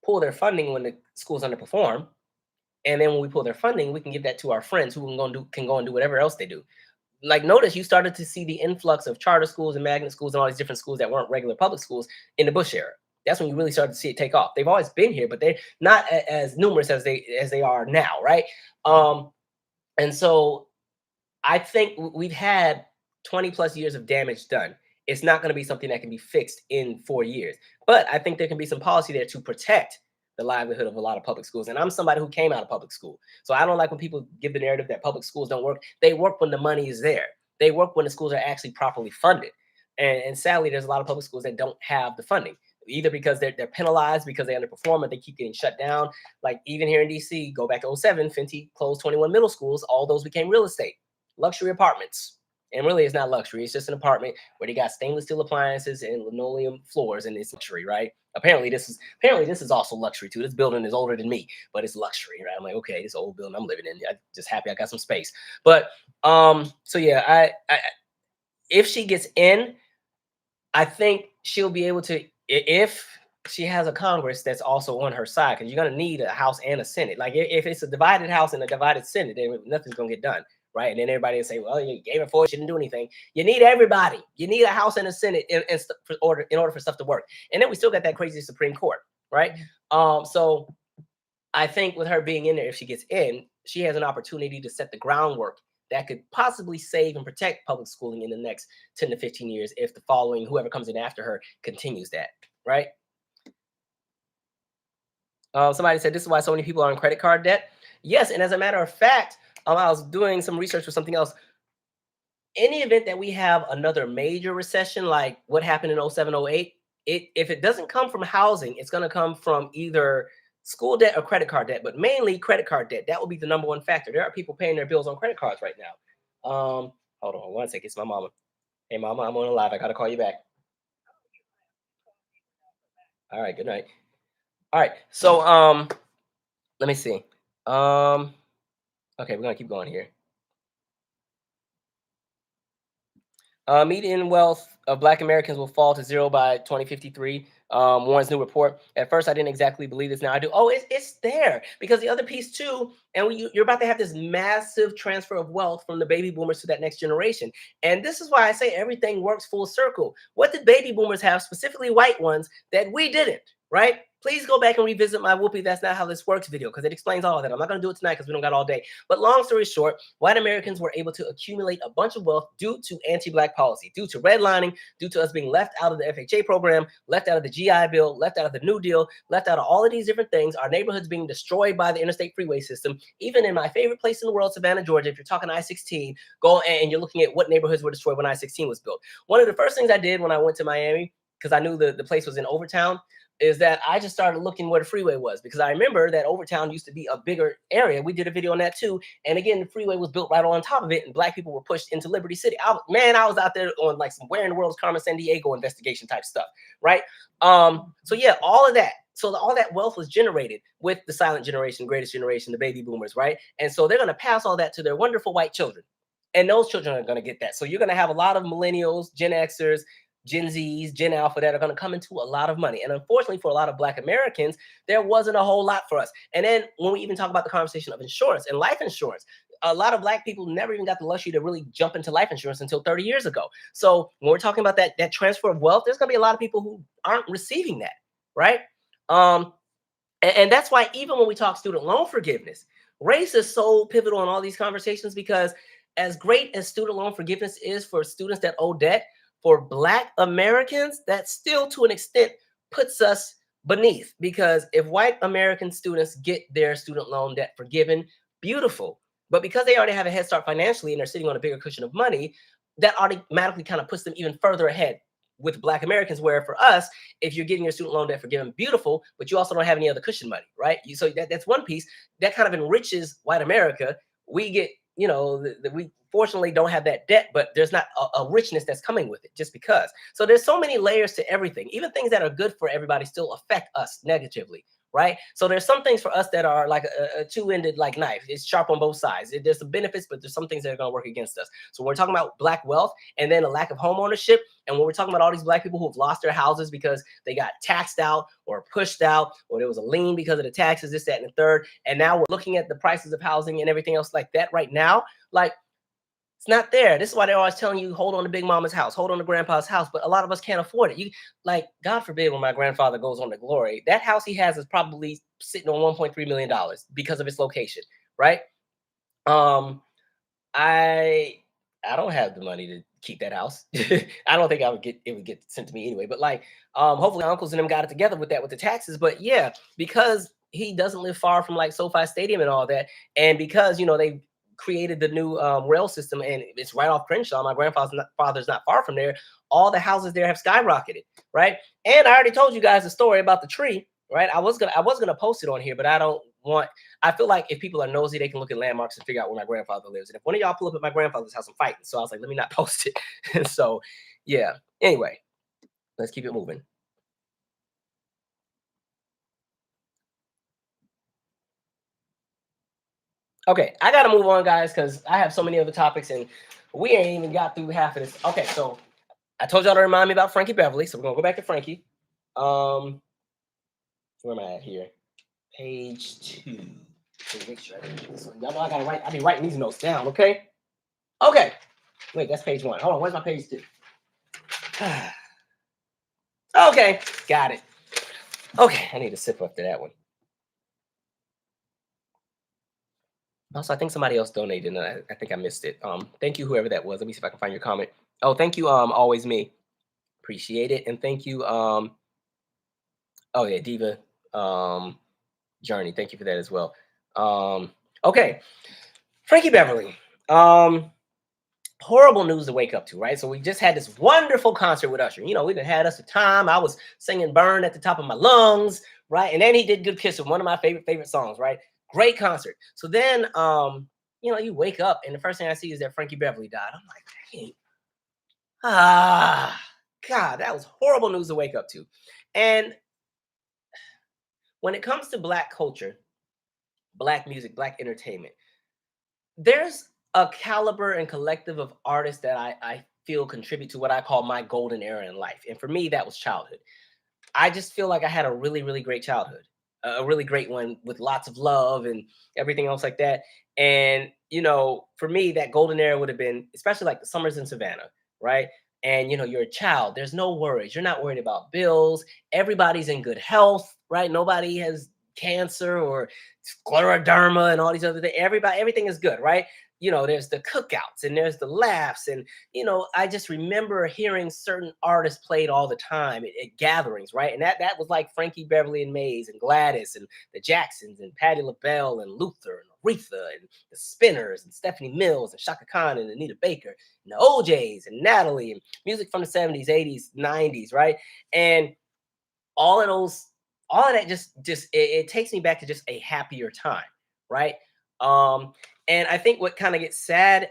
[SPEAKER 1] pull their funding when the schools underperform, and then when we pull their funding, we can give that to our friends who can go and do whatever else they do. Like, notice you started to see the influx of charter schools and magnet schools and all these different schools that weren't regular public schools in the Bush era. That's when you really started to see it take off. They've always been here, but they're not as numerous as they are now, right? And so I think we've had 20 plus years of damage done. It's not going to be something that can be fixed in 4 years. But I think there can be some policy there to protect the livelihood of a lot of public schools. And I'm somebody who came out of public school. So I don't like when people give the narrative that public schools don't work. They work when the money is there. They work when the schools are actually properly funded. And sadly, there's a lot of public schools that don't have the funding, either because they're penalized because they underperform, or they keep getting shut down. Like even here in DC, go back to 07, Fenty closed 21 middle schools. All those became real estate, luxury apartments. And really, it's not luxury. It's just an apartment where they got stainless steel appliances and linoleum floors, and it's luxury, right? Apparently, this is also luxury too. This building is older than me, but it's luxury, right? I'm like, okay, this old building I'm living in. I'm just happy I got some space. But so yeah, I if she gets in, I think she'll be able to, if she has a Congress that's also on her side, because you're going to need a House and a Senate. Like if it's a divided House and a divided Senate, then nothing's going to get done. Right. And then everybody will say, well, you gave it forward, she didn't do anything. You need everybody. You need a House and a Senate in order for stuff to work. And then we still got that crazy Supreme Court. Right. So I think with her being in there, if she gets in, she has an opportunity to set the groundwork that could possibly save and protect public schooling in the next 10 to 15 years if the following, whoever comes in after her, continues that. Right. Somebody said this is why so many people are in credit card debt. Yes. And as a matter of fact, I was doing some research for something else. In the event that we have another major recession, like what happened in 07, 08, if it doesn't come from housing, it's going to come from either school debt or credit card debt, but mainly credit card debt. That will be the number one factor. There are people paying their bills on credit cards right now. Hold on one second. It's my mama. Hey, mama, I'm on a live. I got to call you back. All right. Good night. All right. So, let me see. Okay, we're going to keep going here. Median wealth of Black Americans will fall to zero by 2053. Warren's new report. At first, I didn't exactly believe this. Now I do. Oh, it's there because the other piece too, and you're about to have this massive transfer of wealth from the baby boomers to that next generation. And this is why I say everything works full circle. What did baby boomers have, specifically white ones, that we didn't? Right? Please go back and revisit my Whoopi, That's Not How This Works video because it explains all of that. I'm not going to do it tonight because we don't got all day. But long story short, white Americans were able to accumulate a bunch of wealth due to anti-Black policy, due to redlining, due to us being left out of the FHA program, left out of the GI Bill, left out of the New Deal, left out of all of these different things, our neighborhoods being destroyed by the interstate freeway system. Even in my favorite place in the world, Savannah, Georgia, if you're talking I-16, go and you're looking at what neighborhoods were destroyed when I-16 was built. One of the first things I did when I went to Miami, because I knew the place was in Overtown, is that I just started looking where the freeway was because I remember that Overtown used to be a bigger area. We did a video on that too. And again, the freeway was built right on top of it and Black people were pushed into Liberty City. I was out there on like some Where in the World is Carmen Sandiego investigation type stuff, right? So yeah, all of that. So all that wealth was generated with the silent generation, greatest generation, the baby boomers, right? And so they're going to pass all that to their wonderful white children. And those children are going to get that. So you're going to have a lot of millennials, Gen Xers, Gen Zs, Gen Alpha that are going to come into a lot of money. And unfortunately, for a lot of Black Americans, there wasn't a whole lot for us. And then when we even talk about the conversation of insurance and life insurance, a lot of Black people never even got the luxury to really jump into life insurance until 30 years ago. So when we're talking about that transfer of wealth, there's going to be a lot of people who aren't receiving that, right? And that's why even when we talk student loan forgiveness, race is so pivotal in all these conversations because as great as student loan forgiveness is for students that owe debt, for Black Americans, that still to an extent puts us beneath because if white American students get their student loan debt forgiven, beautiful. But because they already have a head start financially and they're sitting on a bigger cushion of money, that automatically kind of puts them even further ahead with Black Americans, where for us, if you're getting your student loan debt forgiven, beautiful, but you also don't have any other cushion money, right? So that's one piece that kind of enriches white America. We get, we fortunately don't have that debt, but there's not a richness that's coming with it just because. So there's so many layers to everything. Even things that are good for everybody still affect us negatively, right? So there's some things for us that are like a two-ended like knife. It's sharp on both sides. There's some benefits, but there's some things that are going to work against us. So we're talking about Black wealth and then a lack of home ownership. And when we're talking about all these Black people who've lost their houses because they got taxed out or pushed out, or there was a lien because of the taxes, this, that, and the third. And now we're looking at the prices of housing and everything else like that right now. Like, it's not there. This is why they're always telling you, hold on to Big Mama's house, hold on to Grandpa's house. But a lot of us can't afford it. You like, God forbid, when my grandfather goes on to glory, that house he has is probably sitting on $1.3 million because of its location, right? I don't have the money to keep that house. I don't think it would get sent to me anyway. But like, hopefully uncles and them got it together with that with the taxes. But yeah, because he doesn't live far from like SoFi Stadium and all that, and because they created the new rail system and it's right off Crenshaw. My father's not far from there. All the houses there have skyrocketed, right? And I already told you guys the story about the tree, right? I was gonna post it on here, but I feel like if people are nosy, they can look at landmarks and figure out where my grandfather lives. And if one of y'all pull up at my grandfather's house, I'm fighting. So I was like, let me not post it. So yeah. Anyway, let's keep it moving. Okay, I gotta move on, guys, because I have so many other topics and we ain't even got through half of this. Okay, so I told y'all to remind me about Frankie Beverly, so we're gonna go back to Frankie. Where am I at here? Page 2. So make sure y'all know I gotta write. I be writing these notes down, okay? Okay. Wait, that's page 1. Hold on, where's my page 2? Okay, got it. Okay, I need to sip after that one. Also, I think somebody else donated, and I think I missed it. Thank you, whoever that was. Let me see if I can find your comment. Oh, thank you, always me. Appreciate it, and thank you. Oh yeah, Diva, Journey. Thank you for that as well. Okay, Frankie Beverly. Horrible news to wake up to, right? So we just had this wonderful concert with Usher. We done had us a time. I was singing "Burn" at the top of my lungs, right? And then he did "Good Kiss" with one of my favorite songs, right? Great concert. So then, you wake up and the first thing I see is that Frankie Beverly died. I'm like, dang. God, that was horrible news to wake up to. And when it comes to Black culture, Black music, Black entertainment, there's a caliber and collective of artists that I feel contribute to what I call my golden era in life. And for me, that was childhood. I just feel like I had a really, really great childhood, a really great one with lots of love and everything else like that. And, for me, that golden era would have been, especially like the summers in Savannah, right? And, you're a child, there's no worries. You're not worried about bills. Everybody's in good health, right? Nobody has cancer or scleroderma and all these other things. Everything is good, right? There's the cookouts and there's the laughs. And I just remember hearing certain artists played all the time at gatherings, right? And that was like Frankie Beverly and Mays and Gladys and the Jacksons and Patti LaBelle and Luther and Aretha and the Spinners and Stephanie Mills and Shaka Khan and Anita Baker and the OJs and Natalie and music from the 70s, 80s, 90s, right? And all of those, all of that just it takes me back to just a happier time, right? Um, and I think what kind of gets sad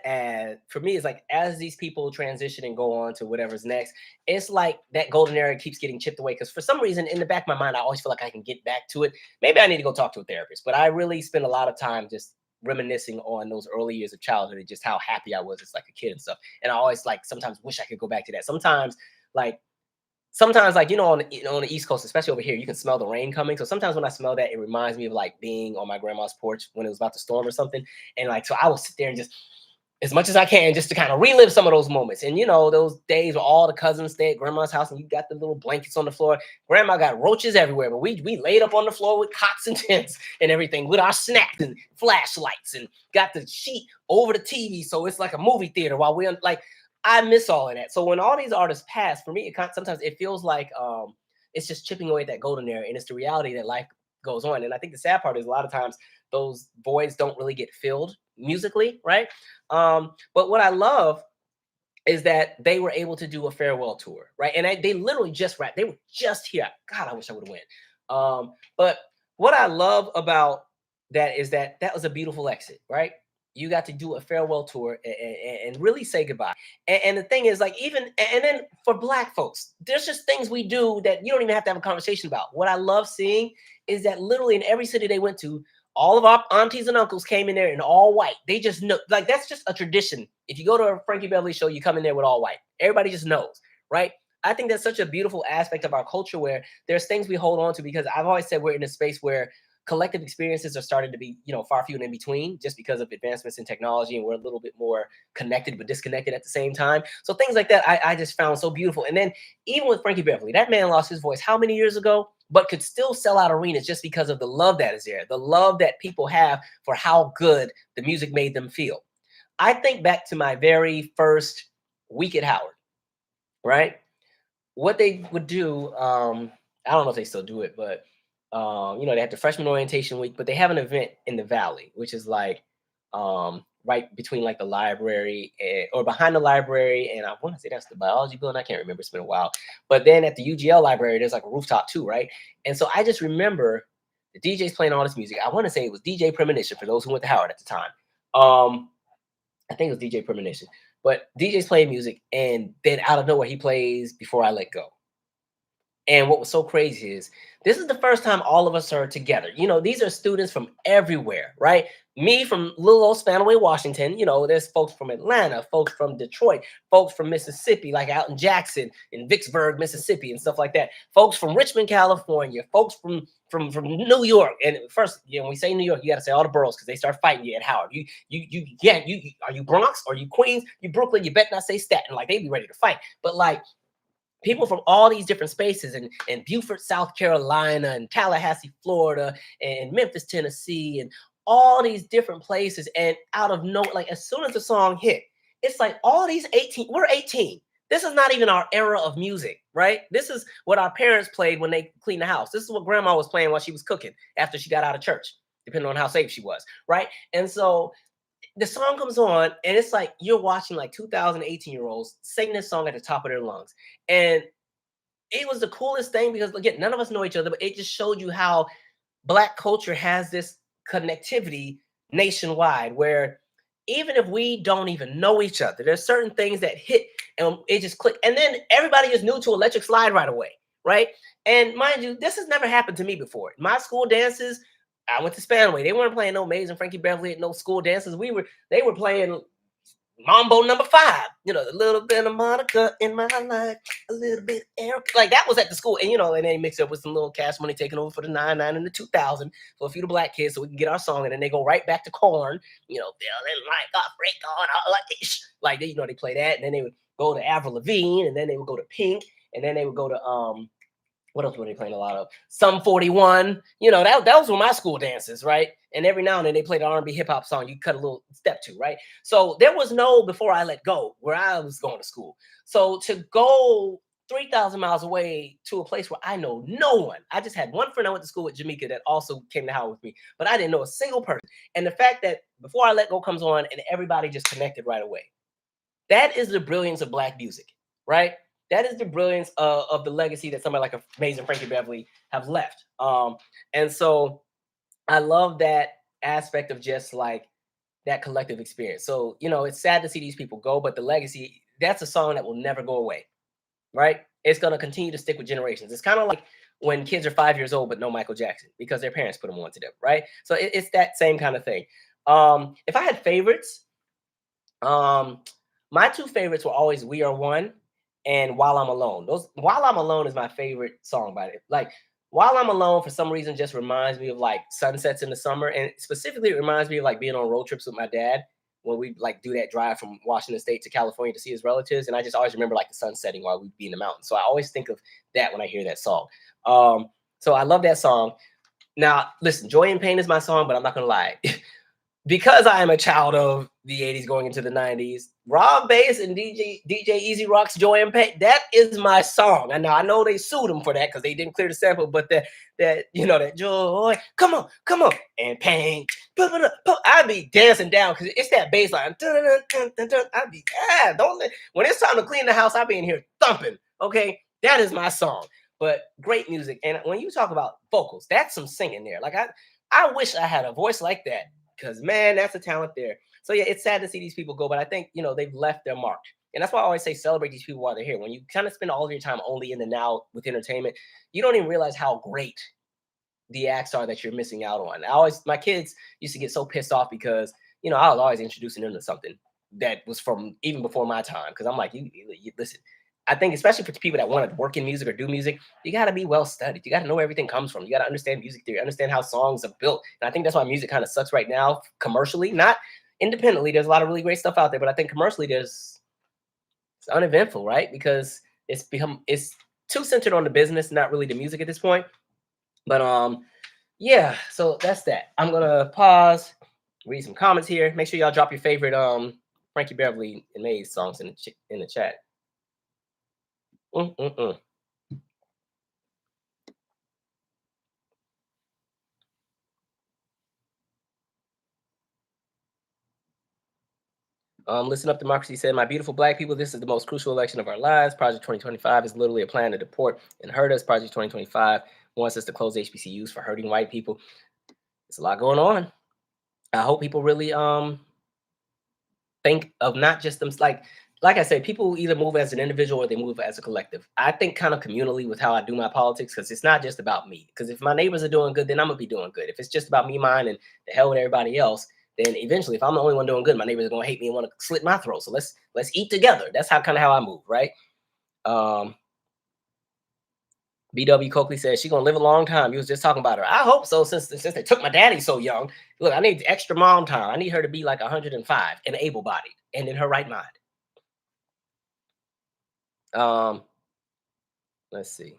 [SPEAKER 1] for me is like as these people transition and go on to whatever's next, it's like that golden era keeps getting chipped away. Because for some reason, in the back of my mind, I always feel like I can get back to it. Maybe I need to go talk to a therapist, but I really spend a lot of time just reminiscing on those early years of childhood and just how happy I was as like a kid and stuff. And I always like sometimes wish I could go back to that. Like sometimes like on the East Coast, especially over here, you can smell the rain coming. So sometimes when I smell that, it reminds me of like being on my grandma's porch when it was about to storm or something. And like so I will sit there and just as much as I can just to kind of relive some of those moments. And those days where all the cousins stay at grandma's house and you got the little blankets on the floor. Grandma got roaches everywhere, but we laid up on the floor with cots and tents and everything with our snacks and flashlights and got the sheet over the TV. So it's like a movie theater while we're like, I miss all of that. So when all these artists pass, for me, sometimes it feels like it's just chipping away at that golden era, and it's the reality that life goes on. And I think the sad part is a lot of times those voids don't really get filled musically, right? But what I love is that they were able to do a farewell tour, right? And they literally just wrapped. They were just here. God, I wish I would have went. But what I love about that is that was a beautiful exit, right? You got to do a farewell tour and really say goodbye. And the thing is, like, and then for Black folks, there's just things we do that you don't even have to have a conversation about. What I love seeing is that literally in every city they went to, all of our aunties and uncles came in there in all white. They just know, like, that's just a tradition. If you go to a Frankie Beverly show, you come in there with all white. Everybody just knows, right? I think that's such a beautiful aspect of our culture where there's things we hold on to, because I've always said we're in a space where collective experiences are starting to be, far few and in between, just because of advancements in technology, and we're a little bit more connected but disconnected at the same time. So things like that, I just found so beautiful. And then even with Frankie Beverly, that man lost his voice how many years ago, but could still sell out arenas just because of the love that is there, the love that people have for how good the music made them feel. I think back to my very first week at Howard, right? What they would do, I don't know if they still do it, but they have the freshman orientation week, but they have an event in the Valley, which is like right between like the library or behind the library, and I want to say that's the biology building. I can't remember; it's been a while. But then at the UGL library, there's like a rooftop too, right? And so I just remember the DJs playing all this music. I want to say it was DJ Premonition for those who went to Howard at the time. I think it was DJ Premonition, but DJs playing music, and then out of nowhere he plays Before I Let Go. And what was so crazy is this is the first time all of us are together. These are students from everywhere, right? Me from little old Spanaway, Washington. There's folks from Atlanta, folks from Detroit, folks from Mississippi, like out in Jackson, in Vicksburg, Mississippi, and stuff like that. Folks from Richmond, California, folks from New York. And first, when we say New York, you got to say all the boroughs because they start fighting you at Howard. You are you Bronx? Are you Queens? You Brooklyn? You better not say Staten. Like they be ready to fight. But like, people from all these different spaces and Beaufort, South Carolina, and Tallahassee, Florida, and Memphis, Tennessee, and all these different places. And out of nowhere, like as soon as the song hit, it's like all these 18, we're 18. This is not even our era of music, right? This is what our parents played when they cleaned the house. This is what grandma was playing while she was cooking after she got out of church, depending on how safe she was, right? And so the song comes on, and it's like you're watching like 2018-year-olds sing this song at the top of their lungs. And it was the coolest thing because, again, none of us know each other, but it just showed you how Black culture has this connectivity nationwide where even if we don't even know each other, there's certain things that hit and it just clicked. And then everybody is new to Electric Slide right away, right? And mind you, this has never happened to me before. My school dances, I went to Spanaway. They weren't playing no Mays and Frankie Beverly at no school dances. They were playing Mambo number 5, a little bit of Monica in my life, a little bit of Eric. Like that was at the school. And and then mix up with some little Cash Money taking over for the 99 and the 2000 for a few of the black kids so we can get our song. And then they go right back to corn, feeling like a freak on all like this. Like they play that, and then they would go to Avril Lavigne, and then they would go to Pink, and then they would go to what else were they playing a lot of? Some 41. Those were my school dances, right? And every now and then they played an R&B hip hop song you cut a little step to, right? So there was no Before I Let Go where I was going to school. So to go 3,000 miles away to a place where I know no one. I just had one friend I went to school with, Jamaica, that also came to Howard with me, but I didn't know a single person. And the fact that Before I Let Go comes on and everybody just connected right away. That is the brilliance of black music, right? That is the brilliance of the legacy that somebody like a amazing Frankie Beverly have left. And so I love that aspect of just like that collective experience. So, it's sad to see these people go, but the legacy, that's a song that will never go away, right? It's going to continue to stick with generations. It's kind of like when kids are 5 years old, but no Michael Jackson because their parents put them on to them, right? So it's that same kind of thing. If I had favorites, my two favorites were always We Are One and While I'm Alone. Those While I'm Alone is my favorite song by it. Like While I'm Alone, for some reason, just reminds me of like sunsets in the summer. And specifically, it reminds me of like being on road trips with my dad when we like do that drive from Washington State to California to see his relatives. And I just always remember like the sun setting while we'd be in the mountains. So I always think of that when I hear that song. So I love that song. Now, listen, Joy and Pain is my song, but I'm not going to lie. Because I am a child of the 80s going into the 90s, Rob Bass and DJ Easy Rock's Joy and Pain, that is my song. And now I know they sued him for that because they didn't clear the sample, but that joy, come on, and pain. I'd be dancing down because it's that bass line. I'd be, when it's time to clean the house, I'll be in here thumping. Okay, that is my song. But great music. And when you talk about vocals, that's some singing there. Like I wish I had a voice like that. Because man, that's a talent there. So yeah, it's sad to see these people go, but I think they've left their mark, and that's why I always say celebrate these people while they're here. When you kind of spend all of your time only in the now with entertainment, you don't even realize how great the acts are that you're missing out on. My kids used to get so pissed off because I was always introducing them to something that was from even before my time. Because I'm like, you listen. I think especially for people that want to work in music or do music, you got to be well studied. You got to know where everything comes from. You got to understand music theory, understand how songs are built. And I think that's why music kind of sucks right now commercially, not independently. There's a lot of really great stuff out there, but I think commercially it's uneventful, right? Because it's too centered on the business, not really the music at this point. But yeah, so that's that. I'm gonna pause, read some comments here. Make sure y'all drop your favorite Frankie Beverly and Maze songs in the chat. Listen Up Democracy said, my beautiful black people, this is the most crucial election of our lives. Project 2025 is literally a plan to deport and hurt us. Project 2025 wants us to close HBCUs for hurting white people. There's a lot going on. I hope people really think of not just them, like I said, people either move as an individual or they move as a collective. I think kind of communally with how I do my politics, because it's not just about me. Because if my neighbors are doing good, then I'm gonna be doing good. If it's just about me, mine, and the hell with everybody else, then eventually, if I'm the only one doing good, my neighbors are gonna hate me and want to slit my throat. So let's eat together. That's how I move, right? BW Coakley says she's gonna live a long time. You was just talking about her. I hope so, since they took my daddy so young. Look, I need extra mom time. I need her to be like 105 and able-bodied and in her right mind. Let's see.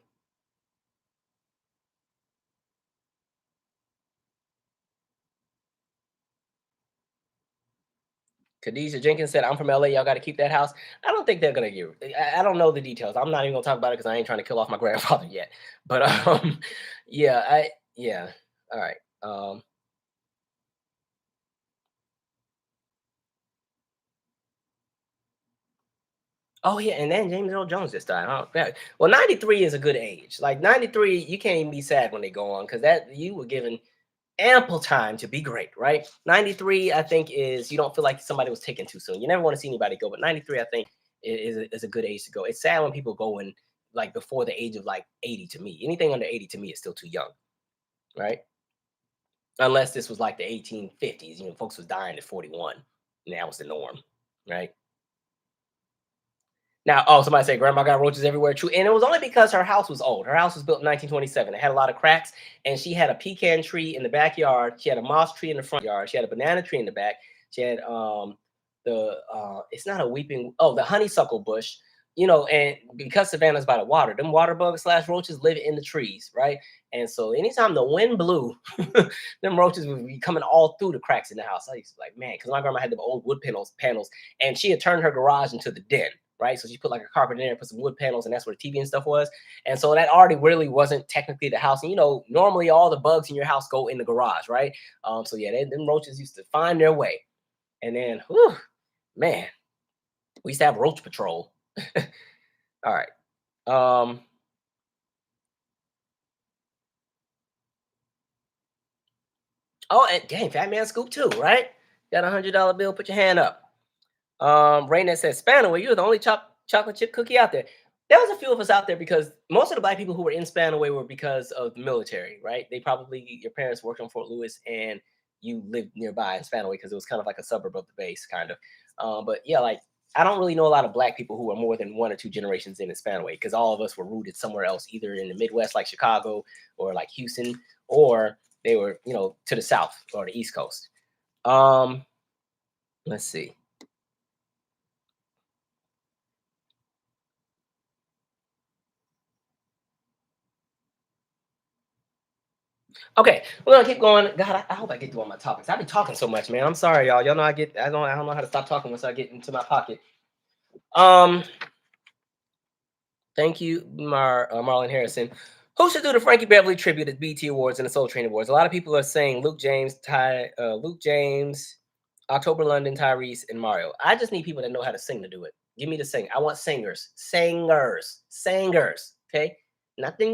[SPEAKER 1] Khadijah Jenkins said, I'm from LA. Y'all got to keep that house. I don't think they're going to get, I don't know the details. I'm not even going to talk about it because I ain't trying to kill off my grandfather yet. But yeah, yeah. All right. Oh yeah, and then James Earl Jones just died. Well, 93 is a good age. Like 93, you can't even be sad when they go on because that you were given ample time to be great, right? 93, I think, is you don't feel like somebody was taken too soon. You never want to see anybody go, but 93, I think, is a good age to go. It's sad when people go in like before the age of like 80 to me. Anything under 80 to me is still too young, right? Unless this was like the 1850s, folks was dying at 41. And that was the norm. right? Now, oh, somebody said grandma got roaches everywhere. True. And it was only because her house was old. Her house was built in 1927. It had a lot of cracks. And she had a pecan tree in the backyard. She had a moss tree in the front yard. She had a banana tree in the back. She had it's not a weeping, oh, the honeysuckle bush, and because Savannah's by the water, them water bugs slash roaches live in the trees, right? And so anytime the wind blew, them roaches would be coming all through the cracks in the house. I used to be like, man, because my grandma had the old wood panels, and she had turned her garage into the den, right? So she put like a carpet in there, put some wood panels, and that's where the TV and stuff was. And so that already really wasn't technically the house. And normally all the bugs in your house go in the garage, right? So yeah, them roaches used to find their way. And then, whew, man, we used to have roach patrol. All right. Oh, and dang, Fat Man Scoop too, right? Got $100 bill. Put your hand up. Raynette says, Spanaway, you're the only chocolate chip cookie out there. There was a few of us out there because most of the black people who were in Spanaway were because of the military, right? Your parents worked on Fort Lewis and you lived nearby in Spanaway because it was kind of like a suburb of the base, kind of. But yeah, like I don't really know a lot of black people who are more than 1 or 2 generations in Spanaway because all of us were rooted somewhere else, either in the Midwest like Chicago or like Houston, or they were, to the South or the East Coast. Let's see. Okay, we're gonna keep going. God, I hope I get through all my topics. I've been talking so much, man. I'm sorry, y'all. Y'all know I don't know how to stop talking once I get into my pocket. Um, Thank you, Marlon Harrison. Who should do the Frankie Beverly tribute at BT Awards and the Soul Train Awards? A lot of people are saying Luke James, October London, Tyrese, and Mario. I just need people that know how to sing to do it. Give me the sing. I want singers. Okay, nothing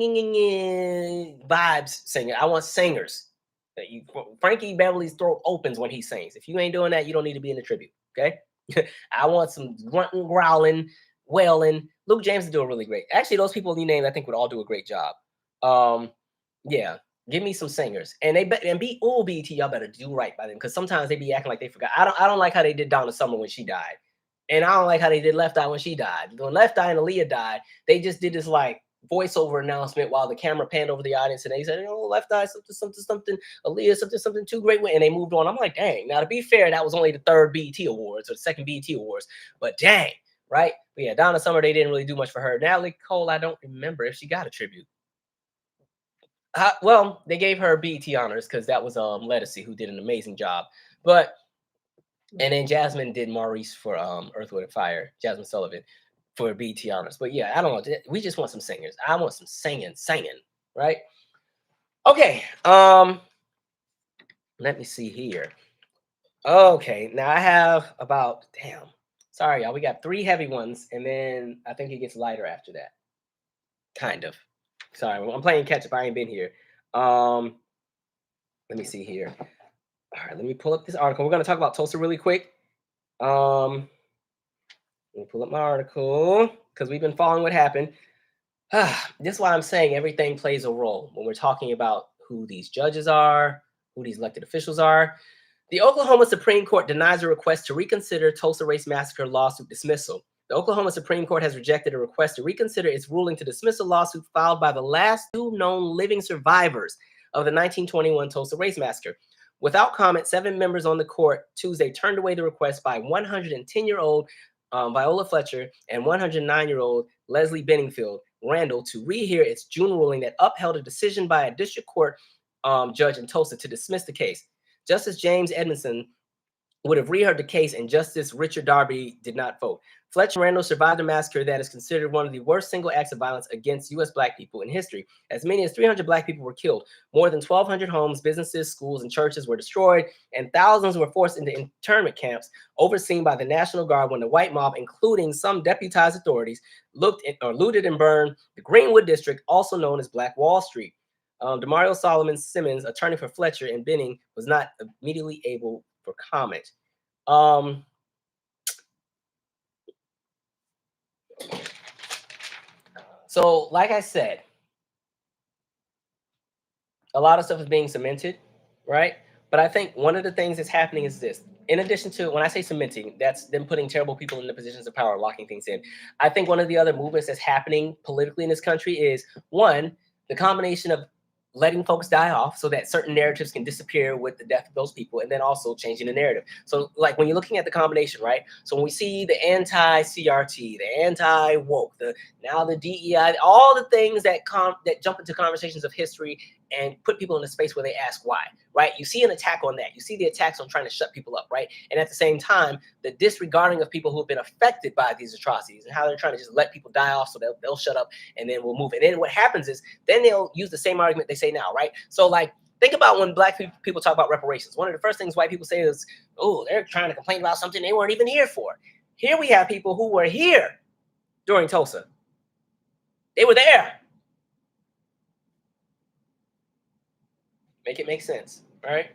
[SPEAKER 1] vibes singer. I want singers. Frankie Beverly's throat opens when he sings. If you ain't doing that, you don't need to be in the tribute. Okay, I want some grunting, growling, wailing. Luke James is doing really great. Actually, those people you named, I think, would all do a great job. Yeah, give me some singers, and be BET. Y'all better do right by them because sometimes they be acting like they forgot. I don't like how they did Donna Summer when she died, and I don't like how they did Left Eye when she died. When Left Eye and Aaliyah died, they just did this like voiceover announcement while the camera panned over the audience, and they said, Left Eye something, Aaliyah something too great, and they moved on. I'm like, dang. Now to be fair, that was only the 3rd BET Awards or the 2nd BET Awards, but dang. Right? But yeah, Donna Summer, they didn't really do much for her. Natalie Cole, I don't remember if she got a tribute. Well, they gave her BET honors because that was Lettucey, who did an amazing job. And then Jasmine did Maurice for Earth, Wind, and Fire, Jasmine Sullivan for BET honors. But yeah, I don't know. We just want some singers. I want some singing, right? Okay. Let me see here. Okay, now I have about Sorry, y'all. We got 3 heavy ones, and then I think it gets lighter after that. Kind of. Sorry, I'm playing catch up. I ain't been here. Let me see here. All right, let me pull up this article. We're gonna talk about Tulsa really quick. Let me pull up my article because we've been following what happened. This is why I'm saying everything plays a role when we're talking about who these judges are, who these elected officials are. The Oklahoma Supreme Court denies a request to reconsider Tulsa Race Massacre lawsuit dismissal. The Oklahoma Supreme Court has rejected a request to reconsider its ruling to dismiss a lawsuit filed by the last 2 known living survivors of the 1921 Tulsa Race Massacre. Without comment, 7 members on the court Tuesday turned away the request by 110-year-old Viola Fletcher and 109-year-old Leslie Benningfield Randall to rehear its June ruling that upheld a decision by a district court judge in Tulsa to dismiss the case. Justice James Edmondson would have reheard the case, and Justice Richard Darby did not vote. Fletcher and Randall survived a massacre that is considered one of the worst single acts of violence against U.S. Black people in history. As many as 300 Black people were killed. More than 1,200 homes, businesses, schools, and churches were destroyed, and thousands were forced into internment camps overseen by the National Guard when the white mob, including some deputized authorities, looted and burned the Greenwood District, also known as Black Wall Street. Demario Solomon Simmons, attorney for Fletcher and Benning, was not immediately able for comment. So, like I said, a lot of stuff is being cemented, right? But I think one of the things that's happening is this. In addition to, when I say cementing, that's them putting terrible people in the positions of power, locking things in. I think one of the other movements that's happening politically in this country is, one, the combination of letting folks die off so that certain narratives can disappear with the death of those people, and then also changing the narrative. So like when you're looking at the combination, right? So when we see the anti-CRT, the anti-woke, the now the DEI, all the things that that jump into conversations of history and put people in a space where they ask why, right? You see an attack on that. You see the attacks on trying to shut people up, right? And at the same time, the disregarding of people who have been affected by these atrocities and how they're trying to just let people die off so they'll shut up and then we'll move. And then what happens is then they'll use the same argument they say now, right? So like, think about when black people talk about reparations. One of the first things white people say is, oh, they're trying to complain about something they weren't even here for. Here we have people who were here during Tulsa. They were there. Make it make sense, right?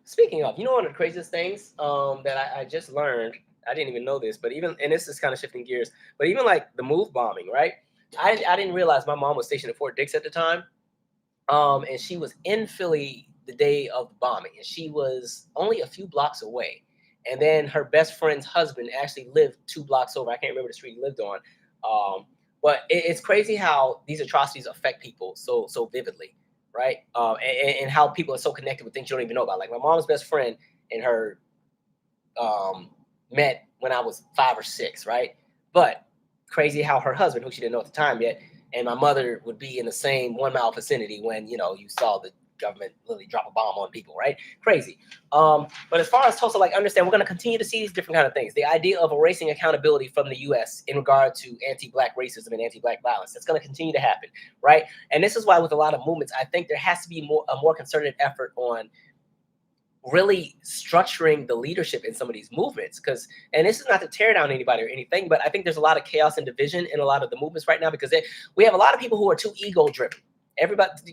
[SPEAKER 1] Speaking of, one of the craziest things that I just learned, I didn't even know this, but even, and this is kind of shifting gears, but even like the move bombing, right? I didn't realize my mom was stationed at Fort Dix at the time. And she was in Philly the day of the bombing, and she was only a few blocks away. And then her best friend's husband actually lived 2 blocks over. I can't remember the street he lived on. But it's crazy how these atrocities affect people so vividly, right? And how people are so connected with things you don't even know about. Like my mom's best friend and her met when I was 5 or 6, right? But crazy how her husband, who she didn't know at the time yet, and my mother would be in the same 1 mile vicinity when, you saw the government literally drop a bomb on people, right? Crazy. But as far as Tulsa, like, understand, we're going to continue to see these different kind of things. The idea of erasing accountability from the U.S. in regard to anti-Black racism and anti-Black violence, that's going to continue to happen, right? And this is why with a lot of movements, I think there has to be a more concerted effort on really structuring the leadership in some of these movements, and this is not to tear down anybody or anything, but I think there's a lot of chaos and division in a lot of the movements right now because we have a lot of people who are too ego driven.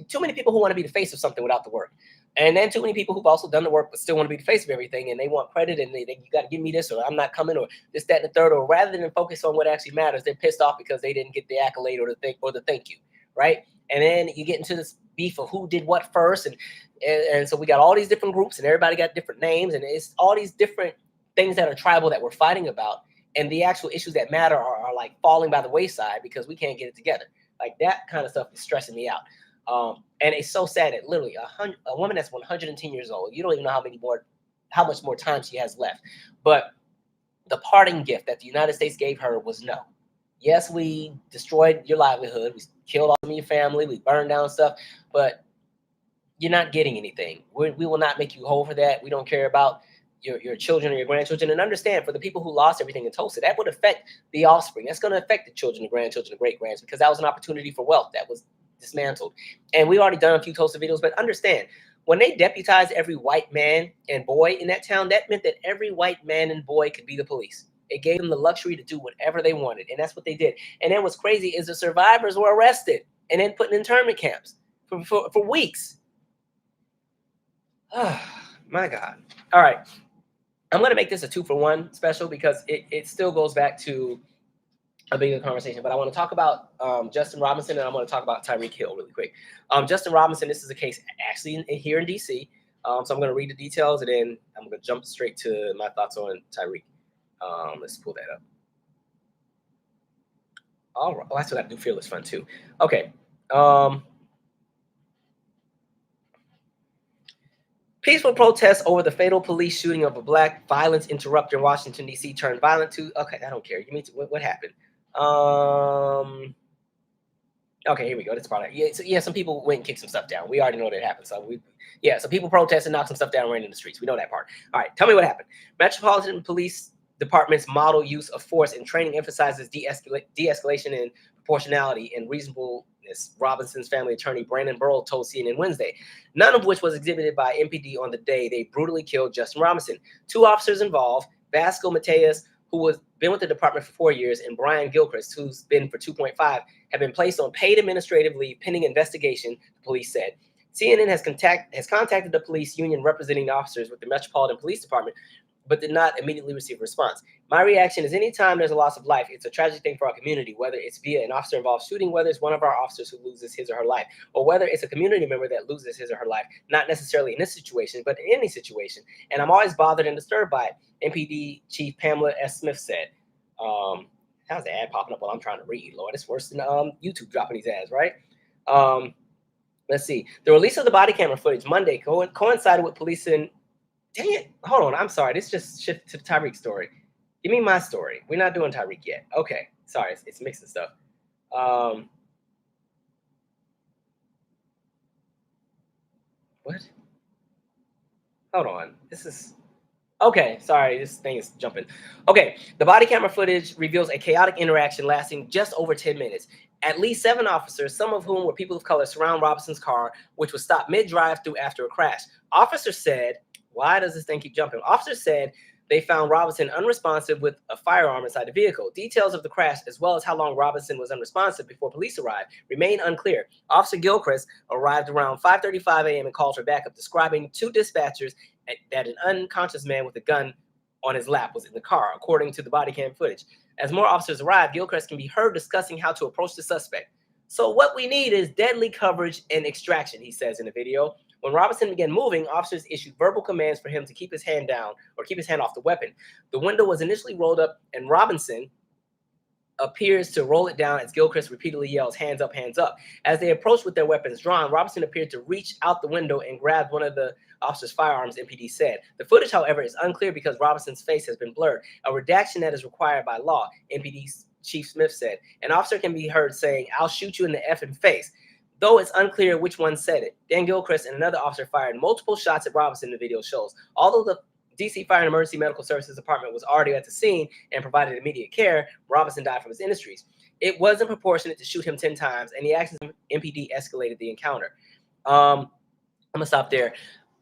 [SPEAKER 1] Too many people who want to be the face of something without the work, and then too many people who've also done the work but still want to be the face of everything, and they want credit and you got to give me this, or I'm not coming, or this, that, and the third, or rather than focus on what actually matters, they're pissed off because they didn't get the accolade or the thank you, right? And then you get into this beef of who did what first, and so we got all these different groups and everybody got different names, and it's all these different things that are tribal that we're fighting about, and the actual issues that matter are like falling by the wayside because we can't get it together. Like that kind of stuff is stressing me out. And it's so sad that literally a woman that's 110 years old, you don't even know how much more time she has left. But the parting gift that the United States gave her was no. Yes, we destroyed your livelihood. We killed all of your family. We burned down stuff. But you're not getting anything. We will not make you whole for that. We don't care about your children or your grandchildren. And understand, for the people who lost everything in Tulsa, that would affect the offspring. That's going to affect the children, the grandchildren, the great-grands, because that was an opportunity for wealth that was dismantled. And we've already done a few Tulsa videos, but understand, when they deputized every white man and boy in that town, that meant that every white man and boy could be the police. It gave them the luxury to do whatever they wanted, and that's what they did. And then what's crazy is the survivors were arrested and then put in internment camps for weeks. Oh, my God. All right. I'm going to make this a 2-for-1 special because it still goes back to a bigger conversation. But I want to talk about Justin Robinson, and I'm going to talk about Tyreek Hill really quick. Justin Robinson, this is a case actually here in D.C. So I'm going to read the details, and then I'm going to jump straight to my thoughts on Tyreek. Let's pull that up. All right. Oh, that's what I do. Fearless Fun, too. Okay. Peaceful protests over the fatal police shooting of a black violence interrupter in Washington, D.C. turned violent to... Okay, I don't care. You mean what happened? Okay, here we go. That's part of it. Yeah, some people went and kicked some stuff down. We already know that happened. So so people protested, knocked some stuff down, ran in the streets. We know that part. All right, tell me what happened. Metropolitan Police Department's model use of force and training emphasizes de-escalation and proportionality and reasonableness, Robinson's family attorney Brandon Burrow told CNN Wednesday, none of which was exhibited by MPD on the day they brutally killed Justin Robinson. 2 officers involved, Vasco Mateus, who has been with the department for 4 years, and Brian Gilchrist, who's been for 2.5, have been placed on paid administrative leave pending investigation, the police said. CNN has contacted the police union representing the officers with the Metropolitan Police Department, but did not immediately receive a response. My reaction is anytime there's a loss of life, it's a tragic thing for our community, whether it's via an officer-involved shooting, whether it's one of our officers who loses his or her life, or whether it's a community member that loses his or her life, not necessarily in this situation, but in any situation. And I'm always bothered and disturbed by it, MPD Chief Pamela S. Smith said. How's the ad popping up while I'm trying to read? Lord, it's worse than YouTube dropping these ads, right? Let's see. The release of the body camera footage Monday coincided with police in... Dang it. Hold on. I'm sorry. This just shifted to the Tyreek story. Give me my story. We're not doing Tyreek yet. Okay. Sorry. It's mixing stuff. What? Hold on. This is... Okay, sorry, this thing is jumping. Okay, the body camera footage reveals a chaotic interaction lasting just over 10 minutes. At least 7 officers, some of whom were people of color, surround Robinson's car, which was stopped mid-drive-through after a crash. Officers said, why does this thing keep jumping? Officers said they found Robinson unresponsive with a firearm inside the vehicle. Details of the crash, as well as how long Robinson was unresponsive before police arrived, remain unclear. Officer Gilchrist arrived around 5:35 a.m. and called for backup, describing to dispatchers that an unconscious man with a gun on his lap was in the car, according to the body cam footage. As more officers arrived, Gilchrist can be heard discussing how to approach the suspect. So what we need is deadly coverage and extraction, he says in the video. When Robinson began moving, officers issued verbal commands for him to keep his hand down or keep his hand off the weapon. The window was initially rolled up, and Robinson appears to roll it down as Gilchrist repeatedly yells, hands up, hands up. As they approached with their weapons drawn, Robinson appeared to reach out the window and grab one of the officer's firearms, MPD said. The footage, however, is unclear because Robinson's face has been blurred, a redaction that is required by law, MPD Chief Smith said. An officer can be heard saying, "I'll shoot you in the effing face," though it's unclear which one said it. Dan Gilchrist and another officer fired multiple shots at Robinson, the video shows. Although the DC Fire and Emergency Medical Services Department was already at the scene and provided immediate care, Robinson died from his injuries. It wasn't proportionate to shoot him 10 times, and the actions of MPD escalated the encounter. I'm going to stop there.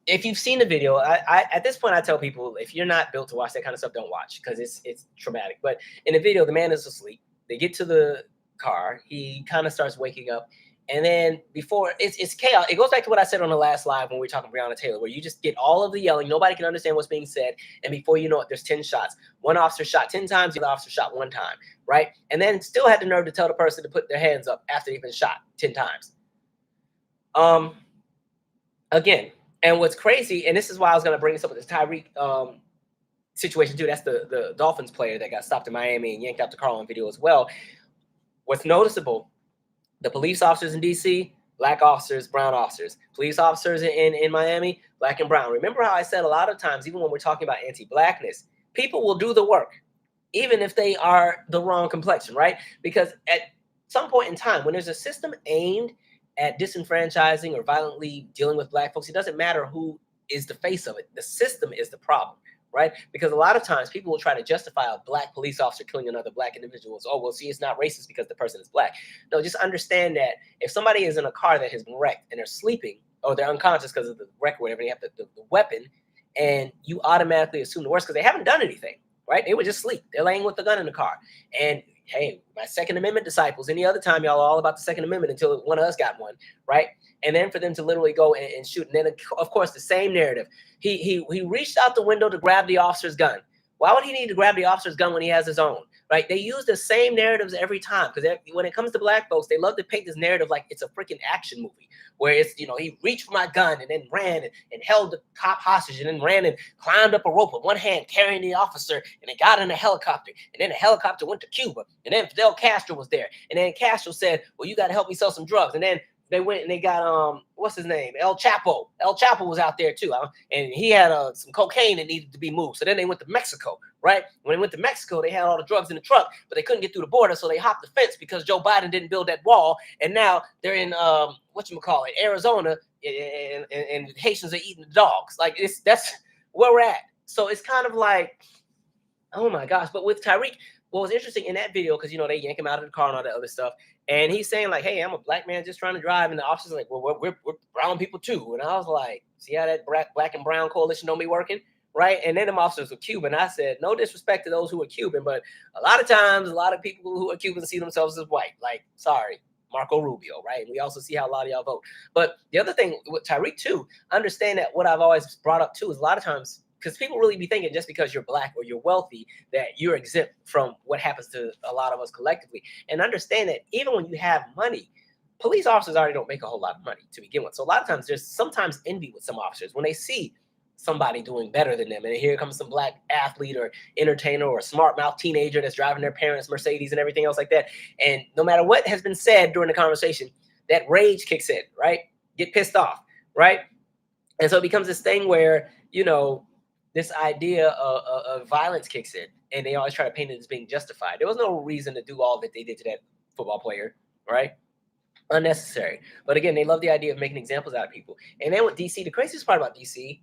[SPEAKER 1] If you've seen the video, I at this point, I tell people, if you're not built to watch that kind of stuff, don't watch, because it's traumatic. But in the video, the man is asleep. They get to the car. He kind of starts waking up. And then before, it's chaos. It goes back to what I said on the last live when we were talking Breonna Taylor, where you just get all of the yelling. Nobody can understand what's being said. And before you know it, there's 10 shots. One officer shot 10 times. The other officer shot 1 time, right? And then still had the nerve to tell the person to put their hands up after they've been shot 10 times. Again, and what's crazy, and this is why I was going to bring this up with this Tyreek situation too. That's the Dolphins player that got stopped in Miami and yanked out the car on video as well. What's noticeable, the police officers in DC, black officers, brown officers. Police officers in Miami, black and brown. Remember how I said a lot of times, even when we're talking about anti-blackness, people will do the work, even if they are the wrong complexion, right? Because at some point in time, when there's a system aimed at disenfranchising or violently dealing with black folks, it doesn't matter who is the face of it. The system is the problem, right? Because a lot of times people will try to justify a black police officer killing another black individual. Oh, well, see, it's not racist because the person is black. No, just understand that if somebody is in a car that has been wrecked and they're sleeping or they're unconscious because of the wreck or whatever, they have the weapon, and you automatically assume the worst because they haven't done anything, right? They would just sleep. They're laying with the gun in the car. And hey, my Second Amendment disciples, any other time y'all are all about the Second Amendment until one of us got one, right? And then for them to literally go and shoot. And then, of course, the same narrative. He reached out the window to grab the officer's gun. Why would he need to grab the officer's gun when he has his own, right? They use the same narratives every time because when it comes to black folks, they love to paint this narrative like it's a freaking action movie where it's, he reached for my gun and then ran and held the cop hostage and then ran and climbed up a rope with one hand carrying the officer and then got in a helicopter and then the helicopter went to Cuba and then Fidel Castro was there and then Castro said, well, you got to help me sell some drugs. And then they went and they got what's his name? El Chapo. El Chapo was out there too, and he had some cocaine that needed to be moved. So then they went to Mexico, right? When they went to Mexico, they had all the drugs in the truck, but they couldn't get through the border, so they hopped the fence because Joe Biden didn't build that wall. And now they're in Arizona, and Haitians are eating the dogs. Like that's where we're at. So it's kind of like, oh my gosh. But with Tyreek, what was interesting in that video, because they yank him out of the car and all that other stuff, and he's saying like, "Hey, I'm a black man just trying to drive," and the officer's like, "Well, we're brown people too." And I was like, "See how that black and brown coalition don't be working, right?" And then them officers were Cuban. I said, "No disrespect to those who are Cuban, but a lot of times, a lot of people who are Cuban see themselves as white. Like, sorry, Marco Rubio, right?" And we also see how a lot of y'all vote. But the other thing with Tyreek too, understand that what I've always brought up too is a lot of times because people really be thinking just because you're black or you're wealthy that you're exempt from what happens to a lot of us collectively. And understand that even when you have money, police officers already don't make a whole lot of money to begin with. So a lot of times there's sometimes envy with some officers when they see somebody doing better than them. And here comes some black athlete or entertainer or smart mouth teenager that's driving their parents' Mercedes and everything else like that. And no matter what has been said during the conversation, that rage kicks in, right? Get pissed off, right? And so it becomes this thing where, this idea of violence kicks in, and they always try to paint it as being justified. There was no reason to do all that they did to that football player, right? Unnecessary. But again, they love the idea of making examples out of people. And then with DC, the craziest part about DC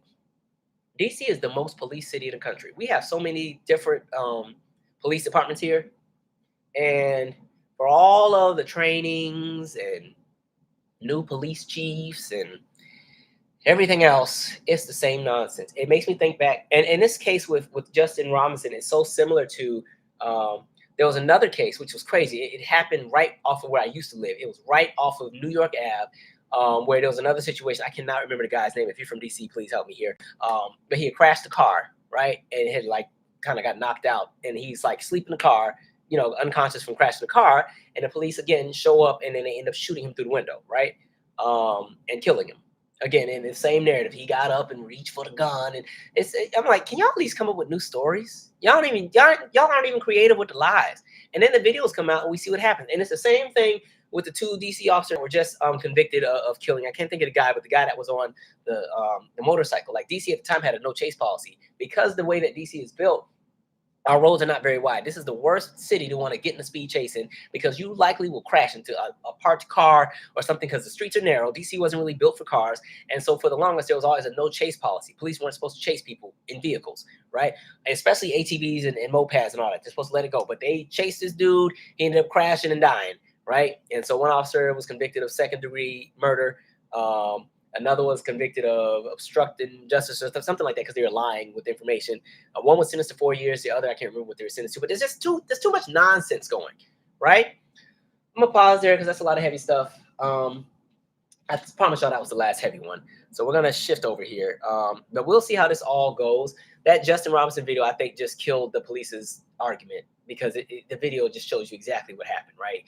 [SPEAKER 1] is the most police city in the country. We have so many different police departments here. And for all of the trainings and new police chiefs and everything else, it's the same nonsense. It makes me think back. And in this case with Justin Robinson, it's so similar to there was another case, which was crazy. It happened right off of where I used to live. It was right off of New York Ave, where there was another situation. I cannot remember the guy's name. If you're from DC, please help me here. But he had crashed the car, right? And had like kind of got knocked out. And he's like asleep in the car, unconscious from crashing the car. And the police again show up, and then they end up shooting him through the window, right? And killing him. Again, in the same narrative, he got up and reached for the gun, and I'm like, can y'all at least come up with new stories? Y'all aren't even creative with the lies. And then the videos come out, and we see what happens. And it's the same thing with the two DC officers that were just convicted of killing. I can't think of the guy, but the guy that was on the motorcycle. Like DC at the time had a no chase policy because the way that DC is built. Our roads are not very wide. This is the worst city to want to get in a speed chase in because you likely will crash into a parked car or something because the streets are narrow. DC wasn't really built for cars. And so for the longest, there was always a no chase policy. Police weren't supposed to chase people in vehicles, right? And especially ATVs and mopeds and all that. They're supposed to let it go. But they chased this dude. He ended up crashing and dying, right? And so one officer was convicted of second-degree murder. Another was convicted of obstructing justice or something like that because they were lying with information. One was sentenced to 4 years. The other, I can't remember what they were sentenced to. But there's too much nonsense going, right? I'm going to pause there because that's a lot of heavy stuff. I promise y'all that was the last heavy one. So we're going to shift over here. But we'll see how this all goes. That Justin Robinson video, I think, just killed the police's argument because the video just shows you exactly what happened, right?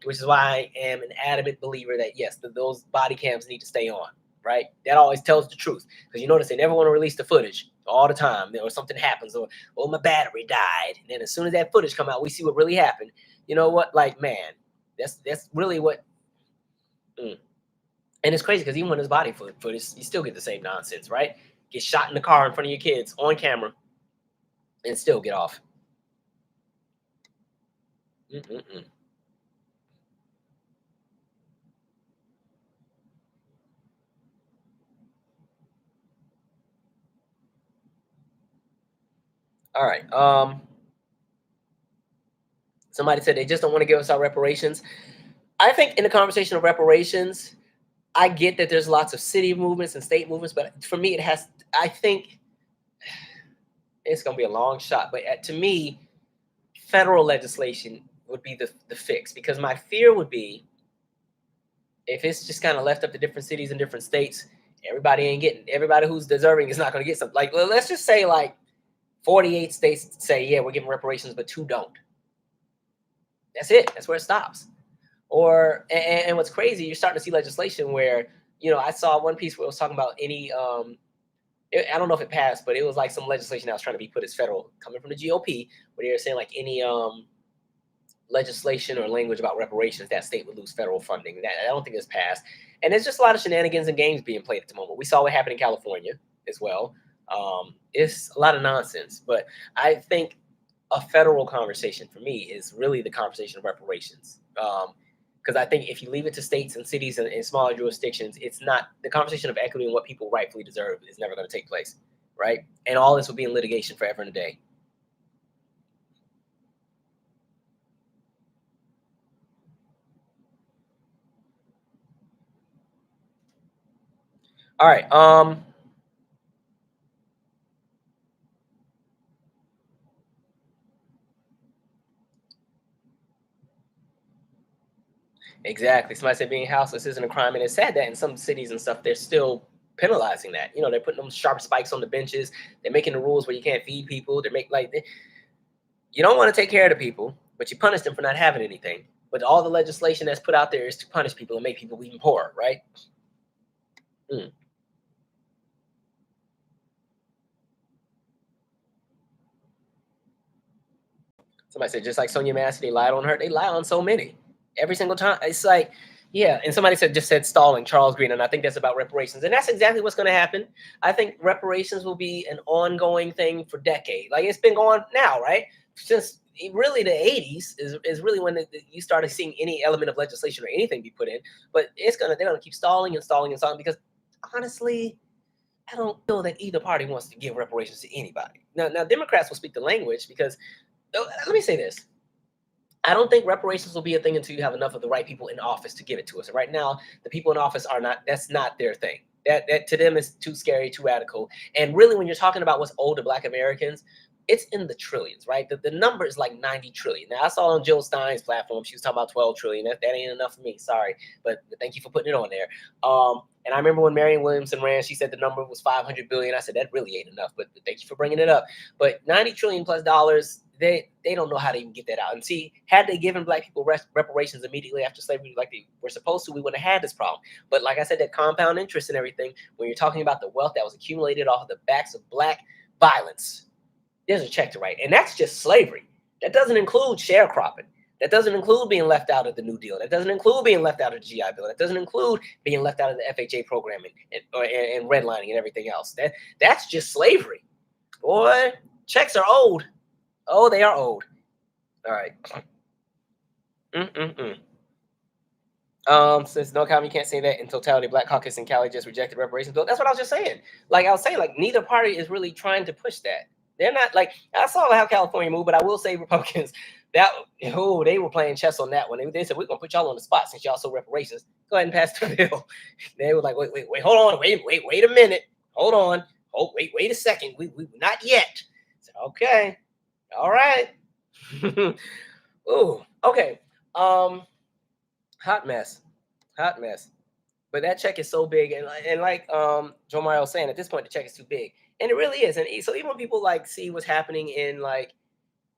[SPEAKER 1] Which is why I am an adamant believer that, yes, those body cams need to stay on, right? That always tells the truth. Because you notice they never want to release the footage all the time. Or something happens, or my battery died. And then as soon as that footage come out, we see what really happened. You know what? Like, man, that's really what... And it's crazy because even when there's body footage, you still get the same nonsense, right? Get shot in the car in front of your kids on camera and still get off. All right. Somebody said they just don't want to give us our reparations. I think in the conversation of reparations, I get that there's lots of city movements and state movements, but for me, I think it's going to be a long shot. But to me, federal legislation would be the fix, because my fear would be if it's just kind of left up to different cities and different states, everybody who's deserving is not going to get something. Like, let's just say like 48 states say, yeah, we're giving reparations, but 2 don't. That's it. That's where it stops. And what's crazy, you're starting to see legislation where, I saw one piece where it was talking about any, I don't know if it passed, but it was like some legislation that was trying to be put as federal coming from the GOP, where they were saying like any legislation or language about reparations, that state would lose federal funding. That I don't think it's passed. And there's just a lot of shenanigans and games being played at the moment. We saw what happened in California as well. It's a lot of nonsense, but I think a federal conversation for me is really the conversation of reparations. Because I think if you leave it to states and cities and smaller jurisdictions, it's not the conversation of equity and what people rightfully deserve is never going to take place, right? And all this will be in litigation forever and a day. All right. Exactly. Somebody said being houseless isn't a crime, and it's sad that in some cities and stuff they're still penalizing that. They're putting them sharp spikes on the benches. They're making the rules where you can't feed people. You don't want to take care of the people, but you punish them for not having anything. But all the legislation that's put out there is to punish people and make people even poorer, right? Somebody said, just like Sonia Massey, they lied on her. They lie on so many. Every single time. It's like, yeah. And somebody just said stalling, Charles Green. And I think that's about reparations. And that's exactly what's going to happen. I think reparations will be an ongoing thing for decades. Like it's been going now, right? Since really the 80s is really when you started seeing any element of legislation or anything be put in. But they're going to keep stalling and stalling and stalling because honestly, I don't feel that either party wants to give reparations to anybody. Now Democrats will speak the language because let me say this. I don't think reparations will be a thing until you have enough of the right people in office to give it to us. And right now, the people in office that's not their thing. That to them is too scary, too radical. And really, when you're talking about what's owed to Black Americans, it's in the trillions, right? The number is like 90 trillion. Now, I saw on Jill Stein's platform, she was talking about 12 trillion. That ain't enough for me. Sorry. But thank you for putting it on there. And I remember when Marianne Williamson ran, she said the number was 500 billion. I said, that really ain't enough, but thank you for bringing it up. But 90 trillion plus dollars, they don't know how to even get that out. And see, had they given Black people reparations immediately after slavery like they were supposed to, we wouldn't have had this problem. But like I said, that compound interest and everything, when you're talking about the wealth that was accumulated off of the backs of Black violence, there's a check to write. And that's just slavery. That doesn't include sharecropping. That doesn't include being left out of the New Deal. That doesn't include being left out of the GI Bill. That doesn't include being left out of the FHA program and redlining and everything else. That's just slavery. Boy, checks are old. Oh, they are old. All right. Since no comment, you can't say that in totality. Black Caucus in Cali just rejected reparations bill. That's what I was just saying. Like I was saying, like neither party is really trying to push that. They're not like I saw how California moved, but I will say Republicans they were playing chess on that one. They said we're gonna put y'all on the spot since y'all so reparations. Go ahead and pass the bill. They were like, wait, hold on, wait a minute, hold on, wait a second, we not yet. So, okay, all right. Ooh, okay. Hot mess. But that check is so big, and like Joe Mario was saying, at this point the check is too big, and it really is. And so even when people like see what's happening in like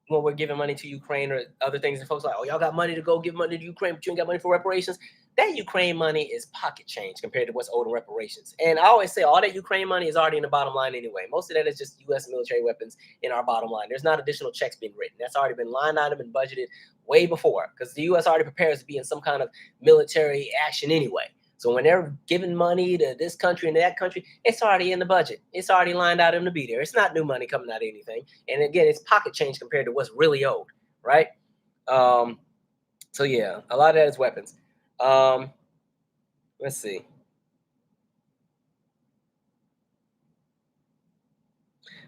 [SPEAKER 1] when we're giving money to Ukraine or other things, and folks are like, oh, y'all got money to go give money to Ukraine, but you ain't got money for reparations. That Ukraine money is pocket change compared to what's owed in reparations. And I always say all that Ukraine money is already in the bottom line anyway. Most of that is just U.S. military weapons in our bottom line. There's not additional checks being written. That's already been line item and budgeted way before because the U.S. already prepares to be in some kind of military action anyway. So when they're giving money to this country and that country, it's already in the budget. It's already lined out to be there. It's not new money coming out of anything. And again, it's pocket change compared to what's really owed, right? So yeah, a lot of that is weapons. Let's see.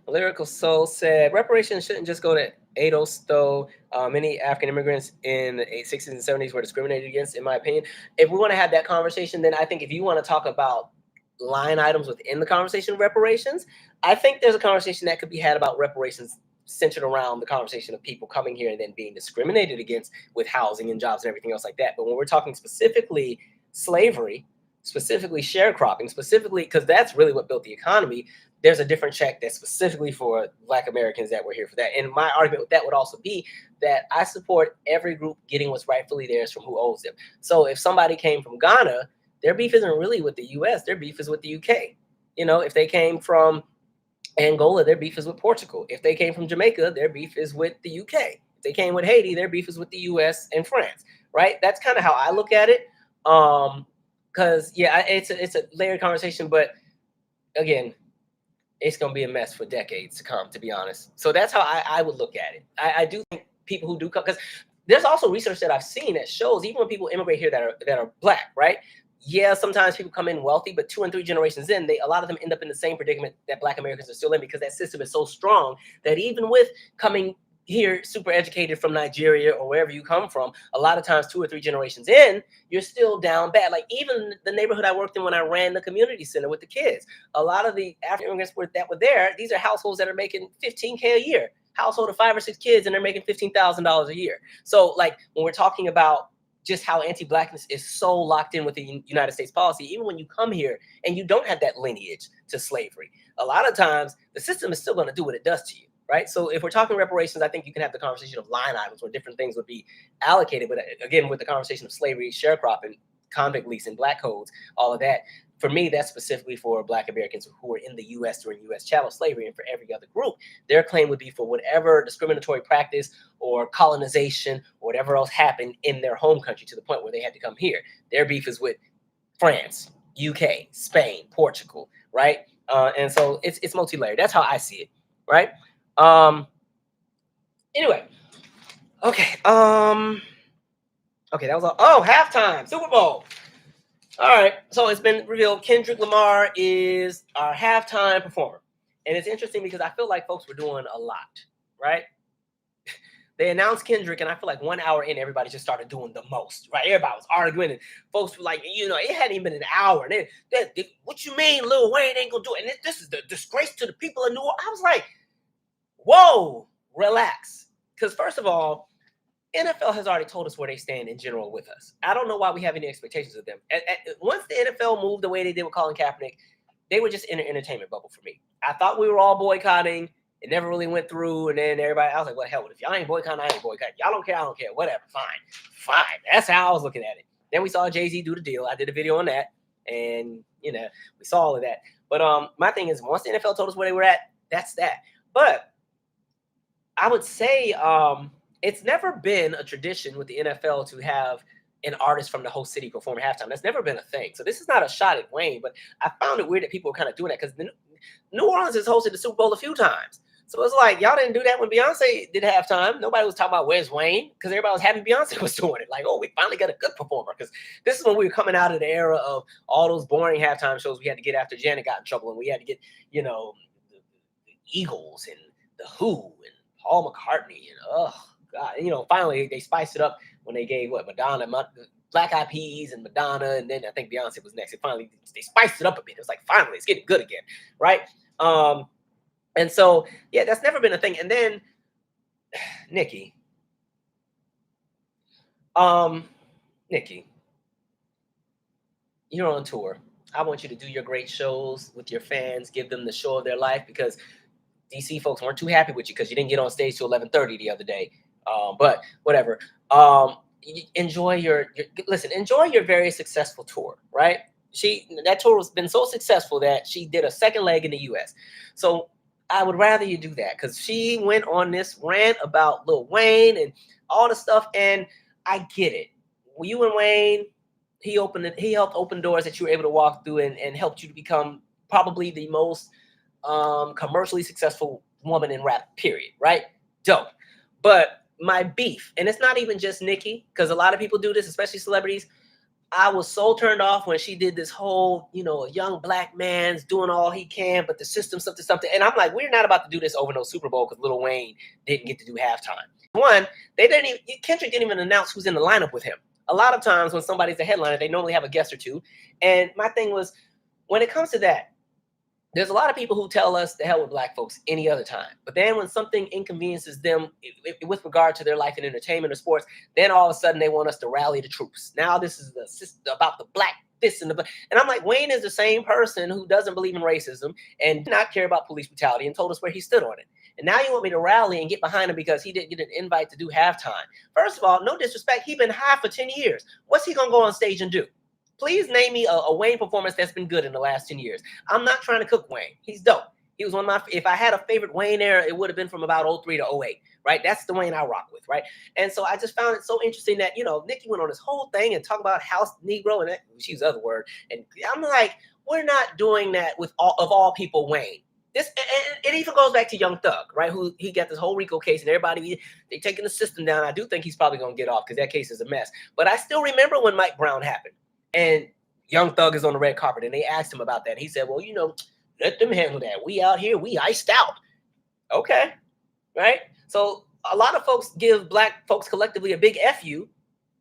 [SPEAKER 1] Lyrical Soul said reparations shouldn't just go to Ado Stowe. Many African immigrants in the 60s and 70s were discriminated against, in my opinion. If we want to have that conversation, then I think if you want to talk about line items within the conversation of reparations, I think there's a conversation that could be had about reparations centered around the conversation of people coming here and then being discriminated against with housing and jobs and everything else like that. But when we're talking specifically slavery, specifically sharecropping, specifically because that's really what built the economy, there's a different check that's specifically for Black Americans that were here for that. And my argument with that would also be that I support every group getting what's rightfully theirs from who owns them. So if somebody came from Ghana, their beef isn't really with the US, their beef is with the UK. You know, if they came from Angola, their beef is with Portugal. If they came from Jamaica, their beef is with the UK. If they came with Haiti, their beef is with the US and France, right? That's kind of how I look at it. Because yeah, it's a layered conversation, but again, it's going to be a mess for decades to come, to be honest. So that's how I would look at it. I do think people who do come, because there's also research that I've seen that shows even when people immigrate here that are Black, right? Yeah, sometimes people come in wealthy, but 2 and 3 generations in, a lot of them end up in the same predicament that Black Americans are still in because that system is so strong that even with coming here super educated from Nigeria or wherever you come from, a lot of times 2 or 3 generations in, you're still down bad. Like even the neighborhood I worked in when I ran the community center with the kids, a lot of the African immigrants that were there, these are households that are making $15K a year, household of 5 or 6 kids, and they're making $15,000 a year. So like when we're talking about just how anti-blackness is so locked in with the United States policy, even when you come here and you don't have that lineage to slavery. A lot of times, the system is still going to do what it does to you, right? So if we're talking reparations, I think you can have the conversation of line items where different things would be allocated. But again, with the conversation of slavery, sharecropping, convict leasing, black codes, all of that, for me, that's specifically for Black Americans who were in the U.S. during U.S. chattel slavery. And for every other group, their claim would be for whatever discriminatory practice or colonization or whatever else happened in their home country to the point where they had to come here. Their beef is with France, UK, Spain, Portugal, right? And so it's multi-layered. That's how I see it, right? Anyway, okay. Okay, that was all. Oh, halftime, Super Bowl. All right, so it's been revealed Kendrick Lamar is our halftime performer. And it's interesting because I feel like folks were doing a lot, right? They announced Kendrick, and I feel like 1 hour in, everybody just started doing the most, right? Everybody was arguing, and folks were like, it hadn't even been an hour. And what you mean Lil Wayne ain't gonna do it? And this is the disgrace to the people of New Orleans. I was like, whoa, relax. Because first of all, NFL has already told us where they stand in general with us. I don't know why we have any expectations of them. Once the NFL moved the way they did with Colin Kaepernick, they were just in an entertainment bubble for me. I thought we were all boycotting. It never really went through. And then everybody, I was like, well, hell, if y'all ain't boycotting, I ain't boycotting. Y'all don't care, I don't care. Whatever, fine. That's how I was looking at it. Then we saw Jay-Z do the deal. I did a video on that. And, we saw all of that. But my thing is, once the NFL told us where they were at, that's that. But I would say it's never been a tradition with the NFL to have an artist from the host city perform halftime. That's never been a thing. So this is not a shot at Wayne, but I found it weird that people were kind of doing that because New Orleans has hosted the Super Bowl a few times. So it's like, y'all didn't do that when Beyonce did halftime. Nobody was talking about where's Wayne because everybody was happy Beyonce was doing it. Like, oh, we finally got a good performer because this is when we were coming out of the era of all those boring halftime shows we had to get after Janet got in trouble and we had to get, the Eagles and the Who and Paul McCartney and God, finally they spiced it up when they gave Madonna, Black Eyed Peas and Madonna, and then I think Beyonce was next. And finally they spiced it up a bit. It was like finally it's getting good again, right? And so yeah, that's never been a thing. And then Nikki, you're on tour. I want you to do your great shows with your fans, give them the show of their life because DC folks weren't too happy with you because you didn't get on stage till 11:30 the other day. But whatever. Enjoy your very successful tour, right? That tour has been so successful that she did a second leg in the US. So I would rather you do that because she went on this rant about Lil Wayne and all the stuff, and I get it. You and Wayne, he helped open doors that you were able to walk through and helped you to become probably the most commercially successful woman in rap, period, right? Dope. But my beef, and it's not even just Nicki, because a lot of people do this, especially celebrities. I was so turned off when she did this whole, a young black man's doing all he can, but the system something. And I'm like, we're not about to do this over no Super Bowl because Lil Wayne didn't get to do halftime. One, Kendrick didn't even announce who's in the lineup with him. A lot of times when somebody's a headliner, they normally have a guest or two. And my thing was, when it comes to that, there's a lot of people who tell us to hell with black folks any other time. But then when something inconveniences them with regard to their life in entertainment or sports, then all of a sudden they want us to rally the troops. Now this is about the black this and the black. And I'm like, Wayne is the same person who doesn't believe in racism and did not care about police brutality and told us where he stood on it. And now you want me to rally and get behind him because he didn't get an invite to do halftime. First of all, no disrespect. He's been high for 10 years. What's he going to go on stage and do? Please name me a Wayne performance that's been good in the last 10 years. I'm not trying to cook Wayne. He's dope. He was one of my, if I had a favorite Wayne era, it would have been from about 03 to 08, right? That's the Wayne I rock with, right? And so I just found it so interesting that, Nicki went on this whole thing and talked about house Negro, and she used the other word. And I'm like, we're not doing that with all people Wayne. It even goes back to Young Thug, right? Who he got this whole RICO case and everybody, they taking the system down. I do think he's probably going to get off because that case is a mess. But I still remember when Mike Brown happened. And Young Thug is on the red carpet, and they asked him about that. He said, well, let them handle that. We out here, we iced out. Okay, right? So a lot of folks give black folks collectively a big F you,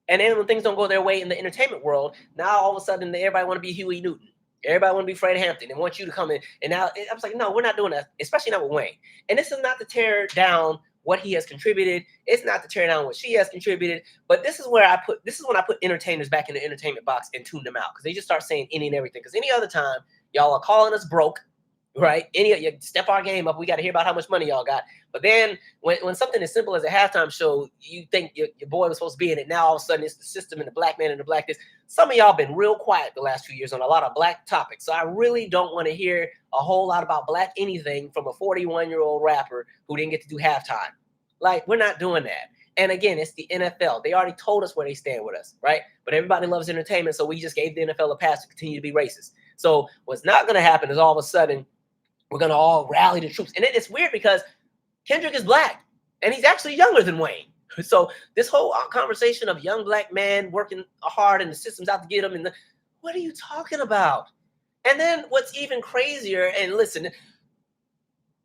[SPEAKER 1] and then when things don't go their way in the entertainment world, now all of a sudden everybody want to be Huey Newton. Everybody want to be Fred Hampton and want you to come in. And now I was like, no, we're not doing that, especially not with Wayne. And this is not to tear down what he has contributed. It's not to tear down what she has contributed. But this is when I put entertainers back in the entertainment box and tune them out, because they just start saying any and everything. Because any other time, y'all are calling us broke, right? You step our game up, we got to hear about how much money y'all got. But then when something as simple as a halftime show, you think your boy was supposed to be in it, now all of a sudden it's the system and the black man and the black this. Some of y'all been real quiet the last few years on a lot of black topics. So I really don't want to hear a whole lot about black anything from a 41-year-old rapper who didn't get to do halftime. Like, we're not doing that. And again, it's the NFL. They already told us where they stand with us, right? But everybody loves entertainment, so we just gave the NFL a pass to continue to be racist. So what's not going to happen is all of a sudden we're going to all rally the troops. And it's weird because Kendrick is black, and he's actually younger than Wayne. So this whole conversation of young black man working hard and the system's out to get him, what are you talking about? And then what's even crazier, and listen,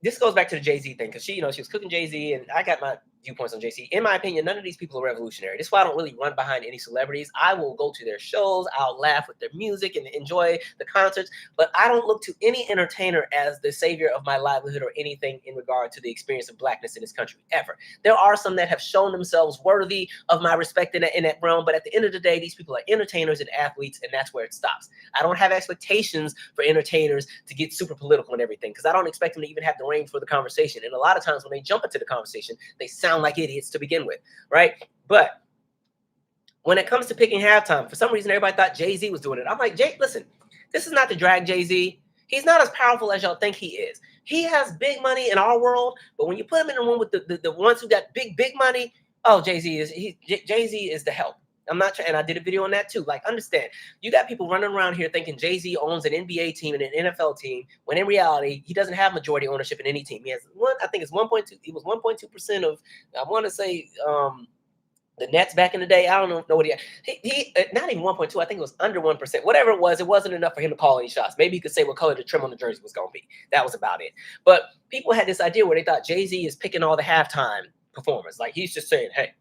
[SPEAKER 1] this goes back to the Jay-Z thing, because she was cooking Jay-Z, and I got my viewpoints on Jay-Z. In my opinion, none of these people are revolutionary. This is why I don't really run behind any celebrities. I will go to their shows, I'll laugh with their music and enjoy the concerts, but I don't look to any entertainer as the savior of my livelihood or anything in regard to the experience of blackness in this country, ever. There are some that have shown themselves worthy of my respect in that realm, but at the end of the day, these people are entertainers and athletes, and that's where it stops. I don't have expectations for entertainers to get super political and everything, because I don't expect them to even have the range for the conversation. And a lot of times when they jump into the conversation, they sound like idiots to begin with, right? But when it comes to picking halftime, for some reason everybody thought Jay-Z was doing it. I'm like, Jay, listen, this is not to drag Jay-Z. He's not as powerful as y'all think he is. He has big money in our world, but when you put him in the room with the ones who got big money, oh, Jay-Z is the help. I'm not trying, and I did a video on that too. Like, understand, you got people running around here thinking Jay-Z owns an NBA team and an NFL team, when in reality, he doesn't have majority ownership in any team. He has I think it's 1.2. He was 1.2% of, I want to say, the Nets back in the day. I don't know what he not even 1.2. I think it was under 1%. Whatever it wasn't enough for him to call any shots. Maybe he could say what color the trim on the jersey was going to be. That was about it. But people had this idea where they thought Jay-Z is picking all the halftime performers. Like, he's just saying, hey,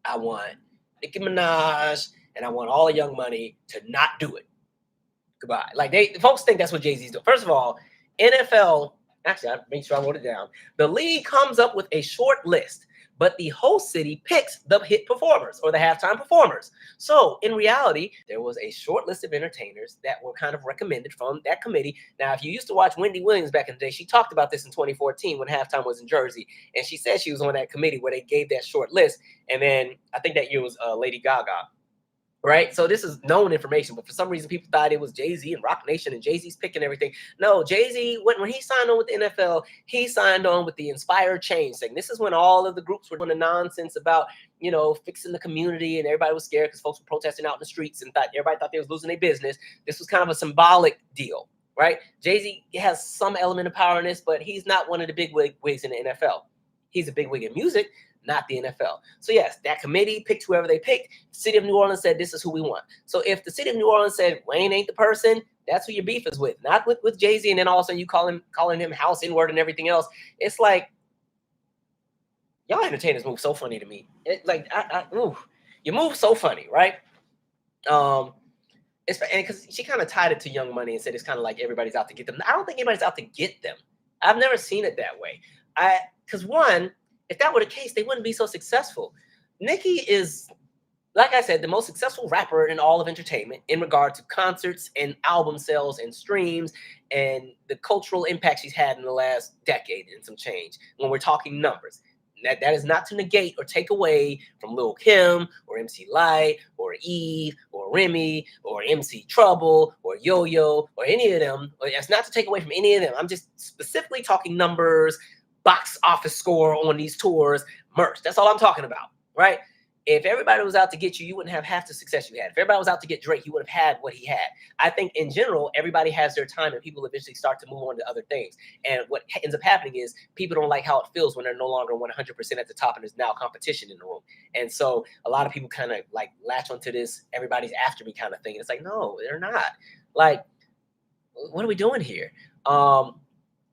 [SPEAKER 1] I want Nicki Minaj and I want all the Young Money to not do it. Goodbye. Like, folks think that's what Jay-Z's doing. First of all, NFL, actually, I make sure I wrote it down. The league comes up with a short list, but the host city picks the hit performers or the halftime performers. So in reality, there was a short list of entertainers that were kind of recommended from that committee. Now, if you used to watch Wendy Williams back in the day, she talked about this in 2014 when halftime was in Jersey. And she said she was on that committee where they gave that short list. And then I think that year was Lady Gaga. Right? So this is known information, but for some reason people thought it was Jay-Z and Rock Nation and Jay-Z's picking everything. No, Jay-Z, when he signed on with the NFL, he signed on with the Inspired Change thing. This is when all of the groups were doing the nonsense about, fixing the community, and everybody was scared because folks were protesting out in the streets and everybody thought they was losing their business. This was kind of a symbolic deal, right? Jay-Z has some element of power in this, but he's not one of the big wigs in the NFL. He's a big wig in music, not the NFL. So yes, that committee picked whoever they picked. The city of New Orleans said, this is who we want. So if the city of New Orleans said Wayne ain't the person, that's who your beef is with, not with Jay-Z. And then all of a sudden you calling him house N-word and everything else. It's like, y'all entertainers move so funny to me. You move so funny, right? And because she kind of tied it to Young Money and said it's kind of like everybody's out to get them. I don't think anybody's out to get them. I've never seen it that way. Because one, if that were the case, they wouldn't be so successful. Nicki is, like I said, the most successful rapper in all of entertainment in regard to concerts and album sales and streams and the cultural impact she's had in the last decade and some change when we're talking numbers. That is not to negate or take away from Lil' Kim or MC Lyte or Eve or Remy or MC Trouble or Yo-Yo or any of them. It's not to take away from any of them. I'm just specifically talking numbers, box office score on these tours, merch. That's all I'm talking about, right? If everybody was out to get you, you wouldn't have half the success you had. If everybody was out to get Drake, you would have had what he had. I think in general, everybody has their time and people eventually start to move on to other things. And what ends up happening is people don't like how it feels when they're no longer 100% at the top and there's now competition in the room. And so a lot of people kind of like latch onto this, everybody's after me kind of thing. And it's like, no, they're not. Like, what are we doing here?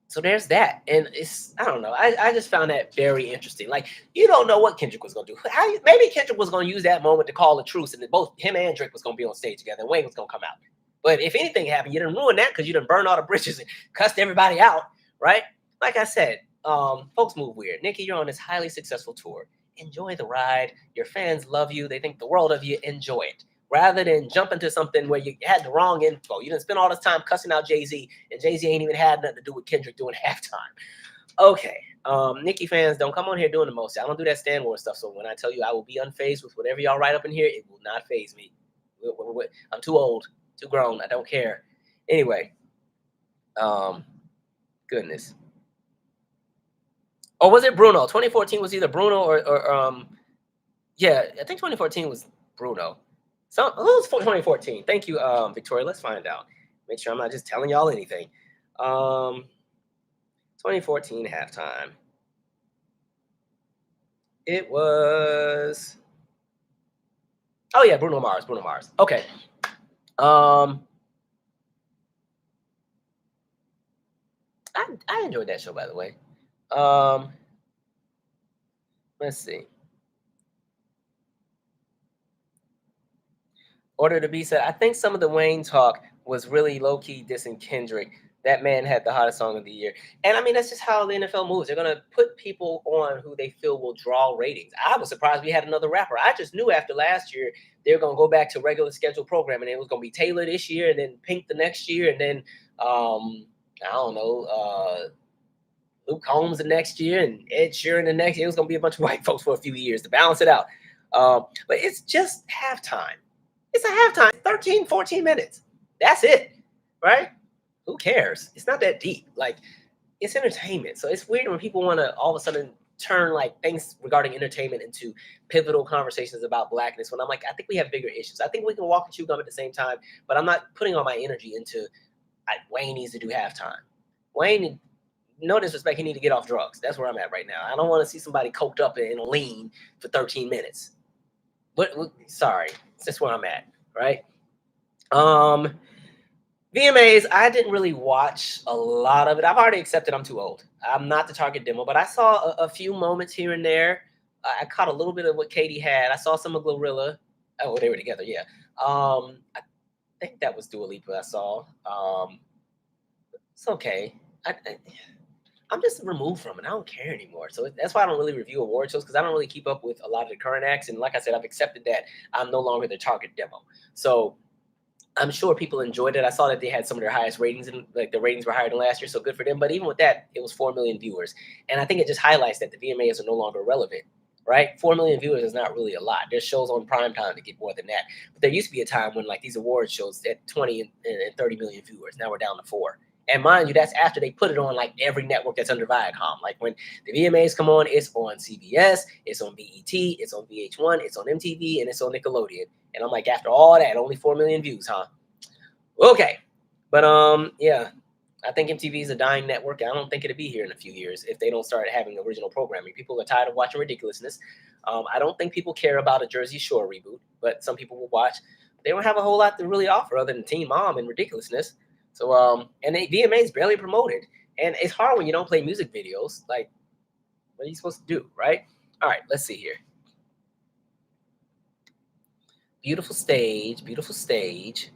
[SPEAKER 1] So there's that. And I don't know. I just found that very interesting. Like, you don't know what Kendrick was going to do. Maybe Kendrick was going to use that moment to call a truce and then both him and Drake was going to be on stage together and Wayne was going to come out. But if anything happened, you didn't ruin that because you didn't burn all the bridges and cussed everybody out, right? Like I said, folks move weird. Nicki, you're on this highly successful tour. Enjoy the ride. Your fans love you. They think the world of you. Enjoy it. Rather than jump into something where you had the wrong info. You didn't spend all this time cussing out Jay-Z, and Jay-Z ain't even had nothing to do with Kendrick doing halftime. Okay. Nicki fans, don't come on here doing the most. I don't do that Stan Wars stuff. So when I tell you I will be unfazed with whatever y'all write up in here, it will not faze me. I'm too old, too grown. I don't care. Anyway, goodness. Or was it Bruno? 2014 was either Bruno or yeah, I think 2014 was Bruno. So who's 2014? Thank you, Victoria. Let's find out. Make sure I'm not just telling y'all anything. 2014 halftime. It was. Oh yeah, Bruno Mars. Bruno Mars. Okay. I enjoyed that show, by the way. Let's see. Order to be said. I think some of the Wayne talk was really low key dissing Kendrick. That man had the hottest song of the year. And I mean, that's just how the NFL moves. They're going to put people on who they feel will draw ratings. I was surprised we had another rapper. I just knew after last year, they're going to go back to regular scheduled programming. It was going to be Taylor this year and then Pink the next year. And then, I don't know, Luke Combs the next year and Ed Sheeran the next year. It was going to be a bunch of white folks for a few years to balance it out. But it's just halftime. It's a halftime, 13, 14 minutes. That's it, right? Who cares? It's not that deep. Like, it's entertainment. So it's weird when people want to all of a sudden turn like things regarding entertainment into pivotal conversations about blackness. When I'm like, I think we have bigger issues. I think we can walk and chew gum at the same time, but I'm not putting all my energy into Wayne needs to do halftime. Wayne, no disrespect, he need to get off drugs. That's where I'm at right now. I don't want to see somebody coked up and lean for 13 minutes. But sorry, that's where I'm at, right? VMAs, I didn't really watch a lot of it. I've already accepted I'm too old. I'm not the target demo, but I saw a few moments here and there. I caught a little bit of what Katie had. I saw some of Glorilla. Oh, they were together, yeah. I think that was Dua Lipa I saw. It's okay. I'm just removed from it. I don't care anymore. So that's why I don't really review award shows, because I don't really keep up with a lot of the current acts. And like I said, I've accepted that I'm no longer the target demo. So I'm sure people enjoyed it. I saw that they had some of their highest ratings, and like the ratings were higher than last year, so good for them. But even with that, it was 4 million viewers. And I think it just highlights that the VMAs are no longer relevant, right? 4 million viewers is not really a lot. There's shows on prime time that get more than that. But there used to be a time when like these award shows at 20 and 30 million viewers. Now we're down to 4. And mind you, that's after they put it on like every network that's under Viacom. Like when the VMAs come on, it's on CBS, it's on BET, it's on VH1, it's on MTV, and it's on Nickelodeon. And I'm like, after all that, only 4 million views, huh? Okay. But yeah, I think MTV is a dying network. I don't think it'll be here in a few years if they don't start having original programming. People are tired of watching ridiculousness. I don't think people care about a Jersey Shore reboot, but some people will watch. They don't have a whole lot to really offer other than Teen Mom and ridiculousness. So and VMA is barely promoted, and it's hard when you don't play music videos. Like, what are you supposed to do, right? All right, let's see here. Beautiful stage, beautiful stage.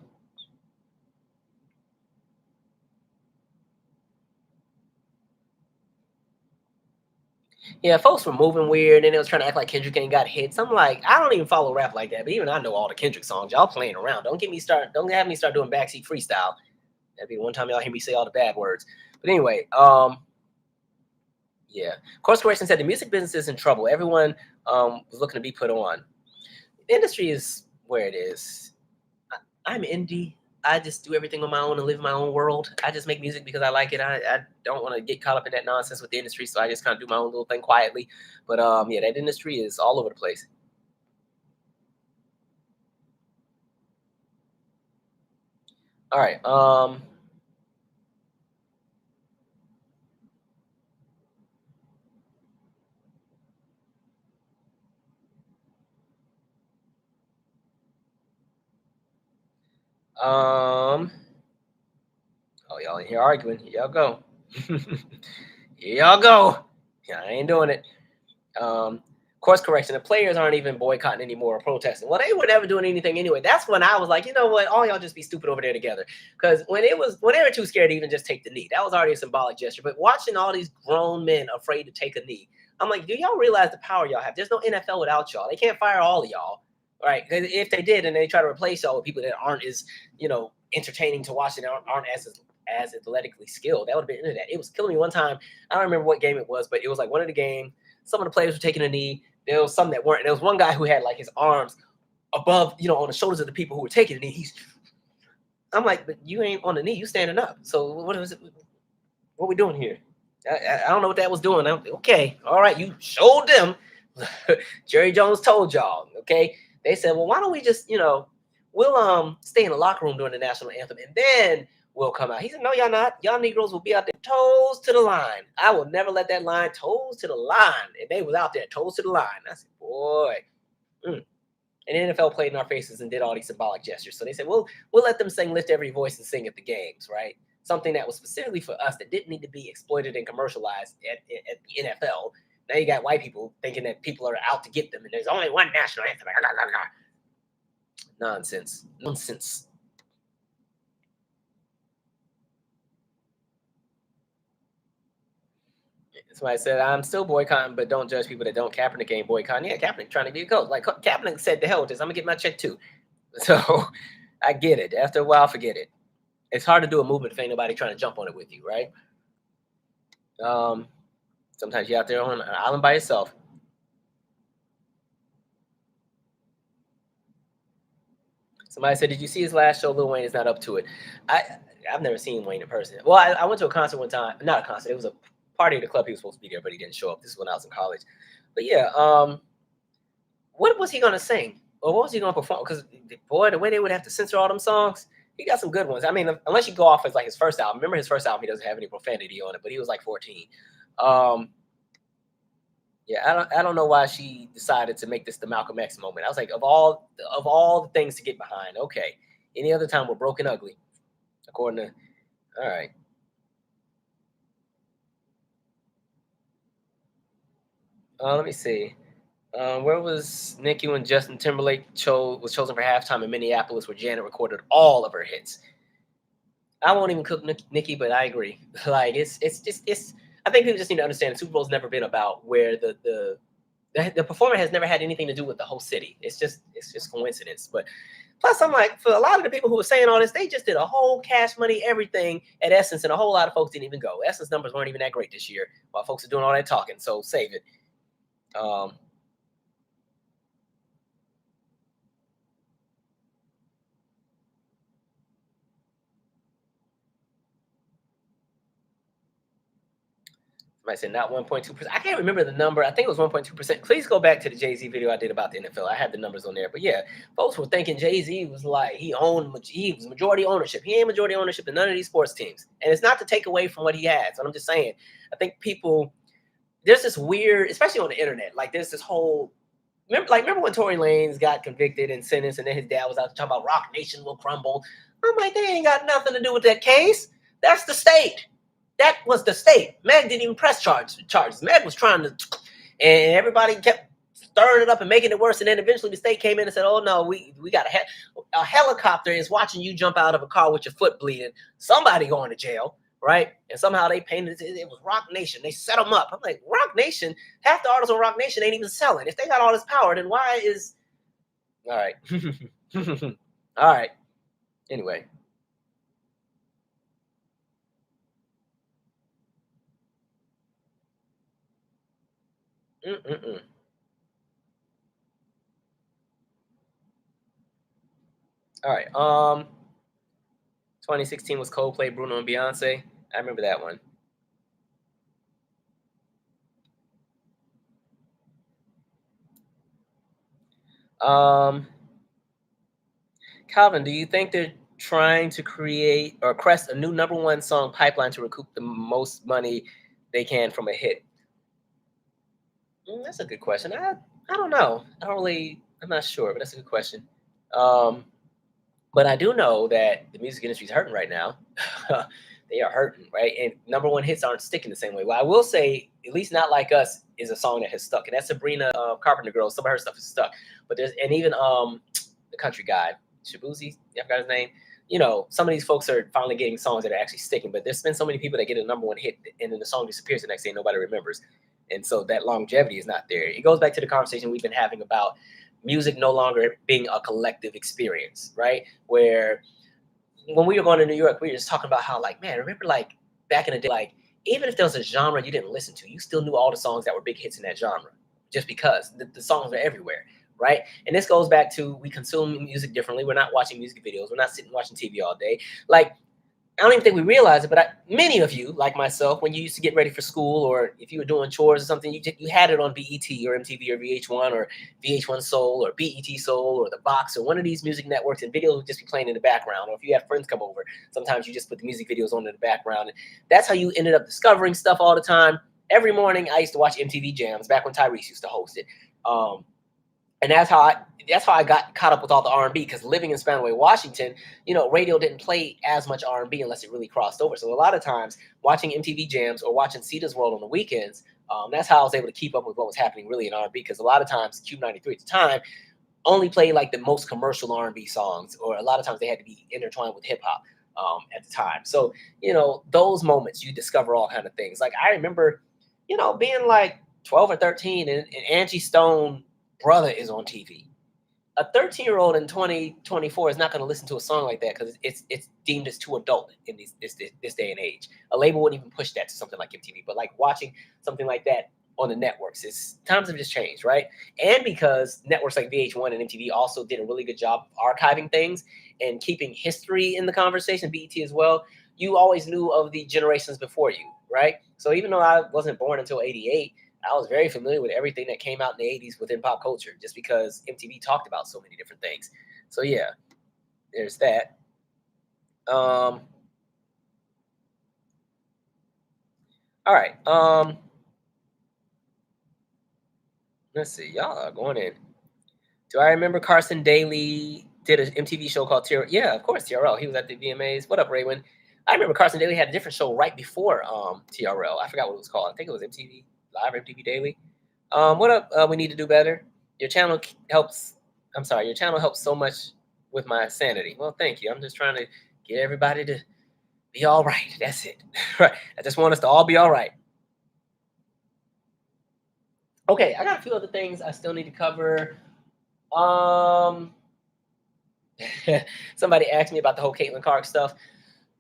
[SPEAKER 1] Yeah, folks were moving weird, and they was trying to act like Kendrick ain't got hits. I'm like, I don't even follow rap like that, but even I know all the Kendrick songs. Y'all playing around. Don't have me start doing backseat freestyle. That'd be one time y'all hear me say all the bad words. But anyway, yeah. Course Correction said the music business is in trouble. Everyone was looking to be put on. The industry is where it is. I'm indie. I just do everything on my own and live in my own world. I just make music because I like it. I don't want to get caught up in that nonsense with the industry, so I just kind of do my own little thing quietly. But yeah, that industry is all over the place. All right. Oh, y'all in here arguing. Here y'all go. Here y'all go. Yeah, I ain't doing it. Course correction, the players aren't even boycotting anymore or protesting. Well, they were never doing anything anyway. That's when I was like, you know what, all y'all just be stupid over there together. Because when they were too scared to even just take the knee, that was already a symbolic gesture. But watching all these grown men afraid to take a knee, I'm like, do y'all realize the power y'all have? There's no NFL without y'all. They can't fire all of y'all, right? If they did and they try to replace y'all with people that aren't as, entertaining to watch and aren't as athletically skilled, that would have been into that. It was killing me one time. I don't remember what game it was, but it was like one of the game. Some of the players were taking a knee. There was some that weren't. There was one guy who had like his arms above, on the shoulders of the people who were taking the knee. I'm like, but you ain't on the knee. You standing up. So what is it? What we doing here? I don't know what that was doing. Okay, all right, you showed them. Jerry Jones told y'all. Okay, they said, well, why don't we just, we'll stay in the locker room during the national anthem and then we'll come out. He said, no, y'all not. Y'all Negroes will be out there toes to the line. I will never let that line toes to the line. And they was out there toes to the line. I said, boy. And the NFL played in our faces and did all these symbolic gestures. So they said, we'll let them sing Lift Every Voice and sing at the games, right? Something that was specifically for us that didn't need to be exploited and commercialized at the NFL. Now you got white people thinking that people are out to get them and there's only one national anthem. Nonsense. Somebody said, I'm still boycotting, but don't judge people that don't. Kaepernick ain't boycotting. Yeah, Kaepernick trying to be a coach. Like Kaepernick said, the hell with this. I'm going to get my check too. So I get it. After a while, forget it. It's hard to do a movement if ain't nobody trying to jump on it with you, right? Sometimes you're out there on an island by yourself. Somebody said, did you see his last show? Lil Wayne is not up to it. I've never seen Wayne in person. Well, I went to a concert one time. Not a concert. It was a party at the club. He was supposed to be there, but he didn't show up. This is when I was in college. But yeah, what was he going to sing? Or what was he going to perform? Because, boy, the way they would have to censor all them songs, he got some good ones. I mean, unless you go off as like his first album. Remember his first album, he doesn't have any profanity on it, but he was like 14. Yeah, I don't know why she decided to make this the Malcolm X moment. I was like, of all the things to get behind, okay. Any other time we're broken ugly, according to, all right. Let me see. Where was Nicki when Justin Timberlake was chosen for halftime in Minneapolis, where Janet recorded all of her hits? I won't even cook Nicki, but I agree. Like it's. I think people just need to understand the Super Bowl's never been about where the performer has never had anything to do with the whole city. It's just coincidence. But plus, I'm like, for a lot of the people who were saying all this, they just did a whole Cash Money everything at Essence, and a whole lot of folks didn't even go. Essence numbers weren't even that great this year, while folks are doing all that talking. So save it. I said not 1.2%. I can't remember the number. I think it was 1.2%. Please go back to the Jay-Z video I did about the NFL. I had the numbers on there. But yeah, folks were thinking Jay-Z was like, he was majority ownership. He ain't majority ownership in none of these sports teams. And it's not to take away from what he has. But I'm just saying, I think there's this weird, especially on the internet, like there's this whole, remember when Tory Lanez got convicted and sentenced and then his dad was out talking about Rock Nation will crumble. I'm like, they ain't got nothing to do with that case. That's the state. That was the state. Meg didn't even press charges. Meg was trying to, and everybody kept stirring it up and making it worse. And then eventually the state came in and said, oh, no, we got a helicopter is watching you jump out of a car with your foot bleeding. Somebody going to jail, right? And somehow they painted it was Rock Nation. They set them up. I'm like, Rock Nation? Half the artists on Rock Nation ain't even selling. If they got all this power, then why is... All right. All right. Anyway. All right. 2016 was Coldplay, Bruno, and Beyonce. I remember that one. Calvin, do you think they're trying to create or crest a new #1 song pipeline to recoup the most money they can from a hit? That's a good question. I don't know. I'm not sure, but that's a good question. But I do know that the music industry is hurting right now. they are hurting, right? And number one hits aren't sticking the same way. Well, I will say, at least Not Like Us is a song that has stuck, and that's Sabrina Carpenter Girl. Some of her stuff is stuck, but there's, and even the country guy Shabuzi, I forgot his name. You know, some of these folks are finally getting songs that are actually sticking, but there's been so many people that get a number one hit and then the song disappears the next day, nobody remembers, and so that longevity is not there. It goes back to the conversation we've been having about music no longer being a collective experience, right? Where when we were going to New York, we were just talking about how, like, man, remember, like, back in the day, like, even if there was a genre you didn't listen to, you still knew all the songs that were big hits in that genre, just because the songs are everywhere, right? And this goes back to, we consume music differently. We're not watching music videos. We're not sitting watching TV all day. Like, I don't even think we realize it, but many of you, like myself, when you used to get ready for school, or if you were doing chores or something, you had it on BET or MTV or VH1 or VH1 Soul or BET Soul or The Box or one of these music networks, and videos would just be playing in the background. Or if you have friends come over, sometimes you just put the music videos on in the background. And that's how you ended up discovering stuff all the time. Every morning, I used to watch MTV Jams back when Tyreek used to host it. And that's how I got caught up with all the R&B, because living in Spanaway, Washington, you know, radio didn't play as much R&B unless it really crossed over. So a lot of times watching MTV Jams or watching Cedar's World on the weekends, that's how I was able to keep up with what was happening really in R&B, because a lot of times Q93 at the time only played like the most commercial R&B songs, or a lot of times they had to be intertwined with hip hop at the time. So, you know, those moments you discover all kind of things. Like, I remember, you know, being like 12 or 13 and Angie Stone brother is on TV. A 13-year-old in 2024 is not going to listen to a song like that, because it's deemed as too adult in this day and age. A label wouldn't even push that to something like MTV, but like watching something like that on the networks, times have just changed, right? And because networks like VH1 and MTV also did a really good job of archiving things and keeping history in the conversation, BET as well, you always knew of the generations before you, right? So even though I wasn't born until 88, I was very familiar with everything that came out in the 80s within pop culture, just because MTV talked about so many different things. So yeah, there's that. All right. Let's see. Y'all are going in. Do I remember Carson Daly did an MTV show called TRL? Yeah, of course, TRL. He was at the VMAs. What up, Raywin? I remember Carson Daly had a different show right before TRL. I forgot what it was called. I think it was MTV Live, MTV Daily. What up? We need to do better. Your channel helps. I'm sorry. Your channel helps so much with my sanity. Well, thank you. I'm just trying to get everybody to be all right. That's it. Right. I just want us to all be all right. Okay, I got a few other things I still need to cover. Somebody asked me about the whole Caitlin Clark stuff.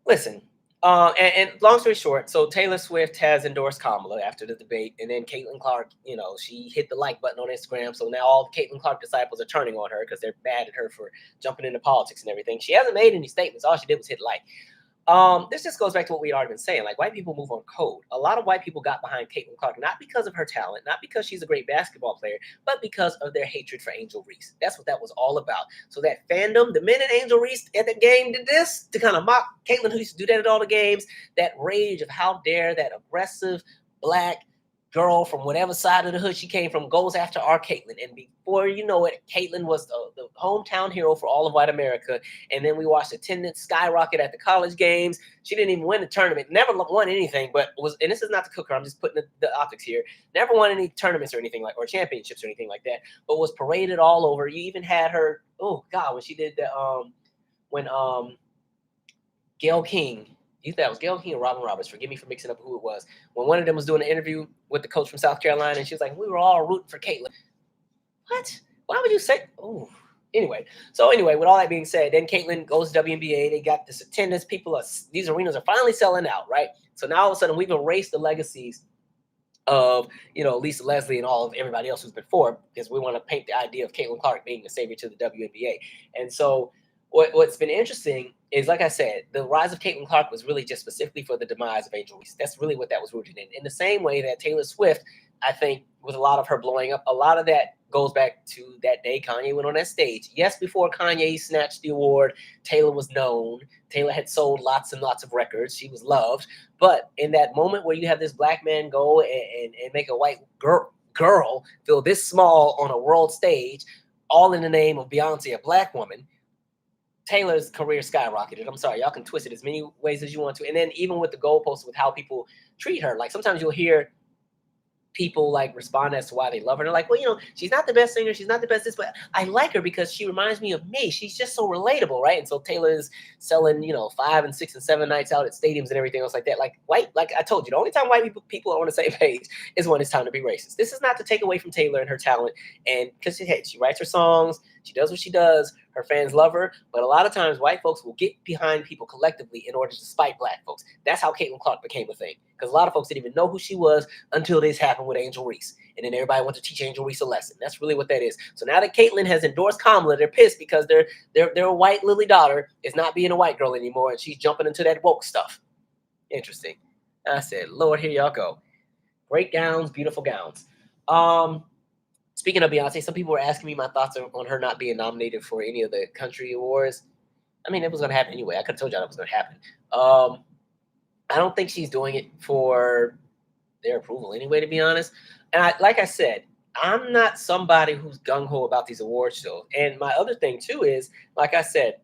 [SPEAKER 1] Listen, and long story short, so Taylor Swift has endorsed Kamala after the debate, and then Caitlin Clark, you know, she hit the like button on Instagram. So now all the Caitlin Clark disciples are turning on her because they're mad at her for jumping into politics and everything. She hasn't made any statements. All she did was hit like. This just goes back to what we already been saying. Like, white people move on code. A lot of white people got behind Caitlin Clark, not because of her talent, not because she's a great basketball player, but because of their hatred for Angel Reese. That's what that was all about. So that fandom, the minute Angel Reese at the game did this to kind of mock Caitlin, who used to do that at all the games, that rage of how dare that aggressive black girl from whatever side of the hood she came from goes after our Caitlin. And before you know it, Caitlin was the hometown hero for all of white America. And then we watched attendance skyrocket at the college games. She didn't even win the tournament, never won anything, but was, and this is not to cook her, I'm just putting the optics here, never won any tournaments or anything like, or championships or anything like that, but was paraded all over. You even had her, oh God, when she did the, when Gayle King, you thought it was Gayle King or Robin Roberts, forgive me for mixing up who it was, when one of them was doing an interview with the coach from South Carolina, and she was like, we were all rooting for Caitlin. What? Why would you say? Oh, anyway. So anyway, with all that being said, then Caitlin goes to WNBA. They got this attendance. These arenas are finally selling out, right? So now all of a sudden we've erased the legacies of, you know, Lisa Leslie and all of everybody else who's before, because we want to paint the idea of Caitlin Clark being the savior to the WNBA. And so what's been interesting is, like I said, the rise of Caitlin Clark was really just specifically for the demise of Angel Reese. That's really what that was rooted in. In the same way that Taylor Swift, I think, with a lot of her blowing up, a lot of that goes back to that day Kanye went on that stage. Yes, before Kanye snatched the award, Taylor was known. Taylor had sold lots and lots of records. She was loved. But in that moment where you have this black man go and make a white girl feel this small on a world stage, all in the name of Beyonce, a black woman, Taylor's career skyrocketed. I'm sorry, y'all can twist it as many ways as you want to. And then even with the goalposts with how people treat her, like sometimes you'll hear people like respond as to why they love her. They're like, well, you know, she's not the best singer, she's not the best this, but I like her because she reminds me of me. She's just so relatable, right? And so Taylor is selling, you know, 5 and 6 and 7 nights out at stadiums and everything else like that. Like like I told you, the only time white people are on the same page is when it's time to be racist. This is not to take away from Taylor and her talent, and because she writes her songs, she does what she does. Her fans love her, but a lot of times white folks will get behind people collectively in order to spite black folks. That's how Caitlin Clark became a thing, because a lot of folks didn't even know who she was until this happened with Angel Reese, and then everybody went to teach Angel Reese a lesson. That's really what that is. So now that Caitlin has endorsed Kamala, they're pissed because their white Lily daughter is not being a white girl anymore, and she's jumping into that woke stuff. Interesting. I said, Lord, here y'all go. Great gowns, beautiful gowns. Speaking of Beyonce, some people were asking me my thoughts on her not being nominated for any of the country awards. I mean, it was going to happen anyway. I could have told y'all it was going to happen. I don't think she's doing it for their approval anyway, to be honest. And like I said, I'm not somebody who's gung-ho about these award shows. And my other thing, too, is, like I said,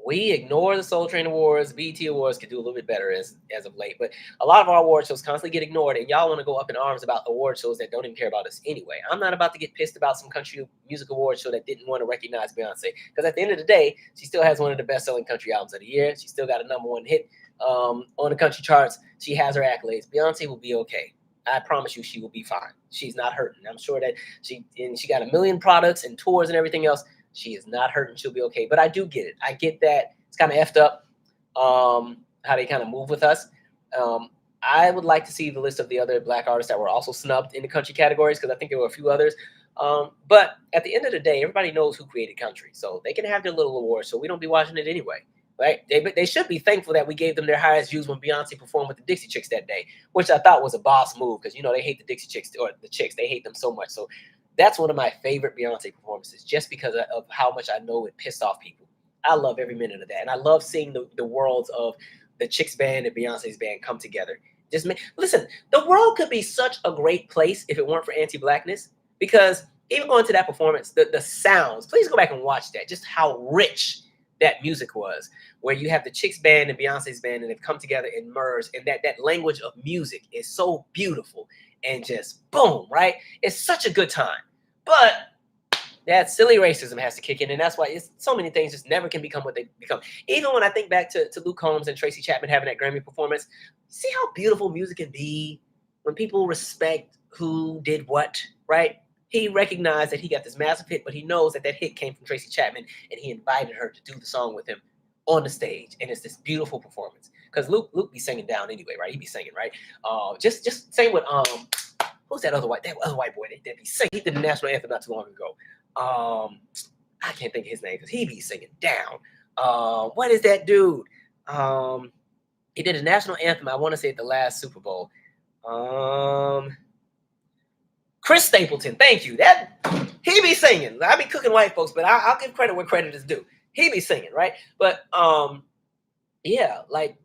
[SPEAKER 1] we ignore the Soul Train Awards. BET Awards could do a little bit better as of late. But a lot of our award shows constantly get ignored, and y'all want to go up in arms about award shows that don't even care about us anyway. I'm not about to get pissed about some country music award show that didn't want to recognize Beyonce. Because at the end of the day, she still has one of the best-selling country albums of the year. She still got a #1 hit on the country charts. She has her accolades. Beyonce will be okay. I promise you she will be fine. She's not hurting. I'm sure that she got a million products and tours and everything else. She is not hurting. She'll be okay. But I do get it. I get that it's kind of effed up how they kind of move with us. I would like to see the list of the other black artists that were also snubbed in the country categories, because I think there were a few others. But at the end of the day, everybody knows who created country. So they can have their little awards, so we don't be watching it anyway. Right? They should be thankful that we gave them their highest views when Beyonce performed with the Dixie Chicks that day, which I thought was a boss move, because, you know, they hate the Dixie Chicks, or the Chicks. They hate them so much. So that's one of my favorite Beyonce performances, just because of how much I know it pissed off people. I love every minute of that. And I love seeing the worlds of the Chicks band and Beyonce's band come together. Listen, the world could be such a great place if it weren't for anti-blackness, because even going to that performance, the sounds, please go back and watch that, just how rich that music was, where you have the Chicks band and Beyonce's band, and they've come together and merged, and that language of music is so beautiful, and just boom, right? It's such a good time. But that silly racism has to kick in, and that's why it's so many things just never can become what they become. Even when I think back to Luke Combs and Tracy Chapman having that Grammy performance, see how beautiful music can be when people respect who did what, right? He recognized that he got this massive hit, but he knows that hit came from Tracy Chapman, and he invited her to do the song with him on the stage, and it's this beautiful performance. Because Luke be singing down anyway, right? He be singing, right? Just same with who's that other white boy that be singing? He did the national anthem not too long ago. I can't think of his name because he be singing down. What is that dude? He did a national anthem, I want to say at the last Super Bowl. Chris Stapleton, thank you. That he be singing. I be cooking white folks, but I'll give credit where credit is due. He be singing, right? But yeah, like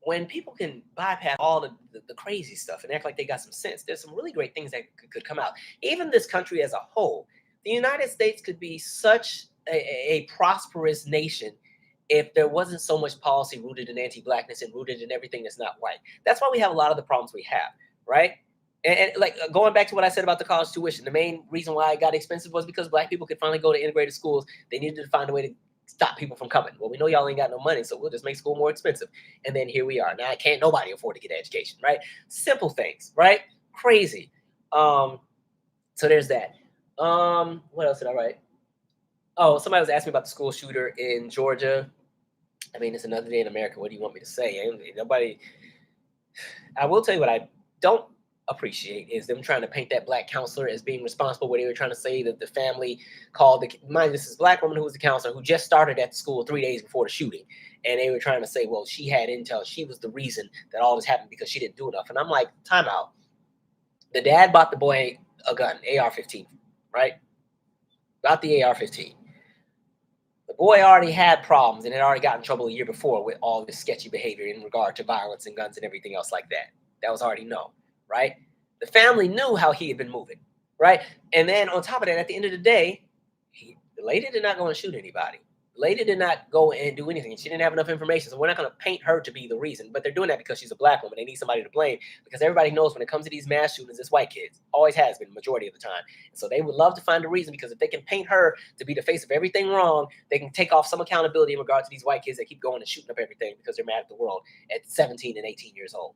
[SPEAKER 1] when people can bypass all the crazy stuff and act like they got some sense, there's some really great things that could come out. Even this country as a whole, the United States could be such a prosperous nation if there wasn't so much policy rooted in anti-blackness and rooted in everything that's not white. That's why we have a lot of the problems we have, right? And like going back to what I said about the college tuition, the main reason why it got expensive was because black people could finally go to integrated schools. They needed to find a way to stop people from coming. Well, we know y'all ain't got no money, so we'll just make school more expensive. And then here we are. Now can't nobody afford to get an education, right? Simple things, right? Crazy. So there's that. What else did I write? Oh, somebody was asking me about the school shooter in Georgia. I mean, it's another day in America. What do you want me to say? Nobody. I will tell you what I don't appreciate is them trying to paint that black counselor as being responsible, where they were trying to say that the family called this is black woman who was the counselor who just started at the school 3 days before the shooting, and they were trying to say, well, she had intel, she was the reason that all this happened because she didn't do enough. And I'm like, time out. The dad bought the boy a gun, AR-15, right? Got the AR-15. The boy already had problems and had already got in trouble a year before with all this sketchy behavior in regard to violence and guns and everything else like that. That was already known. Right? The family knew how he had been moving, right? And then on top of that, at the end of the day, the lady did not go and shoot anybody. The Lady did not go and do anything. She didn't have enough information. So we're not going to paint her to be the reason. But they're doing that because she's a black woman. They need somebody to blame because everybody knows when it comes to these mass shootings, it's white kids. Always has been, majority of the time. And so they would love to find a reason because if they can paint her to be the face of everything wrong, they can take off some accountability in regard to these white kids that keep going and shooting up everything because they're mad at the world at 17 and 18 years old.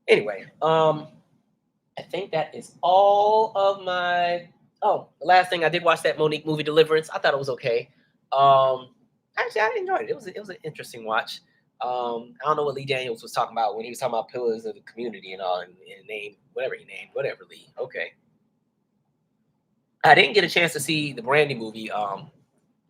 [SPEAKER 1] Anyway, I think that is all of my... Oh, the last thing, I did watch that Monique movie, Deliverance. I thought it was okay. Actually, I enjoyed it. It was an interesting watch. I don't know what Lee Daniels was talking about when he was talking about pillars of the community and all, and name whatever Lee. Okay. I didn't get a chance to see the Brandy movie,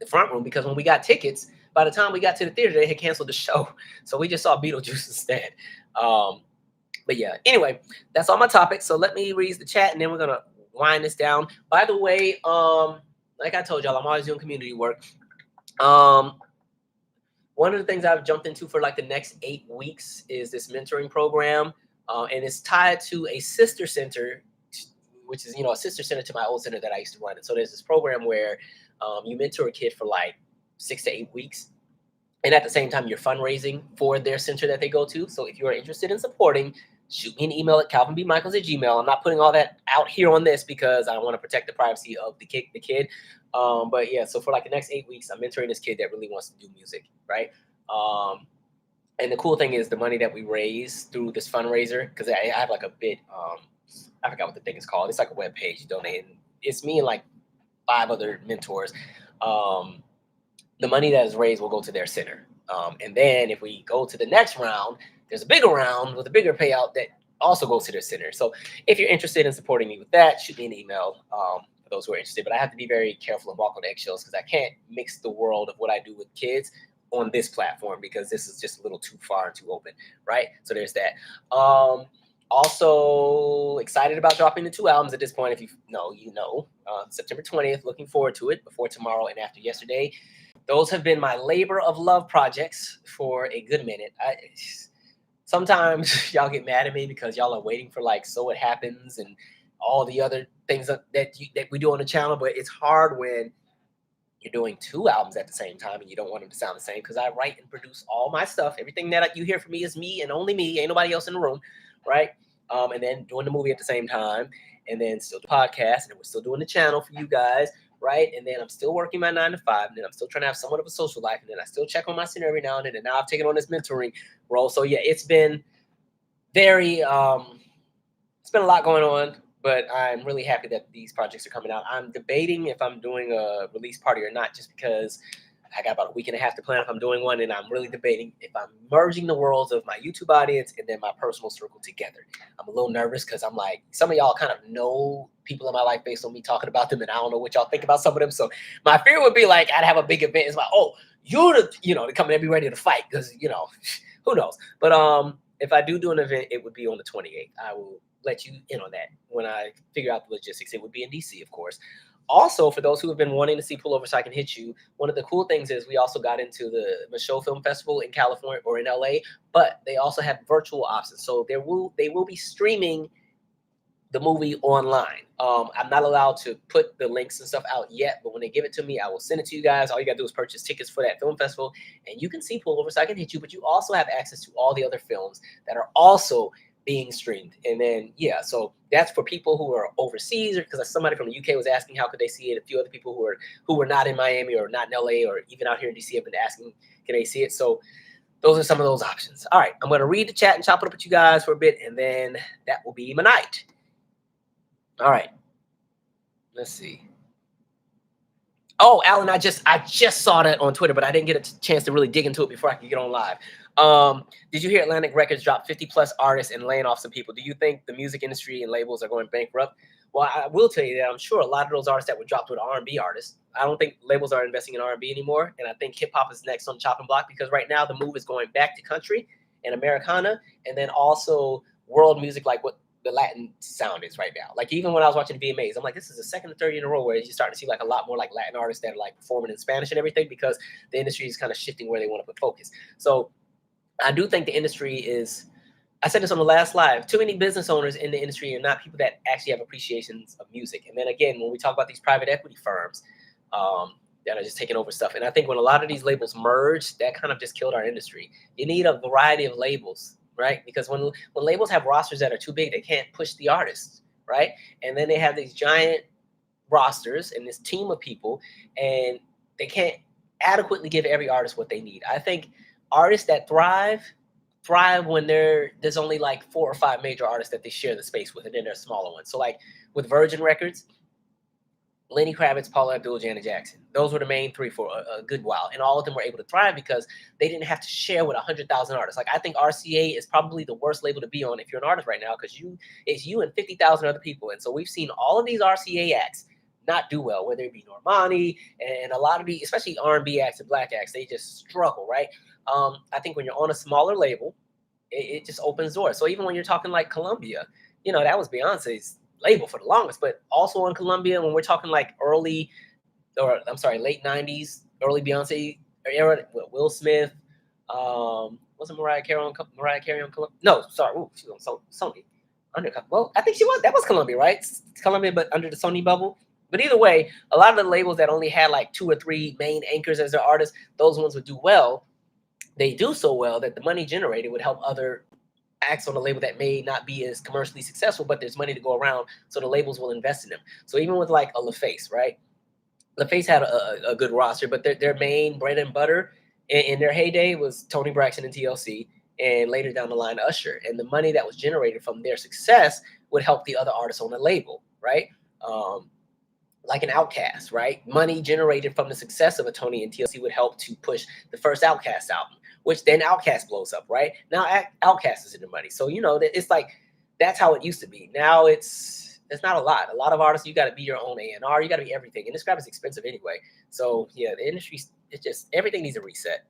[SPEAKER 1] The Front Room, because when we got tickets, by the time we got to the theater, they had canceled the show, so we just saw Beetlejuice instead. But yeah, anyway, that's all my topics. So let me read the chat, and then we're gonna wind this down. By the way, like I told y'all, I'm always doing community work. One of the things I've jumped into for like the next 8 weeks is this mentoring program, and it's tied to a sister center, which is, you know, a sister center to my old center that I used to run. And so there's this program where you mentor a kid for like 6 to 8 weeks. And at the same time, you're fundraising for their center that they go to. So if you're interested in supporting, shoot me an email at calvinbmichaels@gmail.com. I'm not putting all that out here on this because I want to protect the privacy of the kid. But yeah, so for like the next 8 weeks, I'm mentoring this kid that really wants to do music, right? And the cool thing is the money that we raise through this fundraiser, because I have like a bit, I forgot what the thing is called. It's like a web page you donate. It's me and like 5 other mentors. The money that is raised will go to their center. And then if we go to the next round, there's a bigger round with a bigger payout that also goes to their center. So if you're interested in supporting me with that, shoot me an email for those who are interested. But I have to be very careful and walk on eggshells because I can't mix the world of what I do with kids on this platform because this is just a little too far and too open, right? So there's that. Also excited about dropping the 2 albums at this point. If you know, you know. September 20th, looking forward to it. Before Tomorrow and After Yesterday. Those have been my labor of love projects for a good minute. Sometimes y'all get mad at me because y'all are waiting for like So It Happens and all the other things that we do on the channel. But it's hard when you're doing 2 albums at the same time and you don't want them to sound the same because I write and produce all my stuff. Everything that you hear from me is me and only me. Ain't nobody else in the room, right? And then doing the movie at the same time, and then still the podcast, and then we're still doing the channel for you guys, right? And then I'm still working my 9 to 5, and then I'm still trying to have somewhat of a social life, and then I still check on my center every now and then, and now I've taken on this mentoring role. So yeah, it's been very, it's been a lot going on, but I'm really happy that these projects are coming out. I'm debating if I'm doing a release party or not, just because I got about a week and a half to plan if I'm doing one, and I'm really debating if I'm merging the worlds of my YouTube audience and then my personal circle together. I'm a little nervous because I'm like, some of y'all kind of know people in my life based on me talking about them, and I don't know what y'all think about some of them. So my fear would be like, I'd have a big event. It's like, oh, they're coming and be ready to fight because, who knows? But if I do an event, it would be on the 28th. I will let you in on that when I figure out the logistics. It would be in DC, of course. Also, for those who have been wanting to see Pull Over So I Can Hit You, one of the cool things is we also got into the Michaud Film Festival in California or in LA, but they also have virtual options. So they will be streaming the movie online. I'm not allowed to put the links and stuff out yet, but when they give it to me, I will send it to you guys. All you gotta do is purchase tickets for that film festival, and you can see Pull Over So I Can Hit You, but you also have access to all the other films that are also being streamed. And then, yeah, so that's for people who are overseas, or because somebody from the UK was asking how could they see it. A few other people who were not in Miami or not in LA or even out here in DC have been asking, can they see it? So those are some of those options. All right, I'm going to read the chat and chop it up with you guys for a bit, and then that will be my night. All right, let's see. Oh, Alan, I just saw that on Twitter, but I didn't get a chance to really dig into it before I could get on live. Did you hear Atlantic Records dropped 50+ artists and laying off some people? Do you think the music industry and labels are going bankrupt? Well, I will tell you that I'm sure a lot of those artists that were dropped were R&B artists. I don't think labels are investing in R&B anymore, and I think hip-hop is next on the chopping block because right now the move is going back to country and Americana, and then also world music like what the Latin sound is right now. Like even when I was watching the VMAs, I'm like, this is the second or third year in a row where you're starting to see like a lot more like Latin artists that are like performing in Spanish and everything because the industry is kind of shifting where they want to put focus. So I do think the industry is, I said this on the last live, too many business owners in the industry are not people that actually have appreciations of music. And then again, when we talk about these private equity firms, that are just taking over stuff. And I think when a lot of these labels merge, that kind of just killed our industry. You need a variety of labels, right? Because when labels have rosters that are too big, they can't push the artists, right? And then they have these giant rosters and this team of people, and they can't adequately give every artist what they need. I think artists that thrive when there's only like 4 or 5 major artists that they share the space with, and then there's smaller ones. So like with Virgin Records, Lenny Kravitz, Paula Abdul, Janet Jackson. Those were the main three for a good while. And all of them were able to thrive because they didn't have to share with 100,000 artists. Like I think RCA is probably the worst label to be on if you're an artist right now, because it's you and 50,000 other people. And so we've seen all of these RCA acts not do well, whether it be Normani and a lot of the, especially R&B acts and black acts, they just struggle, right? I think when you're on a smaller label, it just opens doors. So even when you're talking like Columbia, that was Beyonce's label for the longest, but also on Columbia, when we're talking like late 90s, early Beyonce era, Will Smith, wasn't Mariah Carey on Columbia? No, sorry, ooh, she was on Sony. Well, I think that was Columbia, right? Columbia, but under the Sony bubble. But either way, a lot of the labels that only had like 2 or 3 main anchors as their artists, those ones would do well. They do so well that the money generated would help other acts on the label that may not be as commercially successful, but there's money to go around, so the labels will invest in them. So even with like a LaFace, right? LaFace had a good roster, but their main bread and butter in their heyday was Tony Braxton and TLC, and later down the line, Usher. And the money that was generated from their success would help the other artists on the label, right? Like an Outkast, right? Money generated from the success of a Tony and TLC would help to push the first Outkast album, which then Outkast blows up, right? Now Outkast is in the money. So, it's like, that's how it used to be. Now it's not a lot. A lot of artists, you got to be your own A&R. You got to be everything. And this crap is expensive anyway. So yeah, the industry, it's just, everything needs a reset.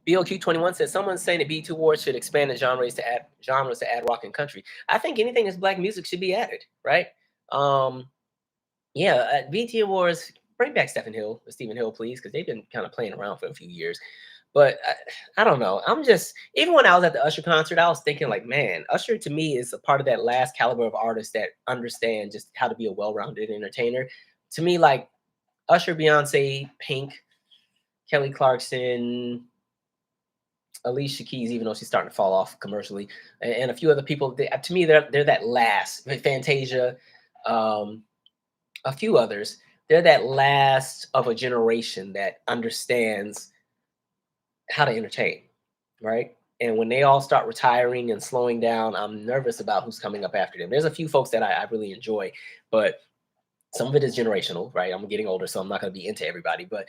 [SPEAKER 1] BOQ21 says someone's saying that BET Awards should expand the genres to add rock and country. I think anything that's black music should be added, right? Yeah, BET Awards, bring back Stephen Hill, Stephen Hill, please, because they've been kind of playing around for a few years. But I don't know. I'm just, even when I was at the Usher concert, I was thinking like, man, Usher to me is a part of that last caliber of artists that understand just how to be a well-rounded entertainer. To me, like Usher, Beyonce, Pink, Kelly Clarkson, Alicia Keys, even though she's starting to fall off commercially, and a few other people. To me, they're that last. Fantasia, a few others. They're that last of a generation that understands how to entertain, right? And when they all start retiring and slowing down, I'm nervous about who's coming up after them. There's a few folks that I really enjoy, but some of it is generational, right? I'm getting older, so I'm not going to be into everybody. But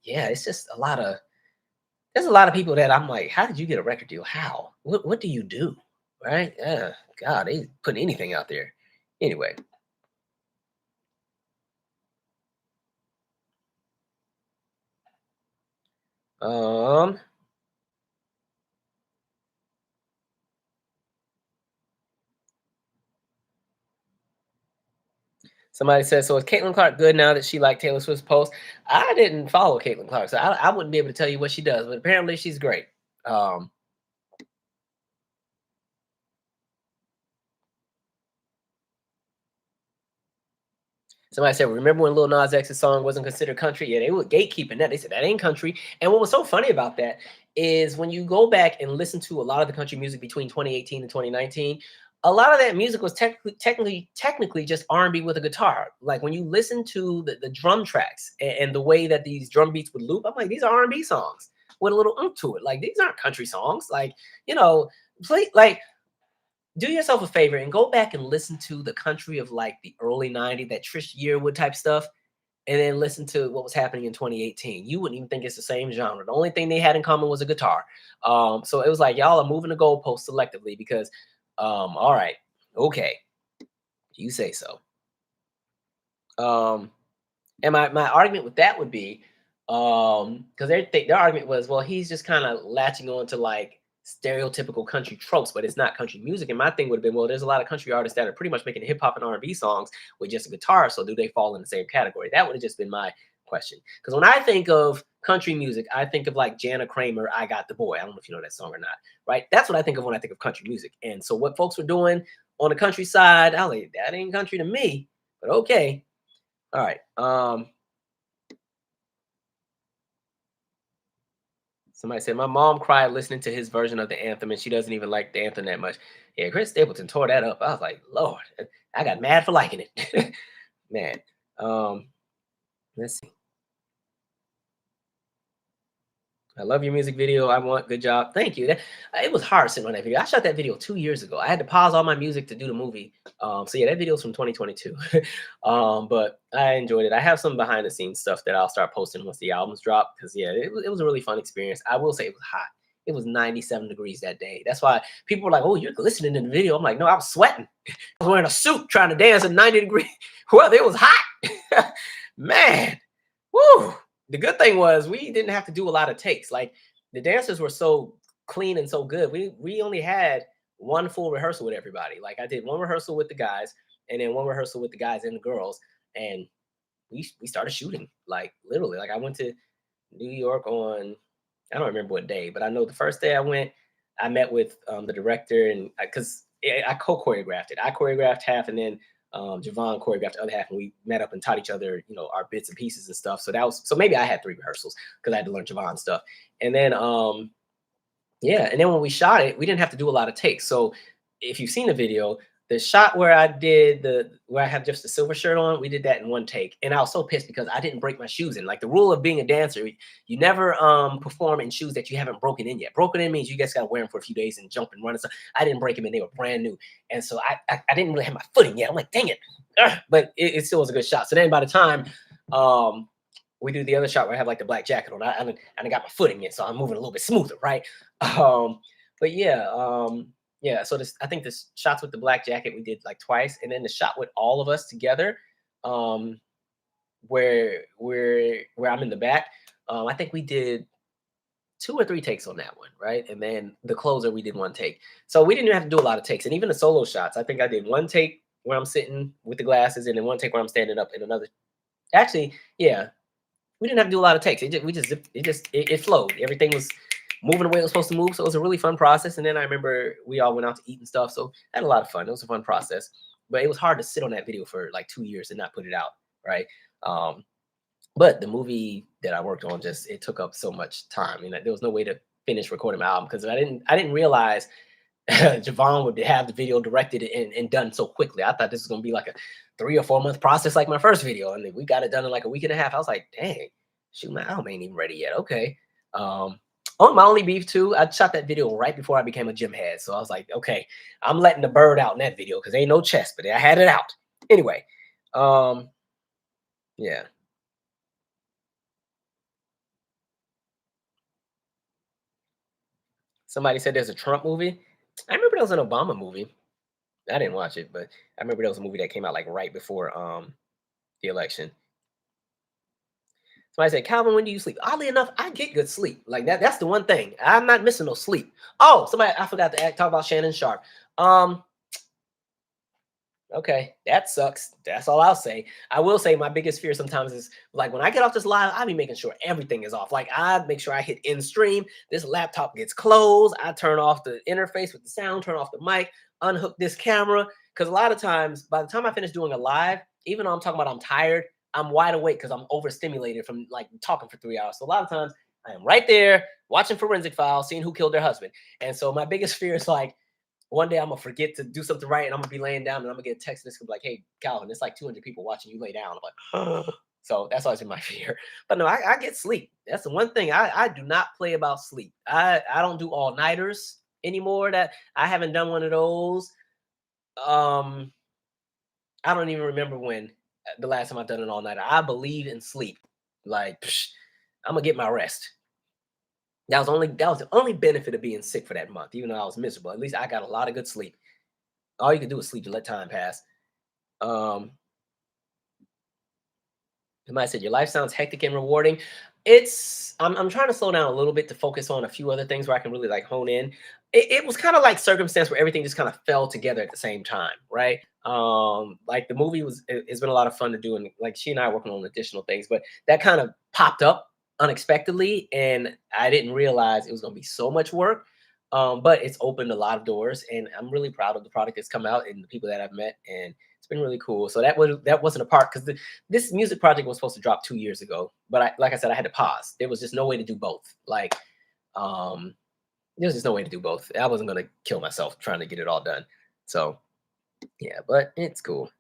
[SPEAKER 1] yeah, it's just there's a lot of people that I'm like, how did you get a record deal? How? What do you do? Right? Yeah, God, they putting anything out there. Anyway. Somebody says, so is Caitlin Clark good now that she liked Taylor Swift's post? I didn't follow Caitlin Clark, so I wouldn't be able to tell you what she does, but apparently she's great. Somebody said, remember when Lil Nas X's song wasn't considered country? Yeah, they were gatekeeping that. They said that ain't country. And what was so funny about that is when you go back and listen to a lot of the country music between 2018 and 2019, a lot of that music was technically just R&B with a guitar. Like when you listen to the drum tracks and the way that these drum beats would loop, I'm like, these are R&B songs with a little oomph to it. Like these aren't country songs. Like, play like do yourself a favor and go back and listen to the country of like the early 90s, that Trish Yearwood type stuff, and then listen to what was happening in 2018. You wouldn't even think it's the same genre. The only thing they had in common was a guitar. So it was like, y'all are moving the goalposts selectively because, all right, okay, you say so. And my argument with that would be, because their argument was, well, he's just kind of latching on to like stereotypical country tropes, but it's not country music. And my thing would have been, well, there's a lot of country artists that are pretty much making hip hop and R&B songs with just a guitar. So do they fall in the same category? That would have just been my question. Because when I think of country music, I think of like Jana Kramer, I Got the Boy. I don't know if you know that song or not, right? That's what I think of when I think of country music. And so what folks were doing on the countryside, I was like, that ain't country to me, but okay. All right. Somebody said, my mom cried listening to his version of the anthem, and she doesn't even like the anthem that much. Yeah, Chris Stapleton tore that up. I was like, Lord, I got mad for liking it. Man. Um, let's see. I love your music video. I want good job. Thank you. It was hard sitting on that video. I shot that video 2 years ago. I had to pause all my music to do the movie. So yeah, that video is from 2022. But I enjoyed it. I have some behind the scenes stuff that I'll start posting once the albums drop. Because yeah, it was a really fun experience. I will say it was hot. It was 97 degrees that day. That's why people were like, "Oh, you're listening to the video." I'm like, "No, I was sweating. I was wearing a suit trying to dance at 90 degrees. Well, it was hot, man. Woo." The good thing was we didn't have to do a lot of takes. Like the dancers were so clean and so good. We only had one full rehearsal with everybody. Like I did one rehearsal with the guys and then one rehearsal with the guys and the girls. And we started shooting. Like literally. Like I went to New York on I don't remember what day, but I know the first day I went, I met with the director and because I co-choreographed it. I choreographed half and then Javon choreographed the other half, and we met up and taught each other, our bits and pieces and stuff. So that was so maybe I had 3 rehearsals because I had to learn Javon stuff. And then yeah, and then when we shot it, we didn't have to do a lot of takes. So if you've seen the video, the shot where I did where I have just the silver shirt on, we did that in one take. And I was so pissed because I didn't break my shoes in. Like the rule of being a dancer, you never perform in shoes that you haven't broken in yet. Broken in means you guys gotta wear them for a few days and jump and run and stuff. I didn't break them in, they were brand new. And so I didn't really have my footing yet. I'm like, dang it. Ugh. But it still was a good shot. So then by the time we do the other shot where I have like the black jacket on, I got my footing in, so I'm moving a little bit smoother, right? But yeah, so I think the shots with the black jacket we did like twice, and then the shot with all of us together, where I'm in the back. I think we did 2 or 3 takes on that one, right? And then the closer we did 1 take. So we didn't even have to do a lot of takes. And even the solo shots, I think I did 1 take where I'm sitting with the glasses, and then 1 take where I'm standing up, and another. Actually, yeah, we didn't have to do a lot of takes. It flowed. Everything was moving the way it was supposed to move. So it was a really fun process. And then I remember we all went out to eat and stuff. So I had a lot of fun. It was a fun process. But it was hard to sit on that video for like 2 years and not put it out, right? But the movie that I worked on it took up so much time. And there was no way to finish recording my album because I didn't realize Javon would have the video directed and done so quickly. I thought this was gonna be like a 3 or 4 month process like my first video. And we got it done in like a week and a half. I was like, dang, shoot, my album ain't even ready yet. Okay. Oh, my only beef too, I shot that video right before I became a gym head. So I was like, okay, I'm letting the bird out in that video because ain't no chest, but I had it out. Anyway, yeah. Somebody said there's a Trump movie. I remember there was an Obama movie. I didn't watch it, but I remember there was a movie that came out like right before the election. Somebody said, Calvin, when do you sleep? Oddly enough, I get good sleep. Like that's the one thing. I'm not missing no sleep. Oh, I forgot to talk about Shannon Sharpe. Okay, that sucks. That's all I'll say. I will say my biggest fear sometimes is like when I get off this live, I'll be making sure everything is off. Like I make sure I hit end stream. This laptop gets closed. I turn off the interface with the sound, turn off the mic, unhook this camera. Because a lot of times, by the time I finish doing a live, even though I'm talking about I'm tired, I'm wide awake because I'm overstimulated from like talking for 3 hours. So a lot of times I am right there watching forensic files, seeing who killed their husband. And so my biggest fear is like, one day I'm gonna forget to do something right, and I'm gonna be laying down, and I'm gonna get a text that's gonna be like, "Hey, Calvin, it's like 200 people watching you lay down." I'm like, so that's always been my fear. But no, I get sleep. That's the one thing I do not play about sleep. I don't do all nighters anymore. That I haven't done one of those. I don't even remember when the last time I've done an all nighter. I believe in sleep. Like I'm gonna get my rest. That was the only benefit of being sick for that month, even though I was miserable. At least I got a lot of good sleep. All you can do is sleep to let time pass. Somebody said your life sounds hectic and rewarding. I'm trying to slow down a little bit to focus on a few other things where I can really like hone in. It was kind of like circumstance where everything just kind of fell together at the same time, right? Like the movie it's been a lot of fun to do, and like she and I are working on additional things, but that kind of popped up unexpectedly, and I didn't realize it was going to be so much work. But it's opened a lot of doors, and I'm really proud of the product that's come out and the people that I've met, and it's been really cool. So that wasn't a part because this music project was supposed to drop 2 years ago, but like I said, I had to pause. There was just no way to do both. Like, um, there was just no way to do both. I wasn't gonna kill myself trying to get it all done. So yeah, but it's cool.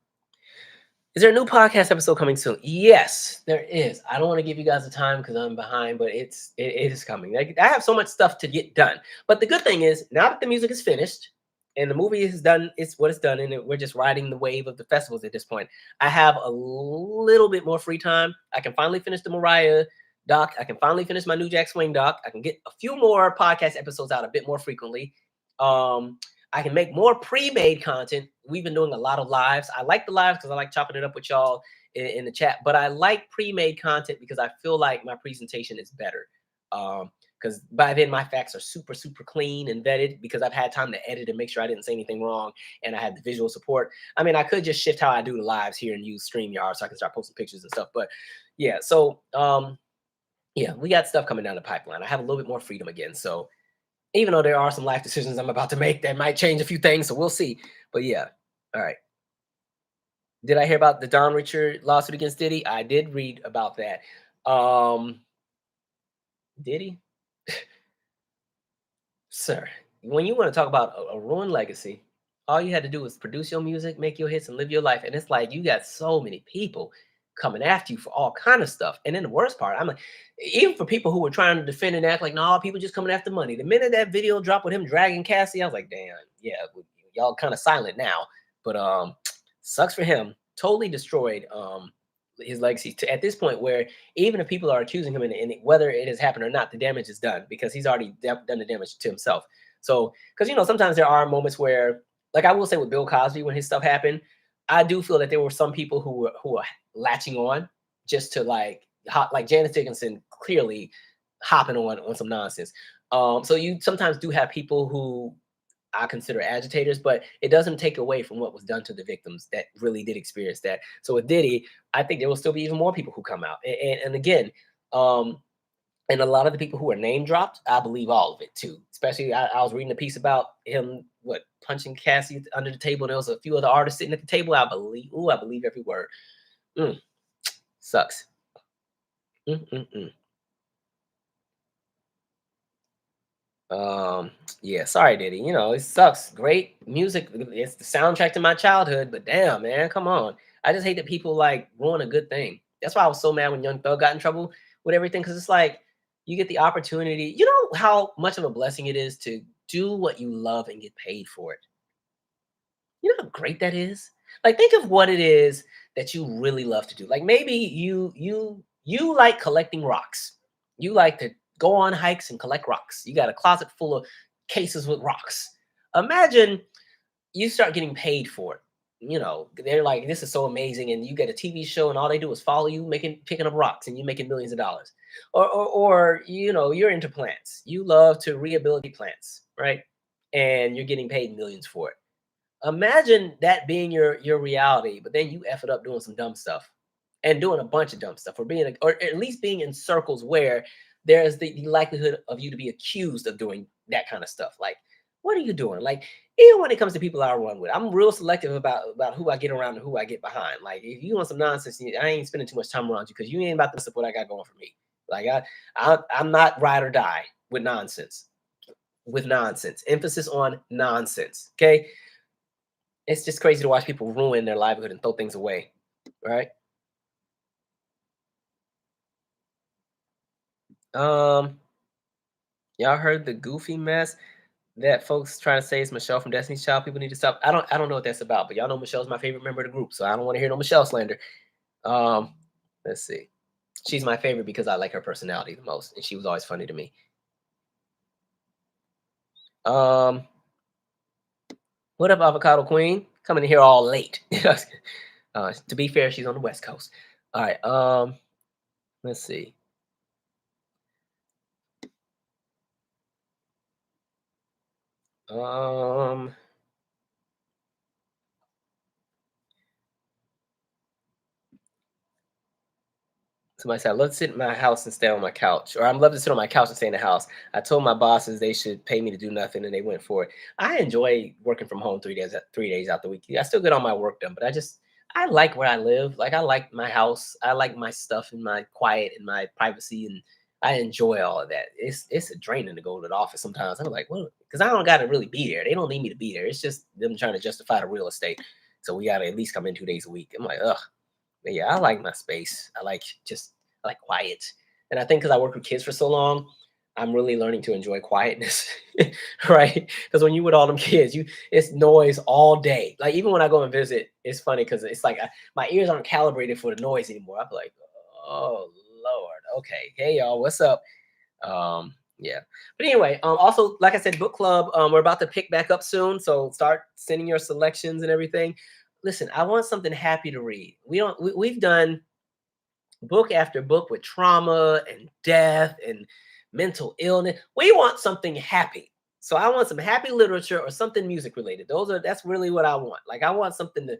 [SPEAKER 1] Is there a new podcast episode coming soon? Yes, there is. I don't want to give you guys the time because I'm behind, but it is coming. Like, I have so much stuff to get done. But the good thing is, now that the music is finished and the movie is done, it's what it's done, and we're just riding the wave of the festivals at this point. I have a little bit more free time. I can finally finish the Mariah doc. I can finally finish my New Jack Swing doc. I can get a few more podcast episodes out a bit more frequently. Um, I can make more pre-made content. We've been doing a lot of lives. I like the lives because I like chopping it up with y'all in the chat, but I like pre-made content because I feel like my presentation is better. Because by then my facts are super, super clean and vetted because I've had time to edit and make sure I didn't say anything wrong, and I had the visual support. I mean, I could just shift how I do the lives here and use StreamYard so I can start posting pictures and stuff. But yeah, so yeah, we got stuff coming down the pipeline. I have a little bit more freedom again. So even though there are some life decisions I'm about to make that might change a few things, so we'll see. But yeah, all right. Did I hear about the Don Richard lawsuit against Diddy? I did read about that. Um, Diddy, sir, when you want to talk about a ruined legacy, all you had to do was produce your music, make your hits, and live your life. And it's like you got so many people coming after you for all kind of stuff. And then the worst part, I'm like, even for people who were trying to defend and act like, no, people just coming after money. The minute that video dropped with him dragging Cassie, I was like, damn, yeah, y'all kind of silent now. But sucks for him. Totally destroyed his legacy to at this point where even if people are accusing him and whether it has happened or not, the damage is done because he's already done the damage to himself. So, because sometimes there are moments where, like I will say with Bill Cosby, when his stuff happened, I do feel that there were some people who are latching on just to like Janice Dickinson clearly hopping on some nonsense. So you sometimes do have people who I consider agitators, but it doesn't take away from what was done to the victims that really did experience that. So with Diddy, I think there will still be even more people who come out. And again, um, and a lot of the people who are name dropped, I believe all of it too. Especially, I was reading a piece about him, punching Cassie under the table. And there was a few other artists sitting at the table. I believe every word. Mm, sucks. Mm-mm-mm. Um, yeah, sorry, Diddy. It sucks. Great music. It's the soundtrack to my childhood, but damn, man, come on. I just hate that people like ruin a good thing. That's why I was so mad when Young Thug got in trouble with everything, because it's like you get the opportunity. You know how much of a blessing it is to do what you love and get paid for it. You know how great that is? Like, think of what it is that you really love to do. Like, maybe you like collecting rocks. You like to go on hikes and collect rocks. You got a closet full of cases with rocks. Imagine you start getting paid for it. They're like, this is so amazing, and you get a TV show, and all they do is follow you, picking up rocks, and you making millions of dollars. Or you're into plants. You love to rehabilitate plants, right? And you're getting paid millions for it. Imagine that being your reality, but then you F it up doing some dumb stuff and doing a bunch of dumb stuff, or at least being in circles where there's the likelihood of you to be accused of doing that kind of stuff. Like, what are you doing? Like, even when it comes to people I run with, I'm real selective about who I get around and who I get behind. Like, if you want some nonsense, I ain't spending too much time around you because you ain't about to support what I got going for me. Like, I'm not ride or die with nonsense. With nonsense, emphasis on nonsense. Okay, it's just crazy to watch people ruin their livelihood and throw things away, right? Um, y'all heard the goofy mess that folks trying to say is Michelle from Destiny's Child? People need to stop. I don't know what that's about, but y'all know Michelle's my favorite member of the group, so I don't want to hear no Michelle slander. Um, let's see. She's my favorite because I like her personality the most, and she was always funny to me. Um, what up, Avocado Queen? Coming in here all late. To be fair, she's on the West Coast. All right. Let's see. Um, Somebody said, I love to sit in my house and stay on my couch. Or I'm love to sit on my couch and stay in the house. I told my bosses they should pay me to do nothing and they went for it. I enjoy working from home 3 days out the week. I still get all my work done, but I like where I live. Like I like my house. I like my stuff and my quiet and my privacy, and I enjoy all of that. It's a draining to go to the office sometimes. I'm like, well, because I don't gotta really be there. They don't need me to be there. It's just them trying to justify the real estate. So we gotta at least come in 2 days a week. I'm like, ugh. But yeah, I like my space. I like quiet. And I think because I work with kids for so long, I'm really learning to enjoy quietness, right? Because when you with all them kids, it's noise all day. Like even when I go and visit, it's funny because it's like my ears aren't calibrated for the noise anymore. I'm like, oh Lord, okay, hey y'all, what's up? Yeah. But anyway, also like I said, book club. We're about to pick back up soon, so start sending your selections and everything. Listen, I want something happy to read. We've done book after book with trauma and death and mental illness. We want something happy. So I want some happy literature or something music related. That's really what I want. Like I want something to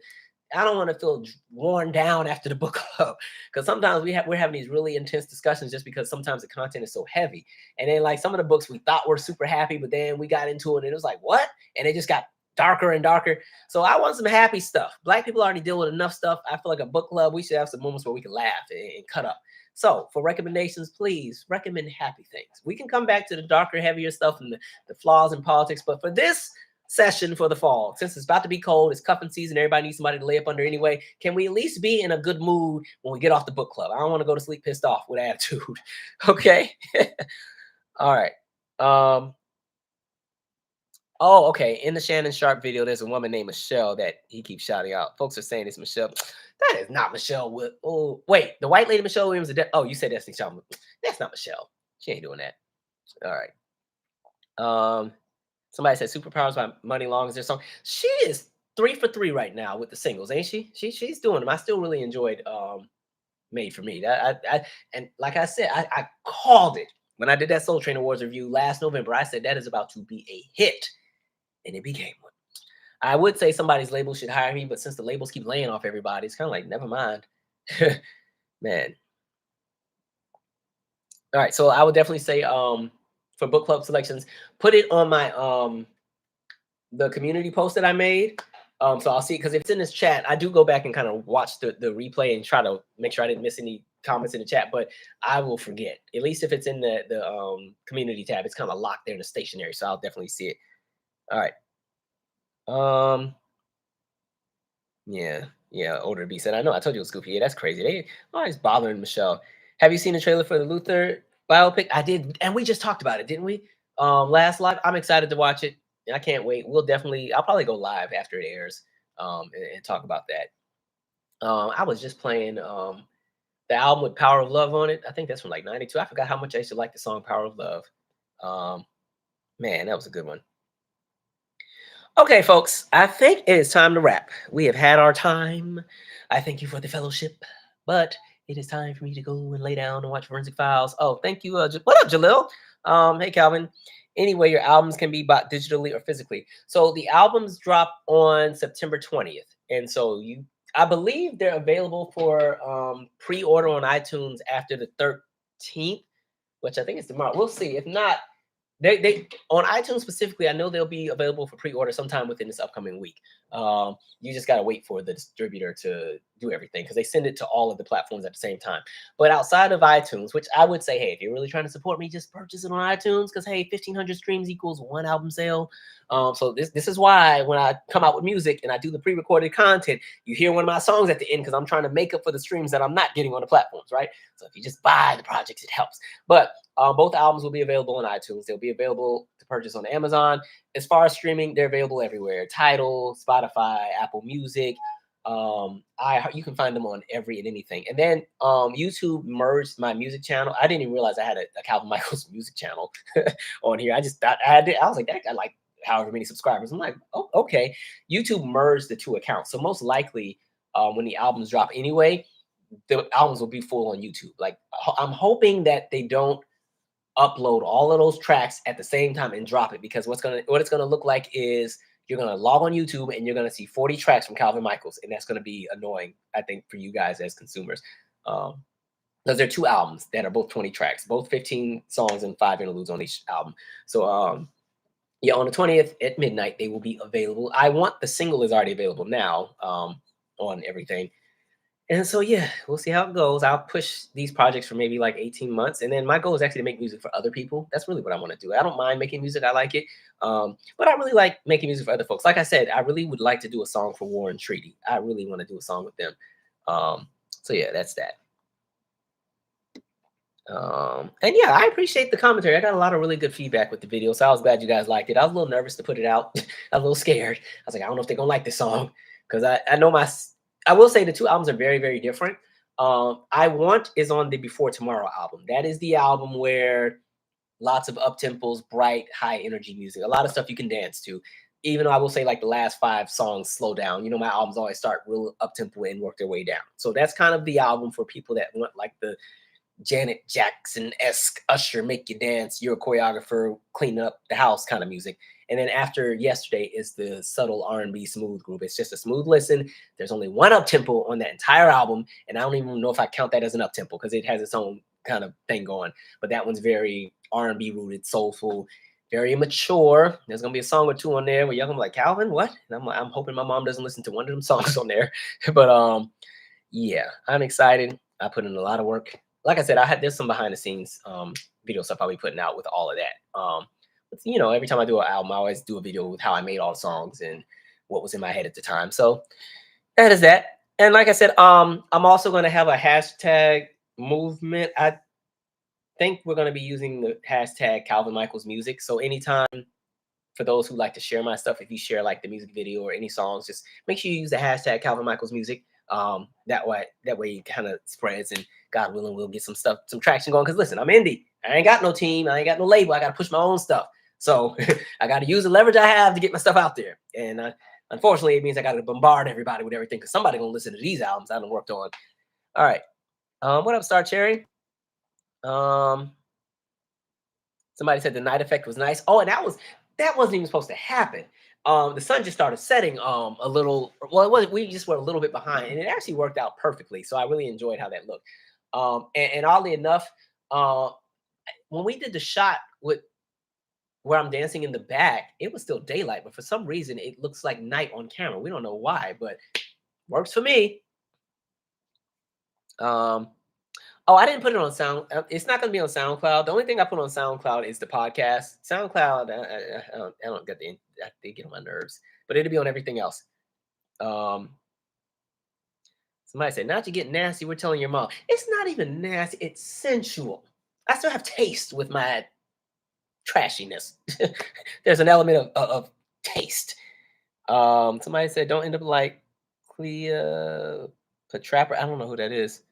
[SPEAKER 1] I don't want to feel worn down after the book club because sometimes we're having these really intense discussions just because sometimes the content is so heavy. And then like some of the books we thought were super happy, but then we got into it and it was like, what? And it just got darker and darker. So I want some happy stuff. Black people already deal with enough stuff. I feel like a book club, we should have some moments where we can laugh and cut up. So for recommendations, please recommend happy things. We can come back to the darker, heavier stuff and the flaws in politics. But for this session for the fall, since it's about to be cold, it's cuffing season, everybody needs somebody to lay up under anyway, can we at least be in a good mood when we get off the book club? I don't want to go to sleep pissed off with attitude. Okay. All right. Oh, okay. In the Shannon Sharpe video, there's a woman named Michelle that he keeps shouting out. Folks are saying it's Michelle. That is not Michelle. Oh, wait. The white lady Michelle Williams. Oh, you said that's Michelle. That's not Michelle. She ain't doing that. All right. Somebody said Superpowers by Money Long is their song. She is 3 for 3 right now with the singles, ain't she? She's doing them. I still really enjoyed Made for Me. And like I said, I called it when I did that Soul Train Awards review last November. I said that is about to be a hit. And it became one. I would say somebody's label should hire me, but since the labels keep laying off everybody, it's kind of like, never mind. Man. All right. So I would definitely say for book club selections, put it on my the community post that I made. So I'll see, because if it's in this chat, I do go back and kind of watch the replay and try to make sure I didn't miss any comments in the chat, but I will forget. At least if it's in the community tab, it's kind of locked there in the stationery, so I'll definitely see it. All right. Yeah, older B said, I know, I told you it was goofy. Yeah, that's crazy. They always bothering Michelle. Have you seen the trailer for the Luther biopic? I did, and we just talked about it, didn't we? Last live. I'm excited to watch it. I can't wait. I'll probably go live after it airs and talk about that. I was just playing the album with Power of Love on it. I think that's from like 92. I forgot how much I used to like the song Power of Love. Man, that was a good one. Okay, folks, I think it is time to wrap. We have had our time. I thank you for the fellowship, but it is time for me to go and lay down and watch Forensic Files. Oh, thank you. What up, Jalil? Hey, Calvin. Anyway, your albums can be bought digitally or physically. So the albums drop on September 20th. And so I believe they're available for pre-order on iTunes after the 13th, which I think is tomorrow. We'll see. If not, they on iTunes specifically, I know they'll be available for pre-order sometime within this upcoming week. You just gotta wait for the distributor to do everything because they send it to all of the platforms at the same time. But outside of iTunes, which I would say, hey, if you're really trying to support me, just purchase it on iTunes because hey, 1,500 streams equals one album sale. So this is why when I come out with music and I do the pre-recorded content, you hear one of my songs at the end because I'm trying to make up for the streams that I'm not getting on the platforms, right? So if you just buy the projects, it helps. But both albums will be available on iTunes. They'll be available to purchase on Amazon. As far as streaming, they're available everywhere. Tidal, Spotify, Apple Music. You can find them on every and anything. And then YouTube merged my music channel. I didn't even realize I had a Calvin Michaels music channel on here. I just thought I had it. I was like, that got like however many subscribers. I'm like, oh, okay. YouTube merged the two accounts. So most likely when the albums drop anyway, the albums will be full on YouTube. Like I'm hoping that they don't upload all of those tracks at the same time and drop it, because what it's gonna look like is you're gonna log on YouTube and you're gonna see 40 tracks from Calvin Michaels, and that's gonna be annoying, I think, for you guys as consumers. Those are 2 albums that are both 20 tracks, both 15 songs and 5 interludes on each album. So yeah, on the 20th at midnight, they will be available. I want the single is already available now on everything. And so yeah, we'll see how it goes. I'll push these projects for maybe like 18 months. And then my goal is actually to make music for other people. That's really what I want to do. I don't mind making music. I like it. But I really like making music for other folks. Like I said, I really would like to do a song for War and Treaty. I really want to do a song with them. So yeah, that's that. And yeah, I appreciate the commentary. I got a lot of really good feedback with the video, so I was glad you guys liked it. I was a little nervous to put it out. I was a little scared. I was like, I don't know if they're gonna like this song because I know I will say the 2 albums are very, very different. I Want is on the Before Tomorrow album. That is the album where lots of up tempos, bright, high energy music, a lot of stuff you can dance to. Even though I will say like the last 5 songs slow down. You know, my albums always start real up tempo and work their way down. So that's kind of the album for people that want like the Janet Jackson-esque Usher, make you dance, you're a choreographer, clean up the house kind of music. And then after Yesterday is the subtle R&B smooth group. It's just a smooth listen. There's only 1 up tempo on that entire album, and I don't even know if I count that as an up tempo because it has its own kind of thing going. But that one's very R&B rooted, soulful, very mature. There's gonna be a song or 2 on there where y'all gonna be like, Calvin, what? And I'm hoping my mom doesn't listen to one of them songs on there. But yeah, I'm excited. I put in a lot of work. Like I said, there's some behind the scenes video stuff I'll be putting out with all of that. But, you know, every time I do an album, I always do a video with how I made all the songs and what was in my head at the time. So that is that. And like I said, I'm also going to have a hashtag movement. I think we're going to be using the hashtag Calvin Michaels Music. So anytime, for those who like to share my stuff, if you share like the music video or any songs, just make sure you use the hashtag Calvin Michaels Music. That way it kind of spreads, and God willing, we'll get some traction going. Because listen, I'm indie. I ain't got no team. I ain't got no label. I got to push my own stuff. So I got to use the leverage I have to get my stuff out there. And unfortunately, it means I got to bombard everybody with everything because somebody gonna listen to these albums I done worked on. All right. What up, Star Cherry? Somebody said the night effect was nice. Oh, and that wasn't even supposed to happen. The sun just started setting a little. Well, it wasn't. We just were a little bit behind, and it actually worked out perfectly. So I really enjoyed how that looked. And oddly enough, when we did the shot with where I'm dancing in the back, it was still daylight, but for some reason it looks like night on camera. We don't know why, but works for me. Oh, I didn't put it on Sound. It's not going to be on SoundCloud. The only thing I put on SoundCloud is the podcast. SoundCloud, I don't get they get on my nerves, but it'll be on everything else. Somebody said, "Not to get nasty." We're telling your mom it's not even nasty. It's sensual. I still have taste with my trashiness. There's an element of taste. Somebody said, "Don't end up like Clea Patrapper." I don't know who that is.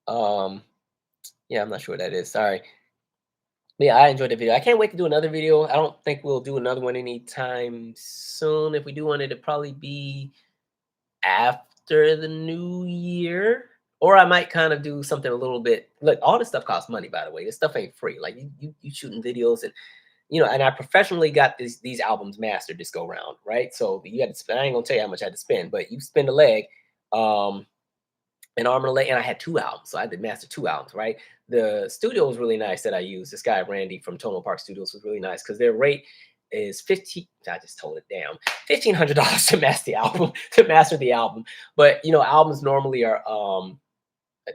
[SPEAKER 1] Yeah, I'm not sure what that is. Sorry. But yeah, I enjoyed the video. I can't wait to do another video. I don't think we'll do another one anytime soon. If we do one, it'll probably be after the new year. Or I might kind of do something a little bit. Look, all this stuff costs money, by the way. This stuff ain't free. Like you shooting videos and and I professionally got these albums mastered this go round, right? So you had to spend. I ain't gonna tell you how much I had to spend, but you spend a leg. An arm and a leg, and I had 2 albums, so I did master 2 albums, right? The studio was really nice that I used. This guy Randy from Tono Park Studios was really nice because their rate is 15. I just told it down, $1,500 to master the album. But albums normally are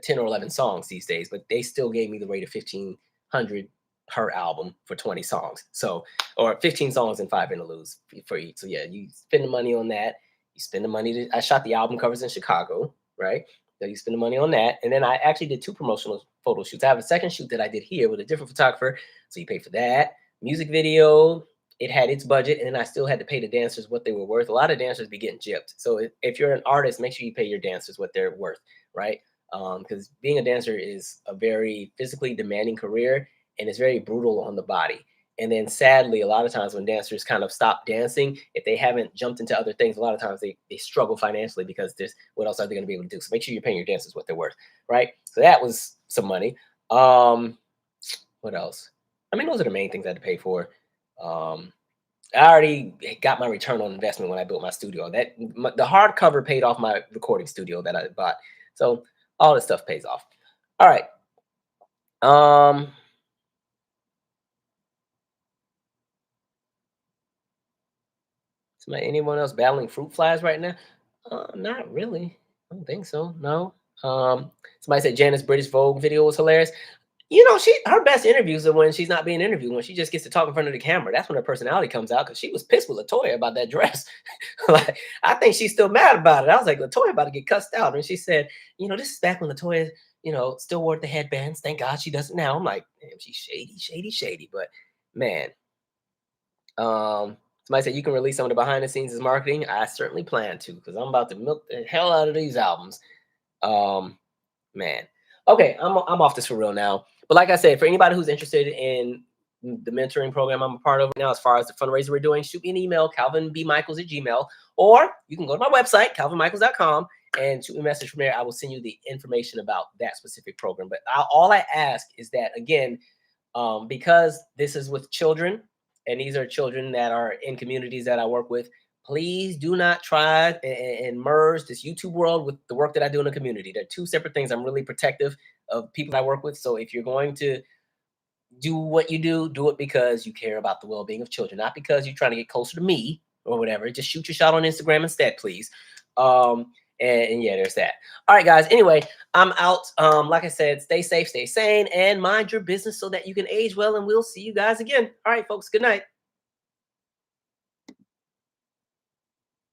[SPEAKER 1] 10 or 11 songs these days, but they still gave me the rate of 1,500 per album for 20 songs. So, or 15 songs and 5 interludes for each. So yeah, you spend the money on that. You spend the money. I shot the album covers in Chicago, right? So you spend the money on that. And then I actually did 2 promotional photo shoots. I have a second shoot that I did here with a different photographer. So you pay for that. Music video, it had its budget. And then I still had to pay the dancers what they were worth. A lot of dancers be getting gypped. So if you're an artist, make sure you pay your dancers what they're worth, right? Because being a dancer is a very physically demanding career. And it's very brutal on the body. And then sadly, a lot of times when dancers kind of stop dancing, if they haven't jumped into other things, a lot of times they struggle financially because what else are they going to be able to do? So make sure you're paying your dancers what they're worth, right? So that was some money. What else? I mean, those are the main things I had to pay for. I already got my return on investment when I built my studio. The hardcover paid off my recording studio that I bought. So all this stuff pays off. All right. Um, anyone else battling fruit flies right now? Not really. I don't think so. No. Somebody said Janice British Vogue video was hilarious. Her best interviews are when she's not being interviewed, when she just gets to talk in front of the camera. That's when her personality comes out, because she was pissed with Latoya about that dress. Like, I think she's still mad about it. I was like, Latoya about to get cussed out. And she said, this is back when Latoya, still wore the headbands. Thank God she doesn't now. I'm like, damn, she's shady, shady, shady. But man, somebody said you can release some of the behind the scenes as marketing. I certainly plan to, because I'm about to milk the hell out of these albums. Man. Okay, I'm off this for real now. But like I said, for anybody who's interested in the mentoring program I'm a part of now, as far as the fundraiser we're doing, shoot me an email, calvinbmichaels@gmail.com, or you can go to my website, calvinmichaels.com, and shoot me a message from there. I will send you the information about that specific program. But all I ask is that, again, because this is with children, and these are children that are in communities that I work with, please do not try and merge this YouTube world with the work that I do in the community. They're two separate things. I'm really protective of people I work with. So if you're going to do what you do it because you care about the well-being of children, not because you're trying to get closer to me or whatever. Just shoot your shot on Instagram instead, please. And yeah, there's that. All right, guys. Anyway, I'm out. Like I said, stay safe, stay sane, and mind your business so that you can age well. And we'll see you guys again. All right, folks. Good night.